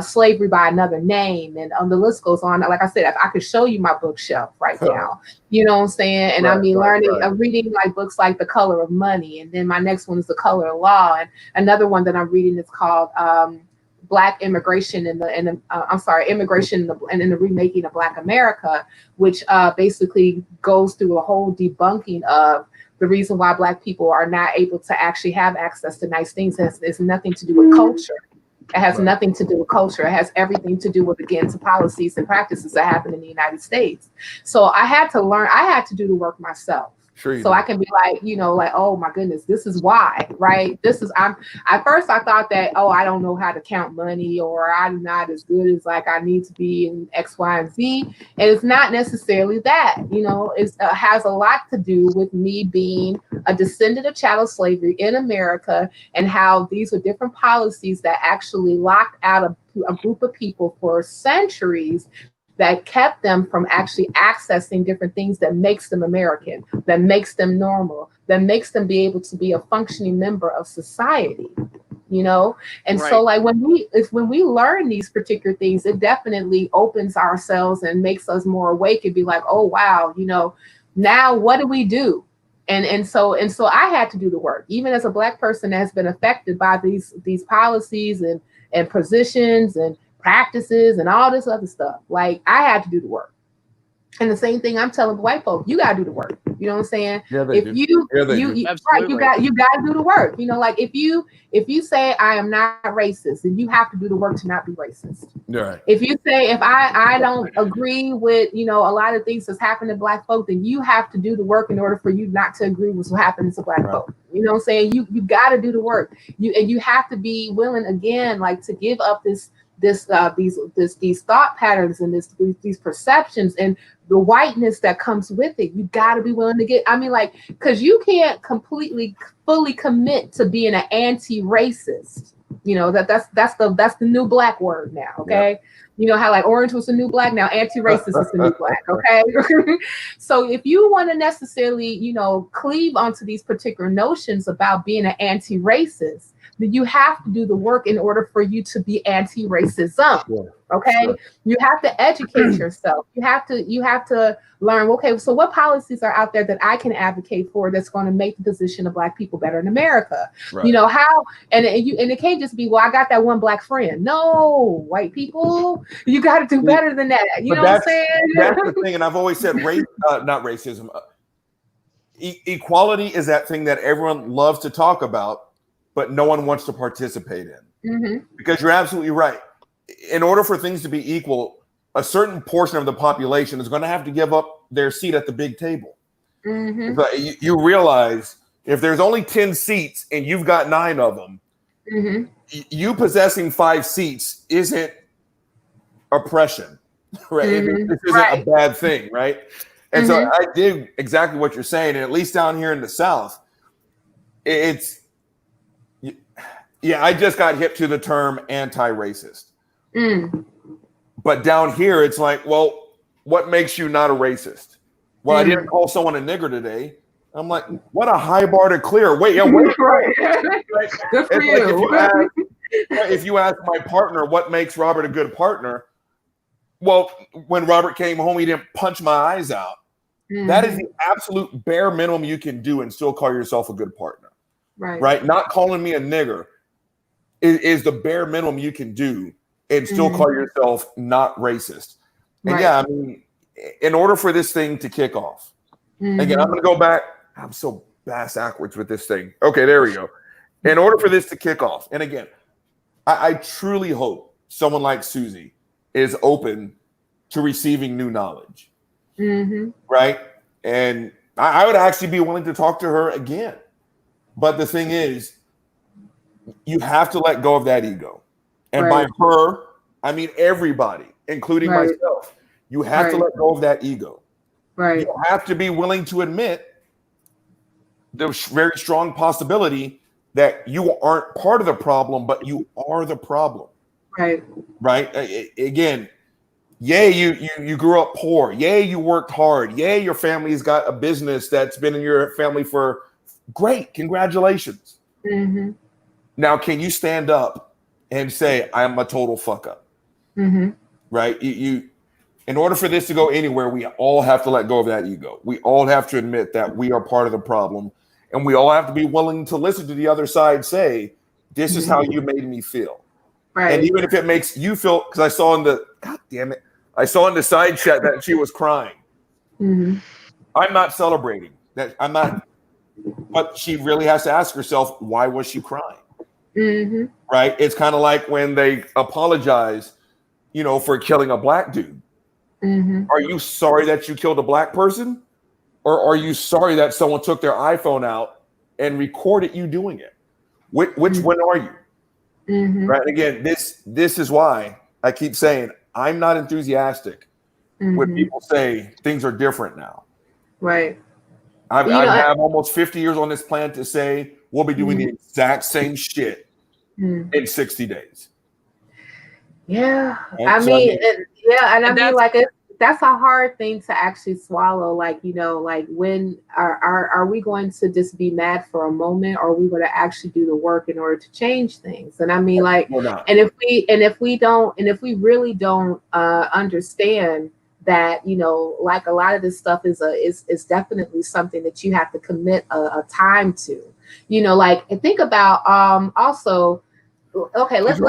slavery by another name, and the list goes on. Like I said, I could show you my bookshelf right now, you know what I'm saying? And I mean, reading like books like The Color of Money, and then my next one is The Color of Law, and another one that I'm reading is called Black Immigration Immigration in the Remaking of Black America, which basically goes through a whole debunking of the reason why Black people are not able to actually have access to nice things. It's nothing to do with culture. It has nothing to do with culture. It has everything to do with, again, to policies and practices that happen in the United States. So I had to learn, I had to do the work myself. So I can be like, you know, like, oh my goodness, this is why, right? At first I thought that, oh, I don't know how to count money, or I'm not as good as like I need to be in X, Y, and Z. And it's not necessarily that, you know, it has a lot to do with me being a descendant of chattel slavery in America, and how these were different policies that actually locked out a group of people for centuries, that kept them from actually accessing different things that makes them American, that makes them normal, that makes them be able to be a functioning member of society, you know? And so like when we learn these particular things, it definitely opens ourselves and makes us more awake and be like, oh, wow, you know, now what do we do? And so I had to do the work, even as a Black person that has been affected by these policies and positions and practices and all this other stuff. Like, I had to do the work. And the same thing I'm telling the white folks, you gotta do the work. You know what I'm saying? Yeah, they do. You gotta do the work. You know, like if you say I am not racist, then you have to do the work to not be racist. Right. If you say if I don't agree with, you know, a lot of things that's happened to Black folk, then you have to do the work in order for you not to agree with what happens to Black folk. You know what I'm saying? You gotta do the work. You have to be willing, again, like, to give up these thought patterns and these perceptions and the whiteness that comes with it. You got to be willing to get, I mean, like, because you can't fully commit to being an anti-racist. You know, that's the new Black word now. Okay. You know how like orange was the new Black, now anti-racist is the new Black. Okay. So if you want to necessarily, you know, cleave onto these particular notions about being an anti-racist, then you have to do the work in order for you to be anti-racism. Okay. You have to educate yourself. You have to learn, okay, so what policies are out there that I can advocate for that's going to make the position of Black people better in America? You know, how, and it can't just be, well, I got that one Black friend. No, white people, you got to do better than that. You know what I'm saying? That's the thing. And I've always said not racism. Equality is that thing that everyone loves to talk about, but no one wants to participate in. Because you're absolutely right. In order for things to be equal, a certain portion of the population is going to have to give up their seat at the big table. But you realize if there's only 10 seats and you've got 9 of them, you possessing 5 seats isn't oppression, right? This isn't a bad thing, right? And so I dig exactly what you're saying. And at least down here in the South, I just got hip to the term anti-racist. But down here, it's like, well, what makes you not a racist? Well, I didn't call someone a nigger today. I'm like, what a high bar to clear. Wait. Good for you. Like if you ask my partner, what makes Robert a good partner? Well, when Robert came home, he didn't punch my eyes out. That is the absolute bare minimum you can do and still call yourself a good partner. Right? Not calling me a nigger is the bare minimum you can do and still call yourself not racist. And I mean, in order for this thing to kick off, again, I'm going to go back. I'm so bass backwards with this thing. Okay, there we go. In order for this to kick off, and again, I truly hope someone like Susie is open to receiving new knowledge, right? And I would actually be willing to talk to her again. But the thing is, you have to let go of that ego. And by her, I mean everybody, including myself. You have to let go of that ego. Right. You have to be willing to admit the very strong possibility that you aren't part of the problem, but you are the problem. Right. Right. Again, yay, you grew up poor. Yay, you worked hard. Yay, your family's got a business that's been in your family for great. Congratulations. Now, can you stand up and say, I'm a total fuck up? Right. You, in order for this to go anywhere, we all have to let go of that ego. We all have to admit that we are part of the problem. And we all have to be willing to listen to the other side say, this is how you made me feel. Right. And even if it makes you feel, because I saw in the, God damn it, I saw in the side chat that she was crying. I'm not celebrating that. I'm not, but she really has to ask herself, why was she crying? Right. It's kind of like when they apologize, you know, for killing a black dude. Are you sorry that you killed a black person? Or are you sorry that someone took their iPhone out and recorded you doing it? Which one are you? Right. Again, this is why I keep saying I'm not enthusiastic when people say things are different now. Right. I have almost 50 years on this planet to say we'll be doing the exact same shit in 60 days. Yeah. Right? I mean, like that's a hard thing to actually swallow. Like, you know, like when are we going to just be mad for a moment, or are we going to actually do the work in order to change things? And I mean, like, and if we really don't understand that, you know, like a lot of this stuff is definitely something that you have to commit a time to, you know, like, and think about also, okay, let's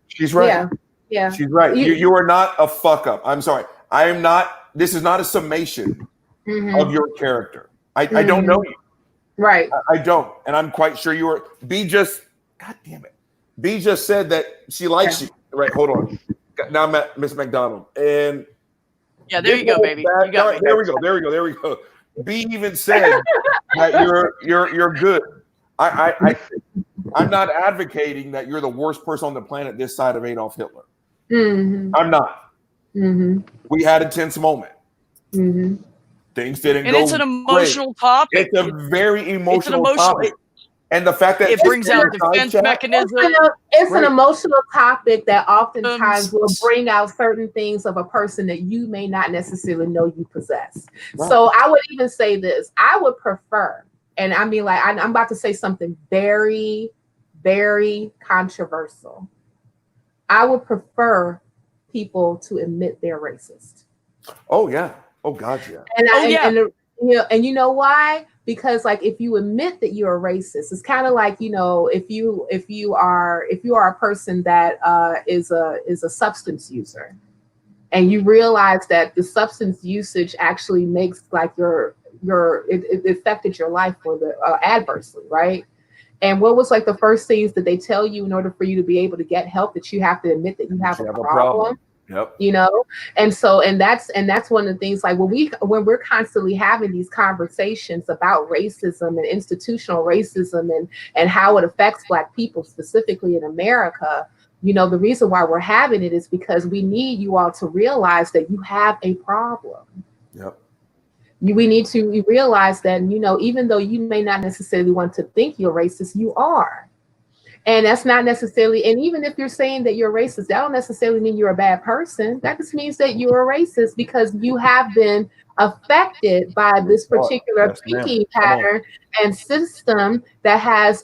she's right. Yeah. She's right. You are not a fuck up. I'm sorry. I am not. This is not a summation of your character. I don't know you. Right. I don't. And I'm quite sure you are. B just, God damn it. B just said that she likes you. Right. Hold on. Now I'm at Miss McDonald. And yeah, there you go, baby. You got there we go. B even said that you're good. I'm not advocating that you're the worst person on the planet this side of Adolf Hitler. I'm not. We had a tense moment. Things didn't go. And it's an emotional topic. It's a very emotional topic. And the fact that it brings out defense mechanisms. It's an emotional topic that oftentimes will bring out certain things of a person that you may not necessarily know you possess. Right. So I would even say this. I would prefer, and I mean, like, I'm about to say something very, very controversial. I would prefer people to admit they're racist. Oh yeah. Oh God, yeah. And you know why? Because like if you admit that you're a racist, it's kind of like, you know, if you are a person that is a substance user, and you realize that the substance usage actually makes like it affected your life for the adversely, right? And what was like the first things that they tell you in order for you to be able to get help, that you have to admit that you have a problem? Yep. You know, and that's one of the things, like when we're constantly having these conversations about racism and institutional racism and how it affects Black people specifically in America, you know, the reason why we're having it is because we need you all to realize that you have a problem. Yep. We need to realize that, you know, even though you may not necessarily want to think you're racist, you are. And that's not necessarily, and even if you're saying that you're racist, that don't necessarily mean you're a bad person. That just means that you're a racist because you have been affected by this particular thinking pattern and system that has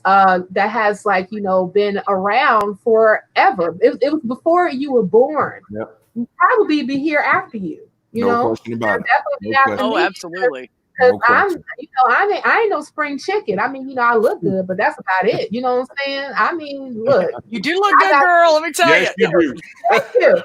like, you know, been around forever. It was before you were born. Yep. Probably be here after you. You know, question about it. Oh, absolutely. Because I ain't no spring chicken. I mean, I look good, but that's about it. You know what I'm saying? I mean, look. You do look good, girl. Let me tell you. You do. Thank you.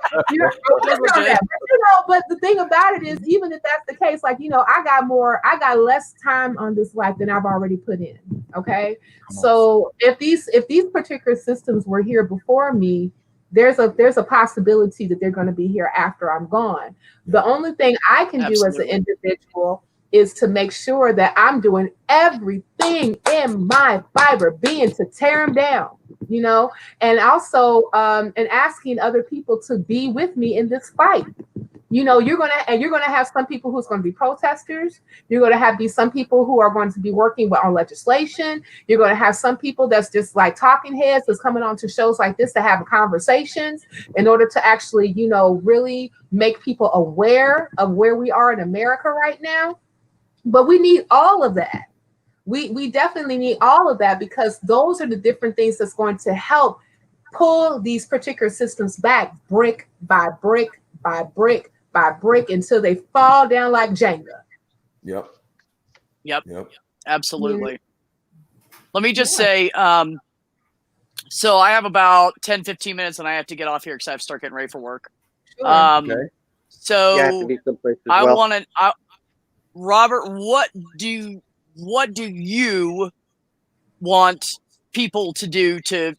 But the thing about it is, even if that's the case, like, I got less time on this life than I've already put in. Okay. So if these particular systems were here before me, there's a possibility that they're going to be here after I'm gone. The only thing I can do as an individual is to make sure that I'm doing everything in my fiber being to tear them down, and also and asking other people to be with me in this fight. You're gonna have some people who's going to be protesters. You're going to be some people who are going to be working on legislation. You're going to have some people that's just like talking heads that's coming on to shows like this to have conversations in order to actually, really make people aware of where we are in America right now. But we need all of that. We definitely need all of that, because those are the different things that's going to help pull these particular systems back brick by brick by brick by brick until they fall down like Jenga. Yep. Absolutely. Let me just say, so I have about 10, 15 minutes and I have to get off here because I have to start getting ready for work. Okay. So Yeah, I have to be someplace as I well. want to, Robert, what do you want people to do to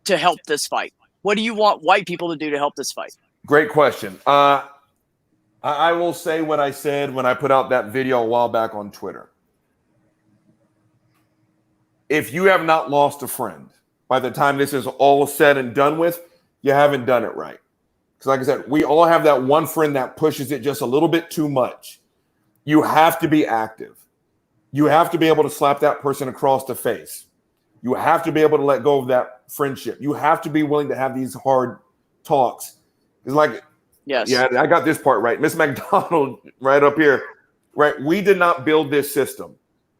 help this fight? What do you want white people to do to help this fight? Great question. I will say what I said when I put out that video a while back on Twitter. If you have not lost a friend by the time this is all said and done with, you haven't done it right. Because like I said, we all have that one friend that pushes it just a little bit too much. You have to be active. You have to be able to slap that person across the face. You have to be able to let go of that friendship. You have to be willing to have these hard talks. It's like, yes, yeah, I got this part right. Miss McDonald right up here, right? We did not build this system.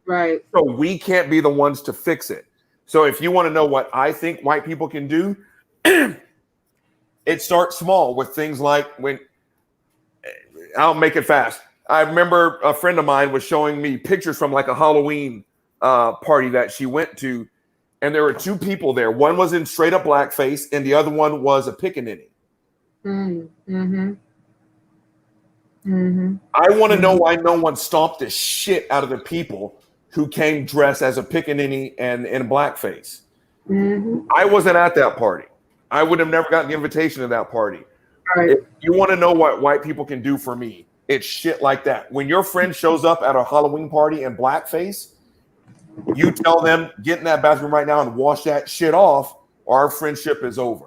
Right. So we can't be the ones to fix it. So if you want to know what I think white people can do, it starts small with things like I'll make it fast. I remember a friend of mine was showing me pictures from like a Halloween party that she went to. And there were two people there. One was in straight up blackface and the other one was a pickaninny. Mm-hmm. I want to know why no one stomped the shit out of the people who came dressed as a pickaninny and in blackface. I wasn't at that party. I would have never gotten the invitation to that party. Right. If you want to know what white people can do for me, it's shit like that. When your friend shows up at a Halloween party in blackface, you tell them, get in that bathroom right now and wash that shit off, or our friendship is over.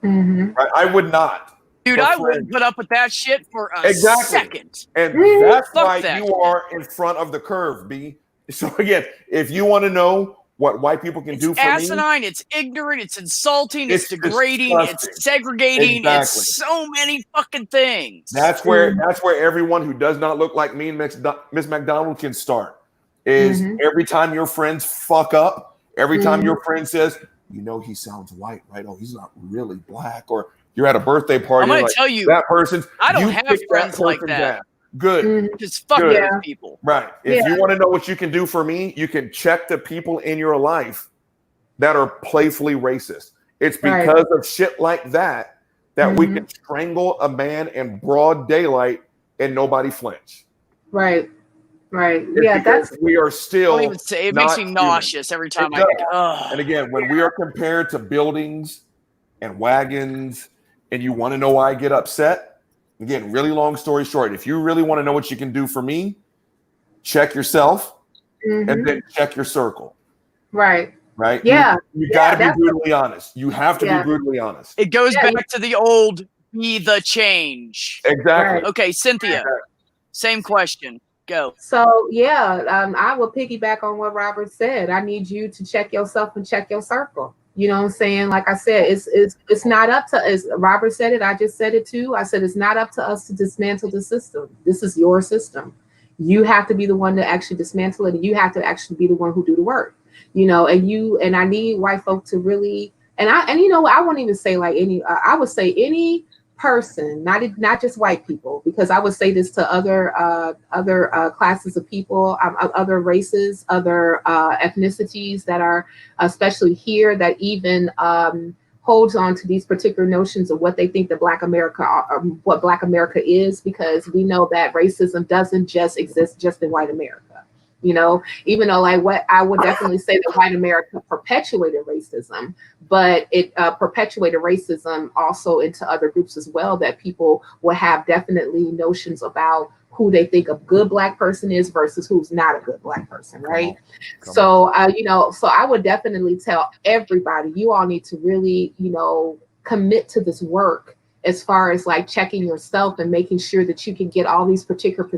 Right? I would not. Dude, I wouldn't put up with that shit for a second. And that's why you are in front of the curve, B. So again, if you want to know what white people can do for me, it's asinine, it's ignorant, it's insulting, it's degrading, disgusting. It's segregating, it's so many fucking things. That's where everyone who does not look like me and Miss McDonald can start. Is every time your friends fuck up, every time your friend says, he sounds white, right? Oh, he's not really black. Or you're at a birthday party. I'm going to tell you, that person. I don't have friends like that. Down. Good. Just fuck those people. Right. If you want to know what you can do for me, you can check the people in your life that are playfully racist. It's because of shit like that we can strangle a man in broad daylight and nobody flinch. Right. It's we are still. Don't even say, it makes me nauseous every time And again, when we are compared to buildings and wagons, and you want to know why I get upset. Again, really long story short, if you really want to know what you can do for me, check yourself and then check your circle. Right. Yeah. You got to be brutally honest. You have to be brutally honest. It goes back to the old be the change. Exactly. Right. Okay, Cynthia, same question. Go. So, I will piggyback on what Robert said. I need you to check yourself and check your circle. You know what I'm saying? Like I said, it's not up to us. Robert said it. I just said it too. I said it's not up to us to dismantle the system. This is your system. You have to be the one to actually dismantle it. And you have to actually be the one who do the work. And I need white folk to really. I won't even say like any. I would say any person, not just white people, because I would say this to other classes of people, other races, other ethnicities that are especially here, that even holds on to these particular notions of what they think that Black America what Black America is, because we know that racism doesn't just exist just in white America. You know, even though like what I would definitely say that white America perpetuated racism, but it perpetuated racism also into other groups as well, that people will have definitely notions about who they think a good Black person is versus who's not a good Black person, right? So I would definitely tell everybody, you all need to really, commit to this work as far as like checking yourself and making sure that you can get all these particular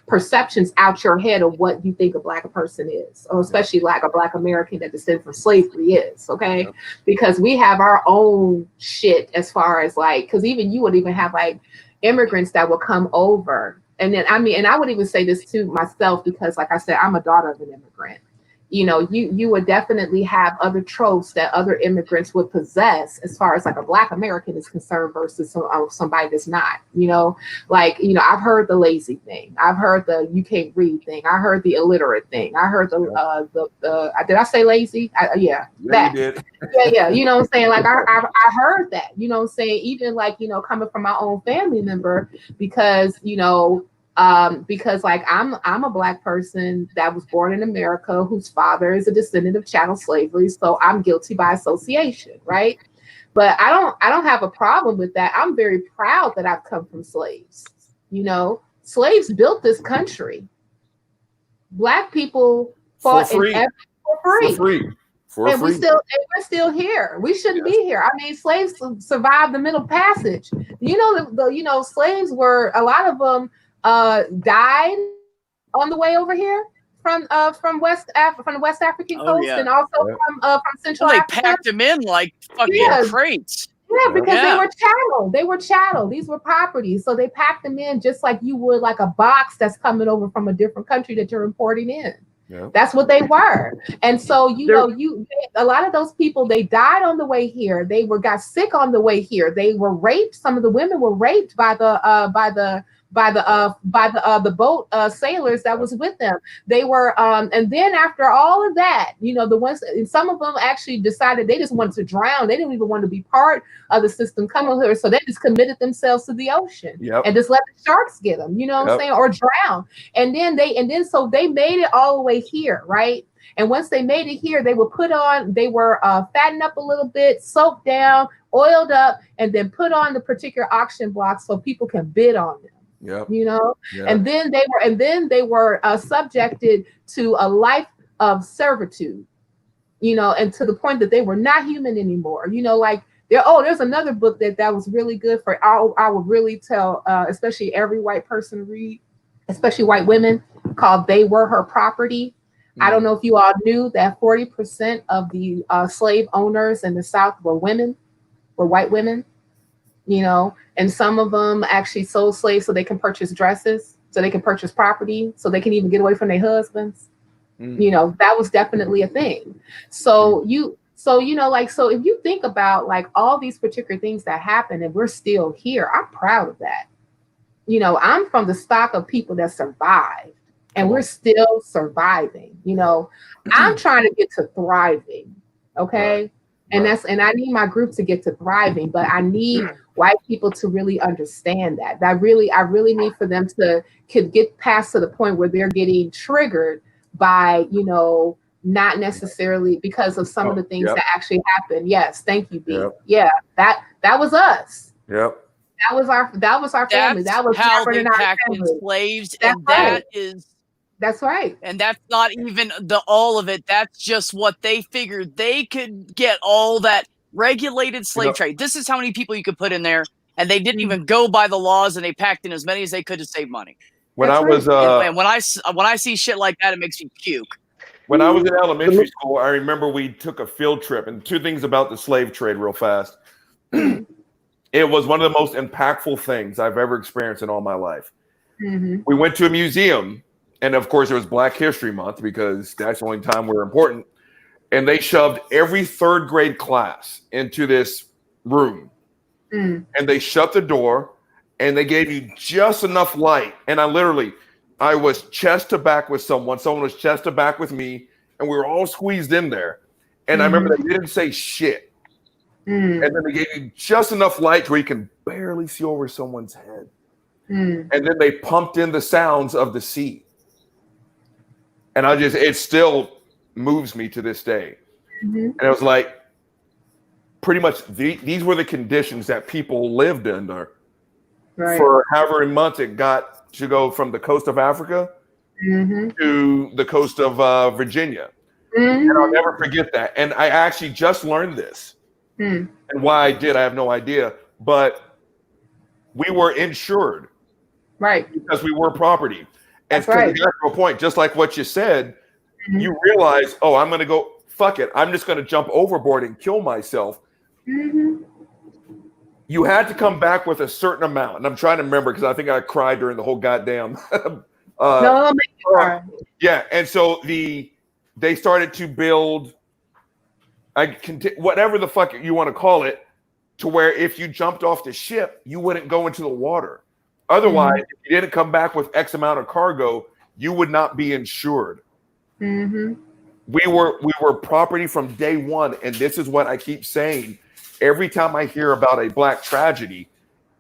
perceptions out your head of what you think a Black person is, or especially like a Black American that descended from slavery is, okay? Yeah. Because we have our own shit as far as like, because even you would even have like immigrants that will come over. And then, and I would even say this to myself, because like I said, I'm a daughter of an immigrant. You would definitely have other tropes that other immigrants would possess as far as like a Black American is concerned versus somebody that's not, I've heard the lazy thing. I've heard the you can't read thing. I heard the illiterate thing. I heard the did I say lazy? Yeah, that. You did. Yeah. You know what I'm saying? Like I heard that, you know what I'm saying? Even like, coming from my own family member, because, because like I'm a Black person that was born in America, whose father is a descendant of chattel slavery, so I'm guilty by association, right? But I don't have a problem with that. I'm very proud that I've come from slaves. Slaves built this country. Black people fought for free. We're still here. We shouldn't be here. I mean, slaves survived the Middle Passage. Slaves were, a lot of them died on the way over here from West Africa, from the West African coast, and also from Central Africa. They packed them in like fucking crates. Yeah, because they were chattel. They were chattel. These were properties, so they packed them in just like you would like a box that's coming over from a different country that you're importing in. Yeah. That's what they were. And so a lot of those people, they died on the way here. They got sick on the way here. They were raped. Some of the women were raped by the boat sailors that was with them. They were and then after all of that, the ones, some of them actually decided they just wanted to drown. They didn't even want to be part of the system coming here, so they just committed themselves to the ocean and just let the sharks get them, what I'm saying, or drown. And then so they made it all the way here, right? And once they made it here, they were fattened up a little bit, soaked down, oiled up, and then put on the particular auction blocks so people can bid on them. Yep. And then they were subjected to a life of servitude, and to the point that they were not human anymore. There's another book that was really good for, I would really tell, especially every white person to read, especially white women, called They Were Her Property. I don't know if you all knew that 40% of the slave owners in the South were white women. And some of them actually sold slaves so they can purchase dresses, so they can purchase property, so they can even get away from their husbands. That was definitely a thing. So if you think about like all these particular things that happen and we're still here, I'm proud of that. I'm from the stock of people that survived, and we're still surviving. I'm trying to get to thriving. Okay. Right. And I need my group to get to thriving, but I need white people to really understand that. I really need for them to could get past to the point where they're getting triggered by, not necessarily because of some of the things that actually happened. Yes, thank you, B. Yep. Yeah, that was us. Yep. That was our family. That was how they packed in slaves, and that's right. And that's not even all of it. That's just what they figured they could get all that regulated slave trade. This is how many people you could put in there, and they didn't even go by the laws, and they packed in as many as they could to save money. When I see shit like that, it makes me puke. When I was in elementary school, I remember we took a field trip, and two things about the slave trade real fast. It was one of the most impactful things I've ever experienced in all my life. Mm-hmm. We went to a museum, and of course it was Black History Month because that's the only time we're important. And they shoved every third grade class into this room. and they shut the door, and they gave you just enough light. And I was chest to back with someone was chest to back with me, and we were all squeezed in there. And I remember they didn't say shit. And then they gave you just enough light where you can barely see over someone's head. And then they pumped in the sounds of the sea. And it still moves me to this day. And it was like, pretty much these were the conditions that people lived under for however many months it got to go from the coast of Africa to the coast of Virginia. And I'll never forget that. And I actually just learned this. And why I did, I have no idea. But we were insured. Right. Because we were property. And That's right. To a point, just like what you said, you realize, oh, I'm going to go, fuck it. I'm just going to jump overboard and kill myself. You had to come back with a certain amount. And I'm trying to remember because I think I cried during the whole goddamn. No, make you cry. Yeah. And so they started to build, whatever the fuck you want to call it, to where if you jumped off the ship, you wouldn't go into the water. Otherwise, if you didn't come back with X amount of cargo, you would not be insured. We were property from day one, and this is what I keep saying. Every time I hear about a black tragedy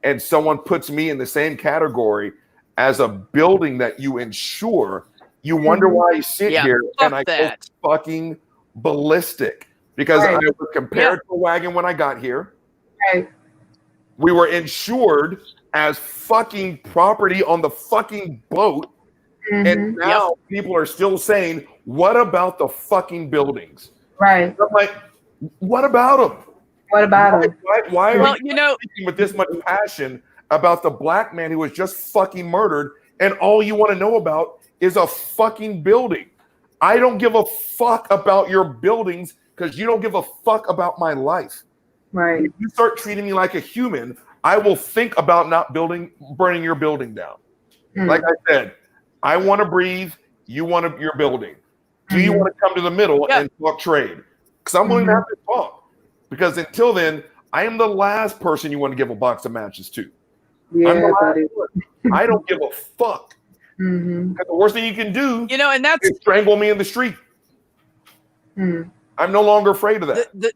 and someone puts me in the same category as a building that you insure, you wonder why I sit here and I go fucking ballistic because I was compared to a wagon when I got here. Right. We were insured as fucking property on the fucking boat. And now people are still saying, what about the fucking buildings? Right. I'm like, what about them? What about them? Why are you speaking with this much passion about the black man who was just fucking murdered and all you want to know about is a fucking building? I don't give a fuck about your buildings because you don't give a fuck about my life. Right. If you start treating me like a human, I will think about not burning your building down. Like I said, I want to breathe. You want your building. Do you want to come to the middle and talk trade? Because I'm willing to have this talk. Because until then, I am the last person you want to give a box of matches to. I don't give a fuck. The worst thing you can do, and that's is strangle me in the street. I'm no longer afraid of that.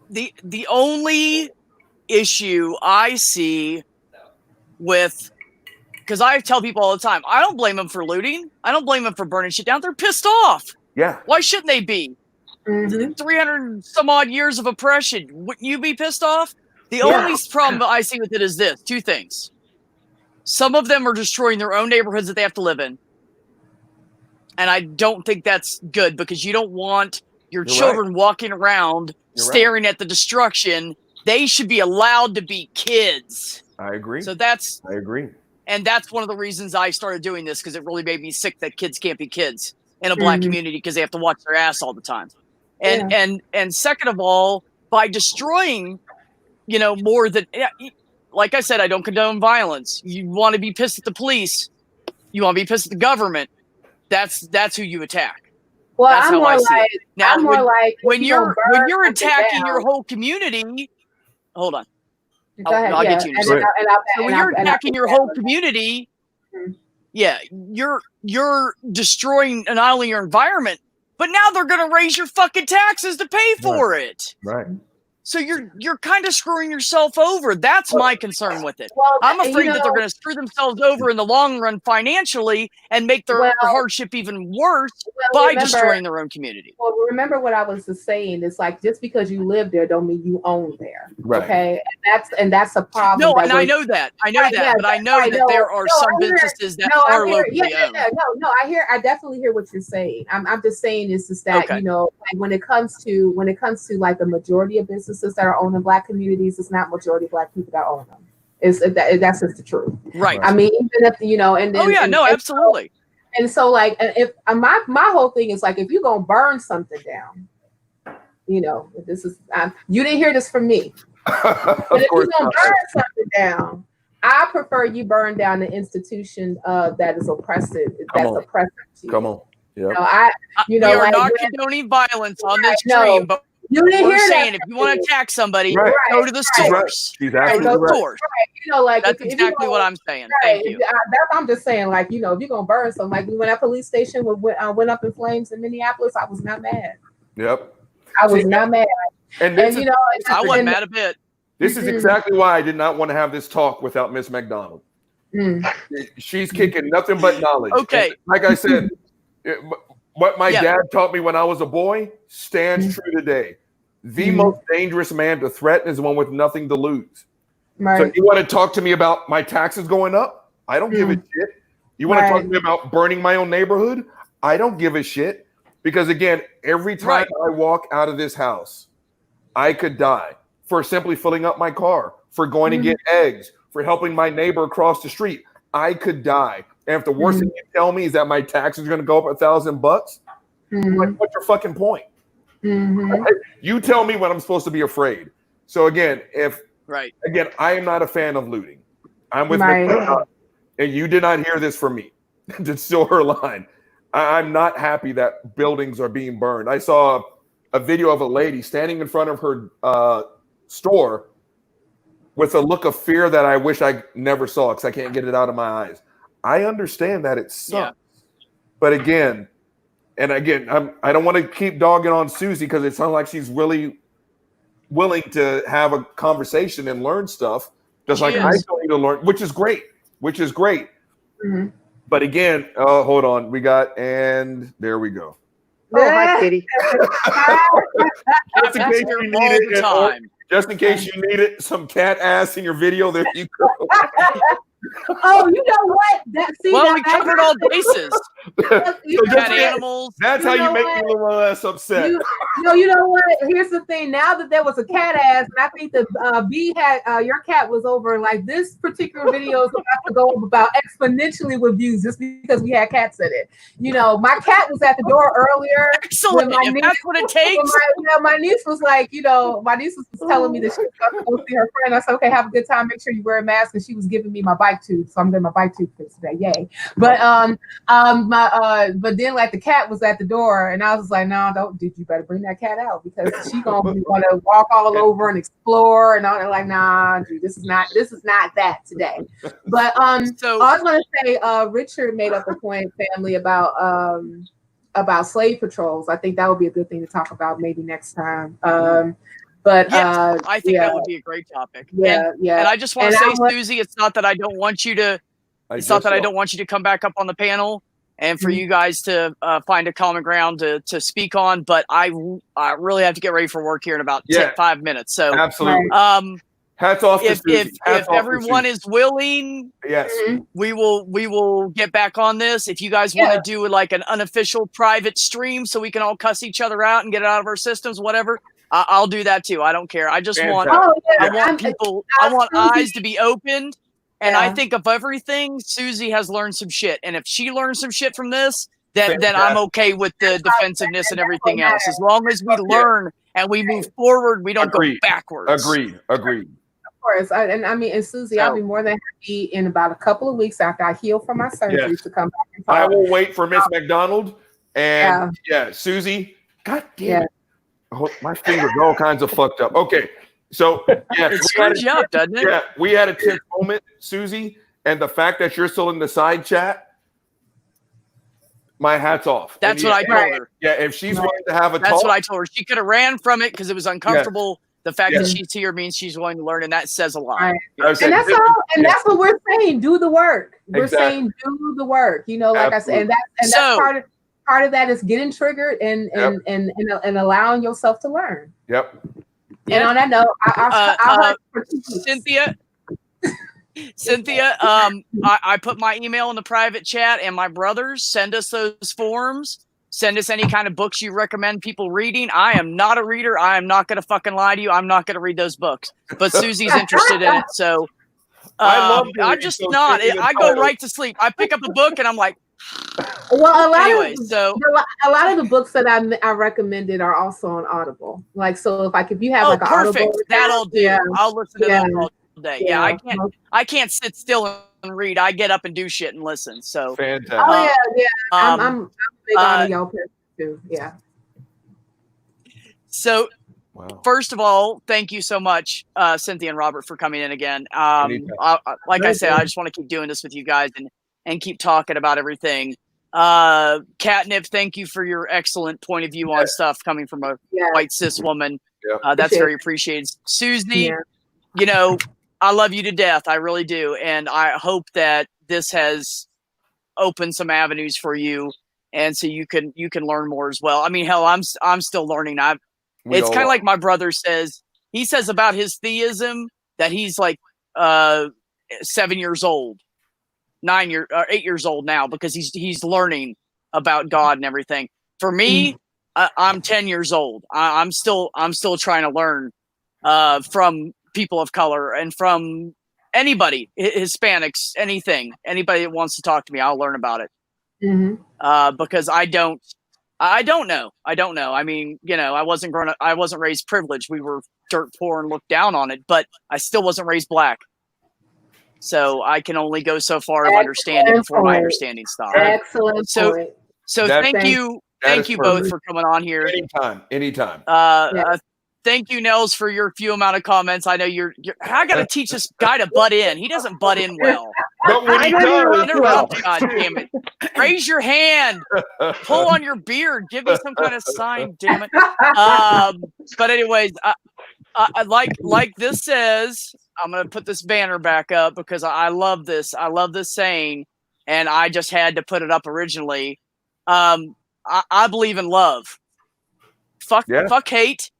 The only issue I see with, because I tell people all the time, I don't blame them for looting. I don't blame them for burning shit down. They're pissed off. Yeah. Why shouldn't they be? 300 some odd years of oppression. Wouldn't you be pissed off? The only problem I see with it is this: two things. Some of them are destroying their own neighborhoods that they have to live in. And I don't think that's good because you don't want your children walking around staring at the destruction. They should be allowed to be kids. I agree. So I agree. And that's one of the reasons I started doing this, because it really made me sick that kids can't be kids in a black community because they have to watch their ass all the time. And second of all, by destroying, more than, like I said, I don't condone violence. You want to be pissed at the police. You want to be pissed at the government. That's who you attack. Well, that's how I see it. Now, when you're attacking your whole community, hold on. I'll get you. So when you're attacking your whole community, you're destroying not only your environment, but now they're going to raise your fucking taxes to pay for it. Right. So you're kind of screwing yourself over. That's my concern with it. Well, I'm afraid that they're going to screw themselves over in the long run financially and make their hardship even worse by destroying their own community. Well, remember what I was just saying. It's like, just because you live there don't mean you own there. Right. Okay. And that's a problem. No, and I know that. But I know that there are some businesses that are locally owned. I definitely hear what you're saying. I'm just saying is that, like when it comes to like the majority of businesses that are owned in black communities, it's not majority black people that own them. That's just the truth. Right. I mean, even if absolutely. And so like, if my whole thing is like, if you're gonna burn something down, this is you didn't hear this from me. But if you're gonna burn something down, I prefer you burn down the institution that is oppressive. Come on. Yeah. We are not condoning violence on this stream, but You didn't We're hear saying that. if you want to attack somebody, Right. go to the source. She's Go to absolutely the right. source. You know, like That's if exactly you what I'm saying. Right. Thank you. I'm just saying, like, you know, if you're gonna burn something, like when that police station went up in flames in Minneapolis, I was not mad. Yep. I was not mad. And you know, I wasn't mad a bit. This is exactly why I did not want to have this talk without Miss McDonald. She's kicking nothing but knowledge. Okay. And like I said, what my dad taught me when I was a boy stands true today. The most dangerous man to threaten is the one with nothing to lose. Right. So you want to talk to me about my taxes going up? I don't give a shit. You want to talk to me about burning my own neighborhood? I don't give a shit. Because again, every time I walk out of this house, I could die for simply filling up my car, for going to get eggs, for helping my neighbor across the street. I could die. And if the worst thing you tell me is that my taxes are going to go up $1,000, like, what's your fucking point? You tell me when I'm supposed to be afraid. So again, again, I am not a fan of looting. I'm with McDonald, and you did not hear this from me. To steal her line. I'm not happy that buildings are being burned. I saw a video of a lady standing in front of her store with a look of fear that I wish I never saw because I can't get it out of my eyes. I understand that it sucks. But again, I don't want to keep dogging on Susie because it sounds like she's really willing to have a conversation and learn stuff, just like I still need to learn, which is great. But again, hold on. And there we go. Oh, hi, Kitty. Just in case you need it, just in case you need it, some cat ass in your video. There you go. Oh, you know what? We covered all bases. Animals. That's how you make me a little less upset. You know what? Here's the thing. Now that there was a cat ass, and I think the B had your cat was over. Like this particular video is about to go up about exponentially with views just because we had cats in it. You know, my cat was at the door earlier. Excellent. If that's what it takes. My niece was like, my niece was telling me that she was going to go see her friend. I said, okay, have a good time. Make sure you wear a mask. And she was giving me my bike tooth, so I'm getting my bike tooth fixed today. Yay! But but then like the cat was at the door, and I was like, no, you better bring that cat out because she's gonna want to walk all over and explore and all that. Like, nah, dude, this is not that today. But so I was gonna say, Richard made up a point, family, about slave patrols. I think that would be a good thing to talk about maybe next time. But I think that would be a great topic. And I just want to say, Susie, it's not that I don't want you to. It's not that I don't want you to come back up on the panel and for you guys to find a common ground to speak on. But I really have to get ready for work here in about 5 minutes. So absolutely. Hats off to Susie. If everyone is willing, we will get back on this. If you guys want to do like an unofficial private stream so we can all cuss each other out and get it out of our systems, whatever. I'll do that too. I don't care. I just want I want eyes to be opened. And I think of everything, Susie has learned some shit. And if she learns some shit from this, then I'm okay with the defensive-ness and everything else. As long as we learn and we move forward, we don't go backwards. Agreed. Of course. And Susie, I'll be more than happy in about a couple of weeks after I heal from my surgery to come back and talk. I will wait for Miss McDonald. And Susie, God damn it. Oh, my fingers are all kinds of fucked up. Okay. So it screws you up, doesn't it? Yeah, we had a tense moment, Susie, and the fact that you're still in the side chat, my hat's off. That's what I told her. Yeah, if she's willing to have a talk. That's what I told her. She could have ran from it because it was uncomfortable. The fact that she's here means she's willing to learn, and that says a lot. Right. And that's all. And that's what we're saying. Do the work. We're saying do the work. You know, like I said, that's part of that is getting triggered and allowing yourself to learn. Yep. And on that note, Cynthia, I put my email in the private chat, and my brothers send us those forms. Send us any kind of books you recommend people reading. I am not a reader. I am not going to fucking lie to you. I'm not going to read those books. But Susie's interested in it, so I'm just not. I go right to sleep. I pick up a book, and I'm like. Well, a lot of the books that I recommended are also on Audible. Like, so if you have like an perfect. Audible, that'll do. Yeah. I'll listen to them all day. Yeah, I can't sit still and read. I get up and do shit and listen. So fantastic. Oh yeah. I'm big on y'all too. Yeah. So Wow. First of all, thank you so much, Cynthia and Robert, for coming in again. Like I said, I just want to keep doing this with you guys and keep talking about everything. Catnip, thank you for your excellent point of view on stuff coming from a white cis woman. Yeah. That's very appreciated. Susie, you know, I love you to death. I really do. And I hope that this has opened some avenues for you. And so you can learn more as well. I mean, hell, I'm still learning. It's kind of like my brother says. He says about his theism that he's like 7 years old, 8 years old now, because he's learning about God and everything. For me, I'm 10 years old. I'm still trying to learn from people of color and from anybody, Hispanics, anything, anybody that wants to talk to me, I'll learn about it. Because I don't know. I mean, you know, I wasn't raised privileged. We were dirt poor and looked down on it, but I still wasn't raised black. So I can only go so far of understanding before my understanding stops. Excellent point. So thank you both for coming on here. Anytime. Thank you, Nels, for your few amount of comments. I know I got to teach this guy to butt in. He doesn't butt in well. But when he does, God damn it. Raise your hand. Pull on your beard. Give me some kind of sign, damn it. But anyways, I like this says, I'm going to put this banner back up because I love this. I love this saying, and I just had to put it up originally. I believe in love. Fuck hate.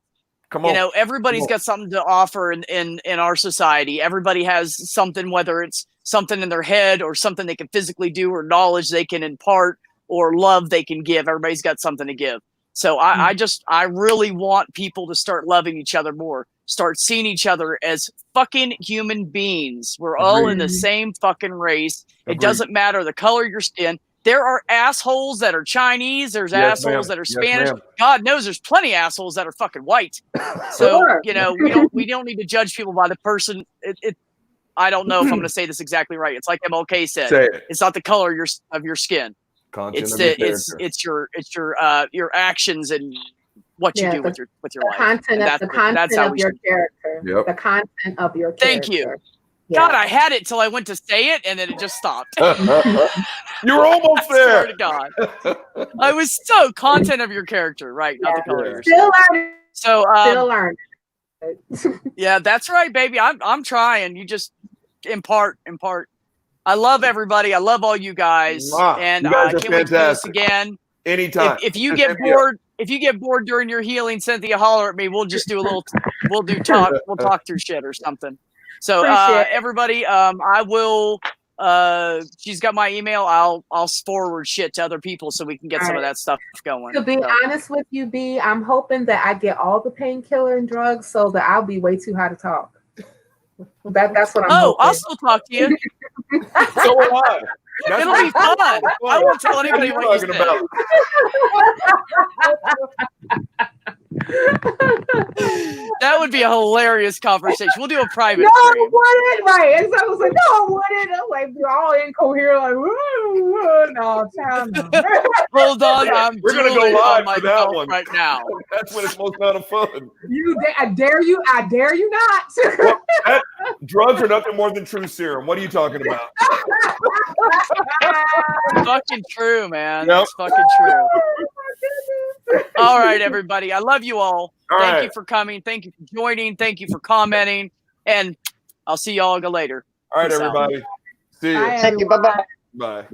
Come on. You know, everybody's got something to offer in our society. Everybody has something, whether it's something in their head or something they can physically do or knowledge they can impart or love they can give. Everybody's got something to give. So I really want people to start loving each other more, start seeing each other as fucking human beings. We're all in the same fucking race. It doesn't matter the color of your skin. There are assholes that are Chinese. There's assholes that are Spanish. God knows there's plenty of assholes that are fucking white. So, you know, we don't need to judge people by the person. I don't know if I'm going to say this exactly right. It's like MLK said. It's not the color of your skin. It's your actions and what you do with your life. The content of your character. Yep. The content of your character. Thank you. Yeah. God, I had it till I went to say it, and then it just stopped. You were almost there. I swear to God. I was so content of your character, right? Not the color of your skin. Still learning. So, still learning. Yeah, that's right, baby. I'm trying. You just impart. I love everybody. I love all you guys. And you guys are can't wait to do this again. Anytime. If you get bored, during your healing, Cynthia, holler at me. We'll just do we'll talk through shit or something. So everybody, I will. She's got my email. I'll forward shit to other people so we can get some of that stuff going. To be honest with you, B, I'm hoping that I get all the painkiller and drugs so that I'll be way too high to talk. That's what I'm hoping. I'll still talk to you. So will I. It'll be fun. I won't tell anybody what you're talking about. That would be a hilarious conversation. We'll do a private stream. Wouldn't, right? And so I was like, no, wouldn't. I'm like, we're all incoherent, like, no, time. Hold on, we're gonna go live for that one right now. That's when it's most out of fun. I dare you not. Well, drugs are nothing more than true serum. What are you talking about? It's fucking true, man. It's fucking true. All right, everybody. I love you all. Thank you for coming. Thank you for joining. Thank you for commenting. And I'll see y'all later. All right, everybody. See you. Thank you. Bye-bye. Bye.